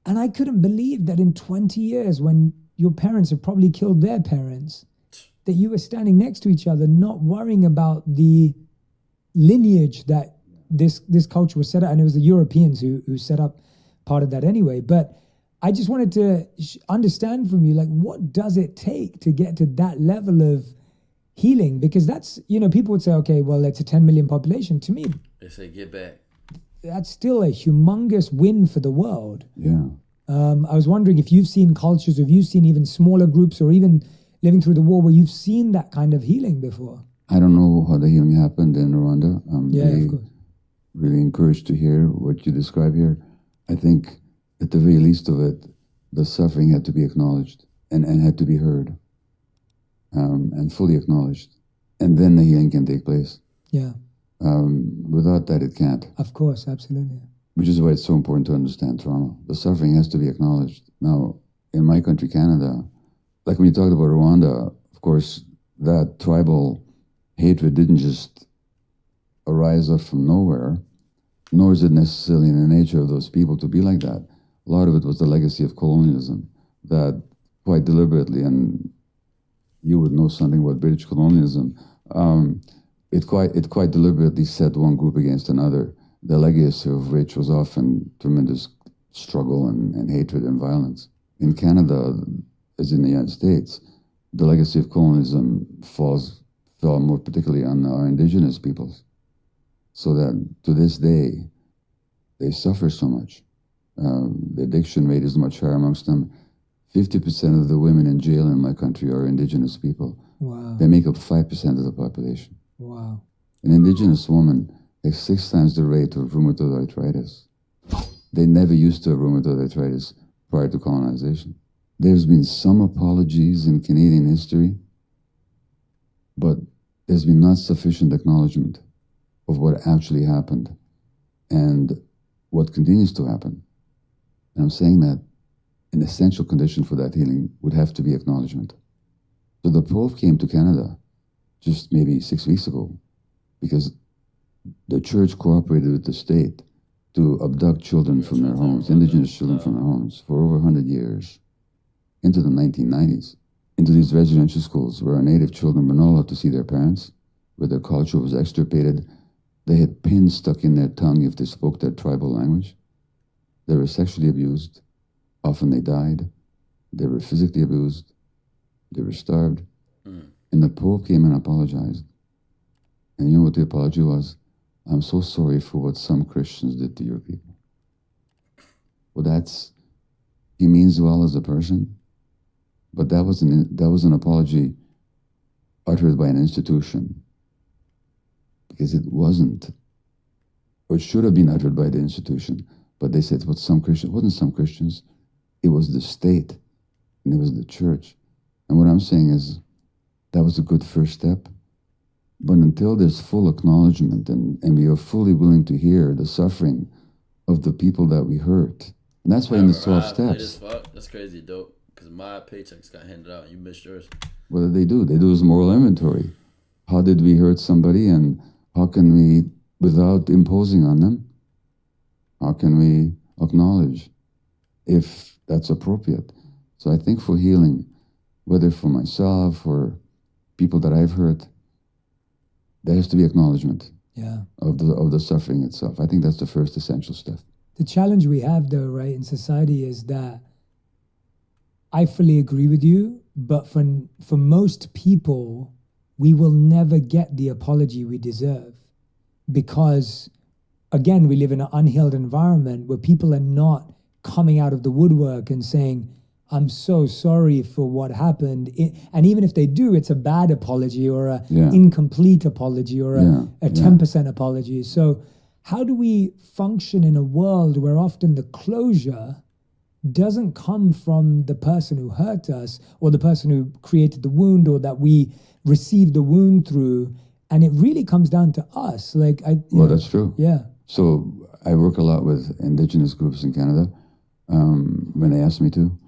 And I couldn't believe that in 20 years, when your parents have probably killed their parents, that you were standing next to each other, not worrying about the lineage that this culture was set up. And it was the Europeans who set up part of that anyway. But I just wanted to understand from you, like, what does it take to get to that level of healing? Because that's, people would say, okay, well, it's a 10 million population. To me, They say get back. that's still a humongous win for the world. Yeah. I was wondering if you've seen cultures, or if you've seen even smaller groups, or even living through the war where you've seen that kind of healing before. I don't know how the healing happened in Rwanda. I'm Of course. really encouraged to hear what you describe here. I think at the very least of it, the suffering had to be acknowledged and had to be heard and fully acknowledged. And then the healing can take place. Yeah. Without that, it can't. Of course, absolutely. Which is why it's so important to understand trauma. The suffering has to be acknowledged. Now, in my country, Canada, like when you talked about Rwanda, of course, that tribal hatred didn't just arise up from nowhere, nor is it necessarily in the nature of those people to be like that. A lot of it was the legacy of colonialism that quite deliberately, and you would know something about British colonialism, it quite deliberately set one group against another, the legacy of which was often tremendous struggle and hatred and violence. In Canada, as in the United States, the legacy of colonialism fell more particularly on our indigenous peoples, so that to this day, they suffer so much. The addiction rate is much higher amongst them. 50% of the women in jail in my country are indigenous people. Wow. They make up 5% of the population. Wow. An indigenous woman has 6 times the rate of rheumatoid arthritis. They never used to have rheumatoid arthritis prior to colonization. There's been some apologies in Canadian history, but there's been not sufficient acknowledgement of what actually happened and what continues to happen. And I'm saying that an essential condition for that healing would have to be acknowledgement. So the Pope came to Canada just maybe 6 weeks ago because the church cooperated with the state to abduct children from their homes, indigenous children from their homes, for over 100 years, into the 1990s, into these residential schools where our native children were not allowed to see their parents, where their culture was extirpated. They had pins stuck in their tongue if they spoke their tribal language. They were sexually abused. Often they died. They were physically abused. They were starved. And the Pope came and apologized. And you know what the apology was? I'm so sorry for what some Christians did to your people. Well, he means well as a person, but that was an apology uttered by an institution, because it wasn't, or it should have been uttered by the institution, but they said, "What some Christians?" It wasn't some Christians, it was the state, and it was the church. And what I'm saying is, that was a good first step. But until there's full acknowledgement and we are fully willing to hear the suffering of the people that we hurt, and that's why in the 12 steps. That's crazy dope, because my paychecks got handed out and you missed yours. What did they do? They do this moral inventory. How did we hurt somebody, and how can we, without imposing on them, how can we acknowledge if that's appropriate? So I think for healing, whether for myself or people that I've hurt, there has to be acknowledgement of the suffering itself. I think that's the first essential step. The challenge we have, though, right, in society is that I fully agree with you, but for most people, we will never get the apology we deserve because, again, we live in an unhealed environment where people are not coming out of the woodwork and saying, I'm so sorry for what happened. And even if they do, it's a bad apology or a incomplete apology or a 10% apology. So how do we function in a world where often the closure doesn't come from the person who hurt us or the person who created the wound or that we received the wound through, and it really comes down to us? Like, that's true. Yeah. So I work a lot with indigenous groups in Canada when they ask me to.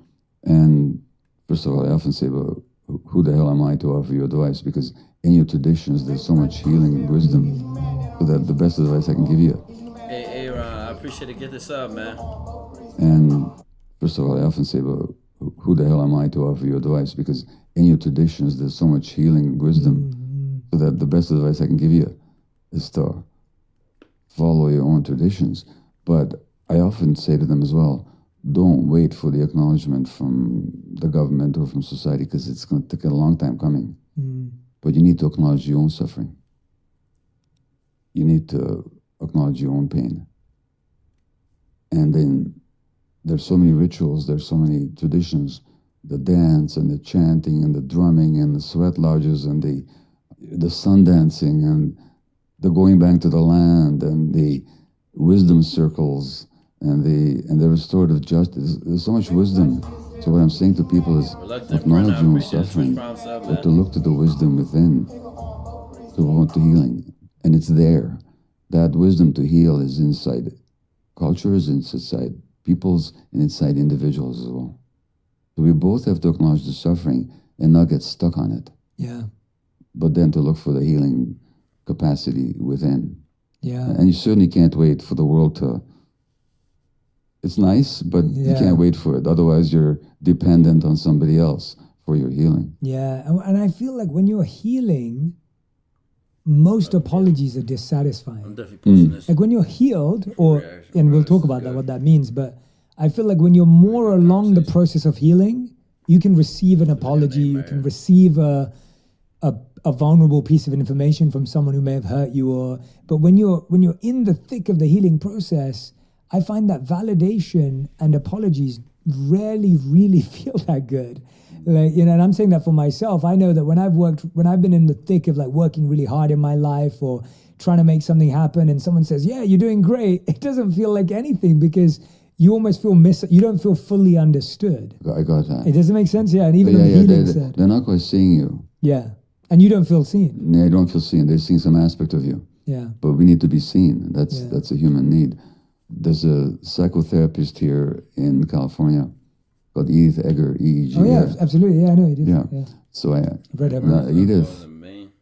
And first of all, I often say, well, who the hell am I to offer you advice? Because in your traditions, there's so much healing wisdom. So that the best advice I can give you. Hey, Ron, I appreciate it. Get this up, man. And first of all, I often say, well, who the hell am I to offer you advice? Because in your traditions, there's so much healing wisdom. So that the best advice I can give you is to follow your own traditions. But I often say to them as well, don't wait for the acknowledgement from the government or from society, because it's going to take a long time coming. But you need to acknowledge your own suffering. You need to acknowledge your own pain. And then there's so many rituals, there's so many traditions, the dance and the chanting and the drumming and the sweat lodges and the sun dancing and the going back to the land and the wisdom circles and the restorative justice. There's so much wisdom. So what I'm saying to people is acknowledge your own suffering, but to look to the wisdom within, to want to healing. And it's there. That wisdom to heal is inside cultures, inside peoples, and inside individuals as well. So we both have to acknowledge the suffering and not get stuck on it. Yeah. But then to look for the healing capacity within. Yeah. And you certainly can't wait for the world to... It's nice, but you can't wait for it. Otherwise, you're dependent on somebody else for your healing. Yeah. And I feel like when you're healing, most apologies are dissatisfying. I'm definitely posting this. Like when you're healed, and we'll talk about that, what that means, but I feel like when you're more along the process of healing, you can receive an apology, you can receive a vulnerable piece of information from someone who may have hurt you, but when you're in the thick of the healing process, I find that validation and apologies rarely really feel that good. Like, and I'm saying that for myself. I know that when I've been in the thick of like working really hard in my life or trying to make something happen and someone says, yeah, you're doing great, it doesn't feel like anything because you almost feel you don't feel fully understood. I got that. It doesn't make sense, yeah. And even on the healing side. They're not quite seeing you. Yeah. And you don't feel seen. They don't feel seen. They're seeing some aspect of you. Yeah. But we need to be seen. That's a human need. There's a psychotherapist here in California called Edith Egger, EEG. Oh, yeah, absolutely. Yeah, I know Edith. Yeah. So Edith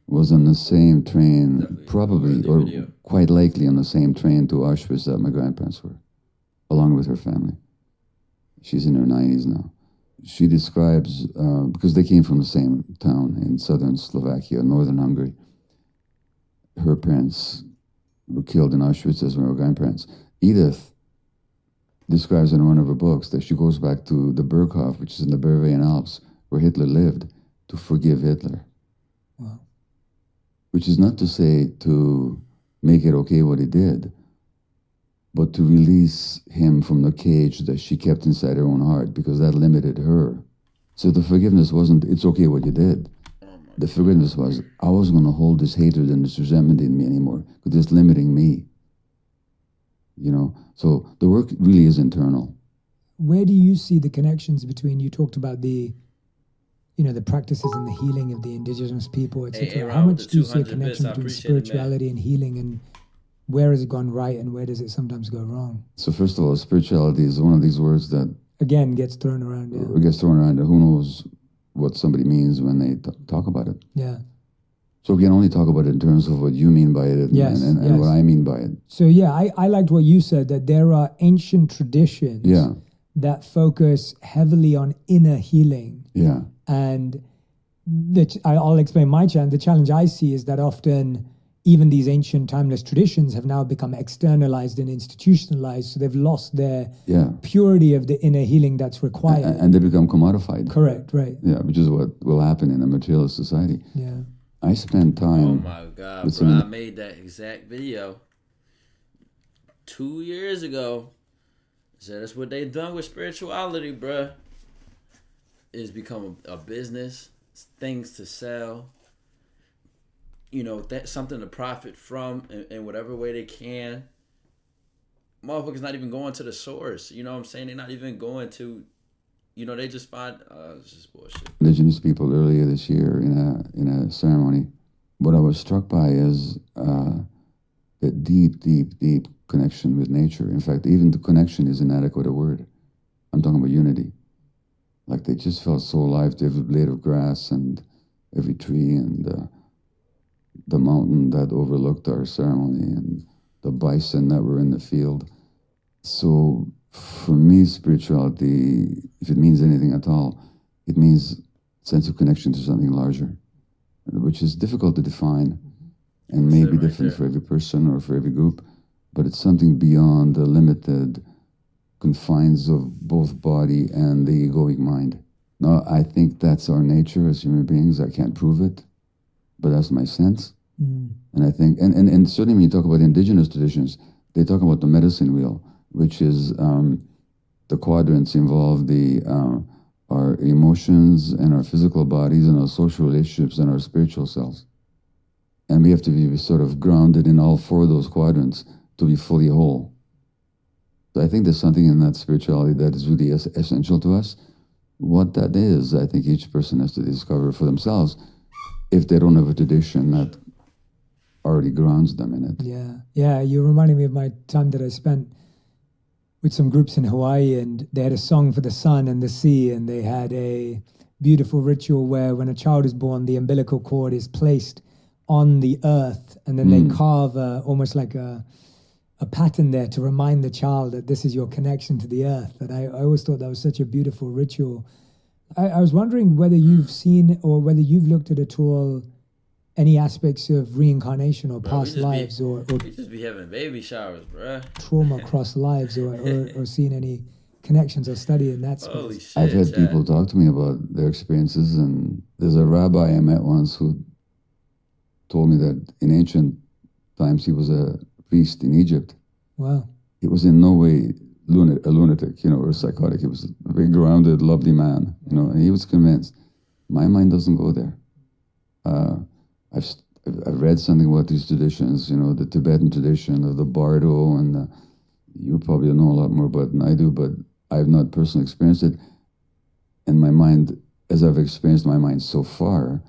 was on the same train, probably, or quite likely on the same train to Auschwitz that my grandparents were, along with her family. She's in her 90s now. She describes, because they came from the same town in southern Slovakia, northern Hungary. Her parents were killed in Auschwitz as my grandparents. Edith describes in one of her books that she goes back to the Berghof, which is in the Bavarian Alps, where Hitler lived, to forgive Hitler. Wow. Which is not to say to make it okay what he did, but to release him from the cage that she kept inside her own heart, because that limited her. So the forgiveness wasn't, it's okay what you did. The forgiveness was, I wasn't going to hold this hatred and this resentment in me anymore, because it's limiting me. You know, so the work really is internal. Where do you see the connections between, you talked about the practices and the healing of the indigenous people, etc. How much do you see a connection between spirituality and healing, and where has it gone right and where does it sometimes go wrong? So first of all, spirituality is one of these words that again gets thrown around. Yeah. It gets thrown around. Who knows what somebody means when they talk about it? Yeah. So we can only talk about it in terms of what you mean by it and what I mean by it. So yeah, I liked what you said, that there are ancient traditions that focus heavily on inner healing. Yeah. And I'll explain my challenge. The challenge I see is that often even these ancient timeless traditions have now become externalized and institutionalized, so they've lost their purity of the inner healing that's required. And they become commodified. Correct, right. Yeah, which is what will happen in a materialist society. Yeah. I spent time... Oh my God, bro, I made that exact video 2 years ago. So that's what they done with spirituality, bro. is become a business, things to sell, that's something to profit from in whatever way they can. Motherfuckers not even going to the source. You know what I'm saying? They're not even going to, they just find, it's just bullshit. Indigenous people earlier this year in a ceremony, what I was struck by is that deep, deep, deep connection with nature. In fact, even the connection is inadequate a word. I'm talking about unity. Like they just felt so alive to every blade of grass and every tree and the mountain that overlooked our ceremony and the bison that were in the field. So for me, spirituality, if it means anything at all, it means sense of connection to something larger, which is difficult to define and may be different for every person or for every group, but it's something beyond the limited confines of both body and the egoic mind. Now, I think that's our nature as human beings. I can't prove it, but that's my sense. And I think, and certainly when you talk about indigenous traditions, they talk about the medicine wheel, which is the quadrants involve our emotions and our physical bodies and our social relationships and our spiritual selves. And we have to be sort of grounded in all four of those quadrants to be fully whole. So I think there's something in that spirituality that is really essential to us. What that is, I think each person has to discover for themselves if they don't have a tradition that already grounds them in it. Yeah, you're reminding me of my time that I spent with some groups in Hawaii, and they had a song for the sun and the sea, and they had a beautiful ritual where when a child is born, the umbilical cord is placed on the earth, and then they carve almost like a pattern there to remind the child that this is your connection to the earth. And I always thought that was such a beautiful ritual. I was wondering whether you've seen or whether you've looked at all any aspects of reincarnation or past lives or we just be having baby showers, bruh. Trauma across lives or seen any connections or study in that space. Holy shit, I've had people talk to me about their experiences, and there's a rabbi I met once who told me that in ancient times he was a priest in Egypt. Wow. He was in no way a lunatic, or psychotic. He was a very grounded, lovely man, and he was convinced. My mind doesn't go there. I've read something about these traditions, the Tibetan tradition of the Bardo, and you probably know a lot more about it than I do, but I have not personally experienced it. And my mind, as I've experienced my mind so far,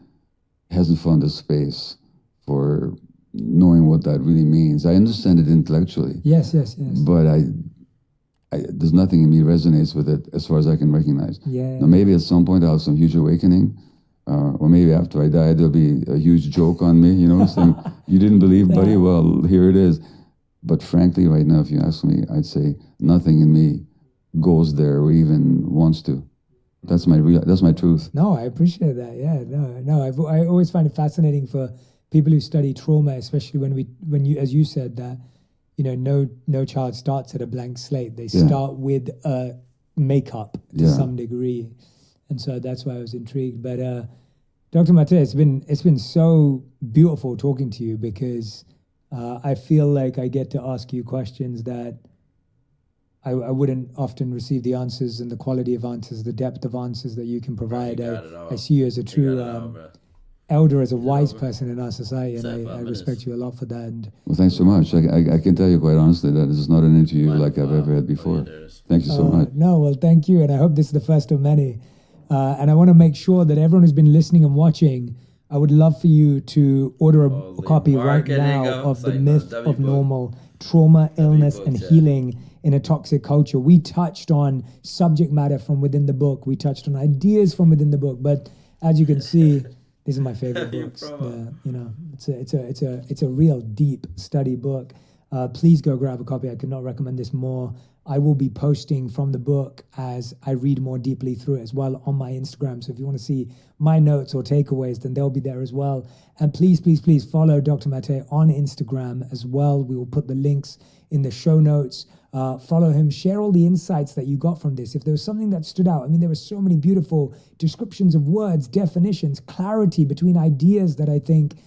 hasn't found a space for knowing what that really means. I understand it intellectually. Yes. But there's nothing in me resonates with it as far as I can recognize. Yeah. Now, maybe at some point I'll have some huge awakening, or maybe after I die there'll be a huge joke on me, saying, you didn't believe, buddy? Well, here it is. But frankly, right now, if you ask me, I'd say nothing in me goes there or even wants to. That's my truth. No, I appreciate that. Yeah, no. I always find it fascinating for people who study trauma, especially when you, as you said, that no child starts at a blank slate. They start with a makeup to some degree, and so that's why I was intrigued. But Dr. Mate, it's been so beautiful talking to you, because I feel like I get to ask you questions that I wouldn't often receive the answers and the quality of answers, the depth of answers that you can provide. I see you as a true elder, as a wise person in our society, and I respect you a lot for that. And well, thanks so much. I can tell you quite honestly that this is not an interview like I've ever had before. Thank you so much. No, well, thank you, and I hope this is the first of many. And I want to make sure that everyone who's been listening and watching, I would love for you to order a copy right now of The Myth of Normal: Trauma, Illness, and Healing in a Toxic Culture. We touched on subject matter from within the book. We touched on ideas from within the book. But as you can see, these are my favorite books. It's a real deep study book. Please go grab a copy. I could not recommend this more. I will be posting from the book as I read more deeply through it as well on my Instagram. So if you want to see my notes or takeaways, then they'll be there as well. And please follow Dr. Mate on Instagram as well. We will put the links in the show notes. Follow him, share all the insights that you got from this. If there was something that stood out, there were so many beautiful descriptions of words, definitions, clarity between ideas that I think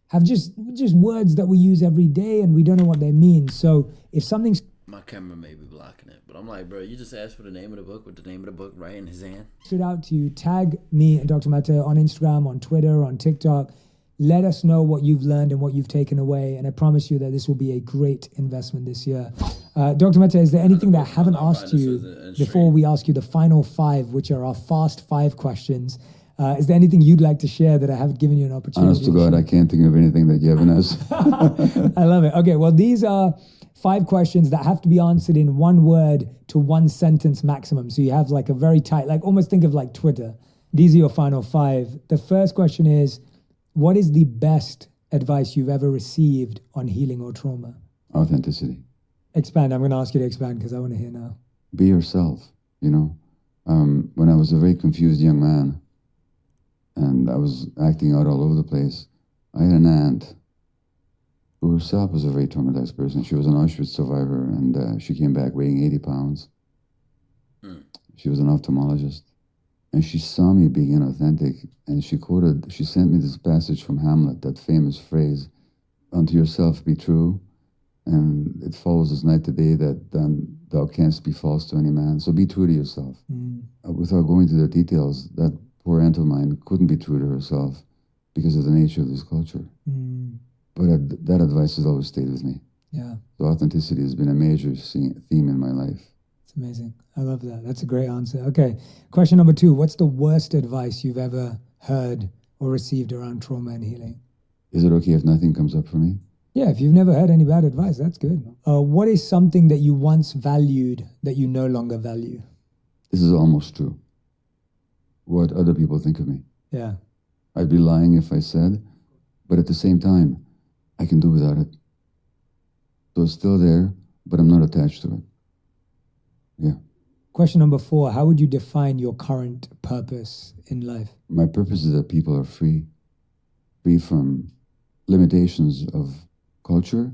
have just words that we use every day and we don't know what they mean. So if something My camera may be blocking it, but I'm like, bro, you just asked for the name of the book with the name of the book right in his hand. Shout out to you. Tag me and Dr. Mate on Instagram, on Twitter, on TikTok. Let us know what you've learned and what you've taken away. And I promise you that this will be a great investment this year. Dr. Mate, is there anything that I haven't asked you before we ask you the final 5, which are our fast 5 questions? Is there anything you'd like to share that I haven't given you an opportunity? Honest to God, I can't think of anything that you haven't asked. I love it. Okay, well, these are 5 questions that have to be answered in 1 word to 1 sentence maximum. So you have like a very tight, like almost think of like Twitter. These are your final 5. The first question is, what is the best advice you've ever received on healing or trauma? Authenticity. Expand. I'm going to ask you to expand because I want to hear now. Be yourself, you know. When I was a very confused young man and I was acting out all over the place, I had an aunt who herself was a very traumatized person. She was an Auschwitz survivor, and she came back weighing 80 pounds. She was an ophthalmologist. And she saw me being inauthentic, and she sent me this passage from Hamlet, that famous phrase, unto yourself be true, and it follows us night to day that then thou canst be false to any man. So be true to yourself. Without going to the details, that poor aunt of mine couldn't be true to herself because of the nature of this culture. But that advice has always stayed with me. Yeah. So authenticity has been a major theme in my life. It's amazing. I love that. That's a great answer. Okay. Question number 2. What's the worst advice you've ever heard or received around trauma and healing? Is it okay if nothing comes up for me? Yeah, if you've never heard any bad advice, that's good. What is something that you once valued that you no longer value? This is almost true. What other people think of me. Yeah. I'd be lying if I said, but at the same time, I can do without it. So it's still there, but I'm not attached to it. Yeah. Question number 4. How would you define your current purpose in life? My purpose is that people are free from limitations of culture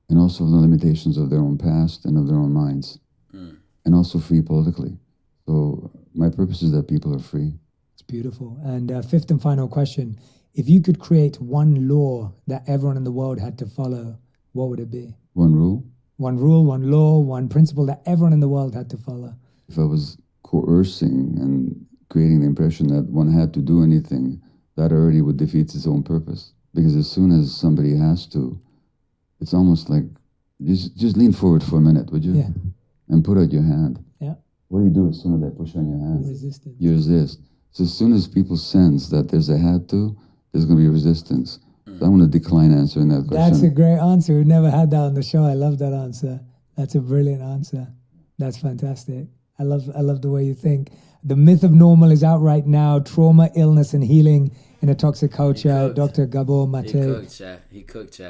and also the limitations of their own past and of their own minds, and also free politically. So my purpose is that people are free. It's beautiful. And 5th and final question. If you could create 1 law that everyone in the world had to follow, what would it be? 1 rule? 1 rule, 1 law, 1 principle that everyone in the world had to follow. If I was coercing and creating the impression that one had to do anything, that already would defeat its own purpose. Because as soon as somebody has to, it's almost like, just lean forward for a minute, would you? Yeah. And put out your hand. Yeah. What do you do as soon as they push on your hand? Resistance. You resist. So as soon as people sense that there's a had to, there's going to be resistance. So I'm going to decline answering that question. That's a great answer. We've never had that on the show. I love that answer. That's a brilliant answer. That's fantastic. I love the way you think. The Myth of Normal is out right now. Trauma, illness, and healing in a toxic culture. Dr. Gabor Mate. He cooked, chat.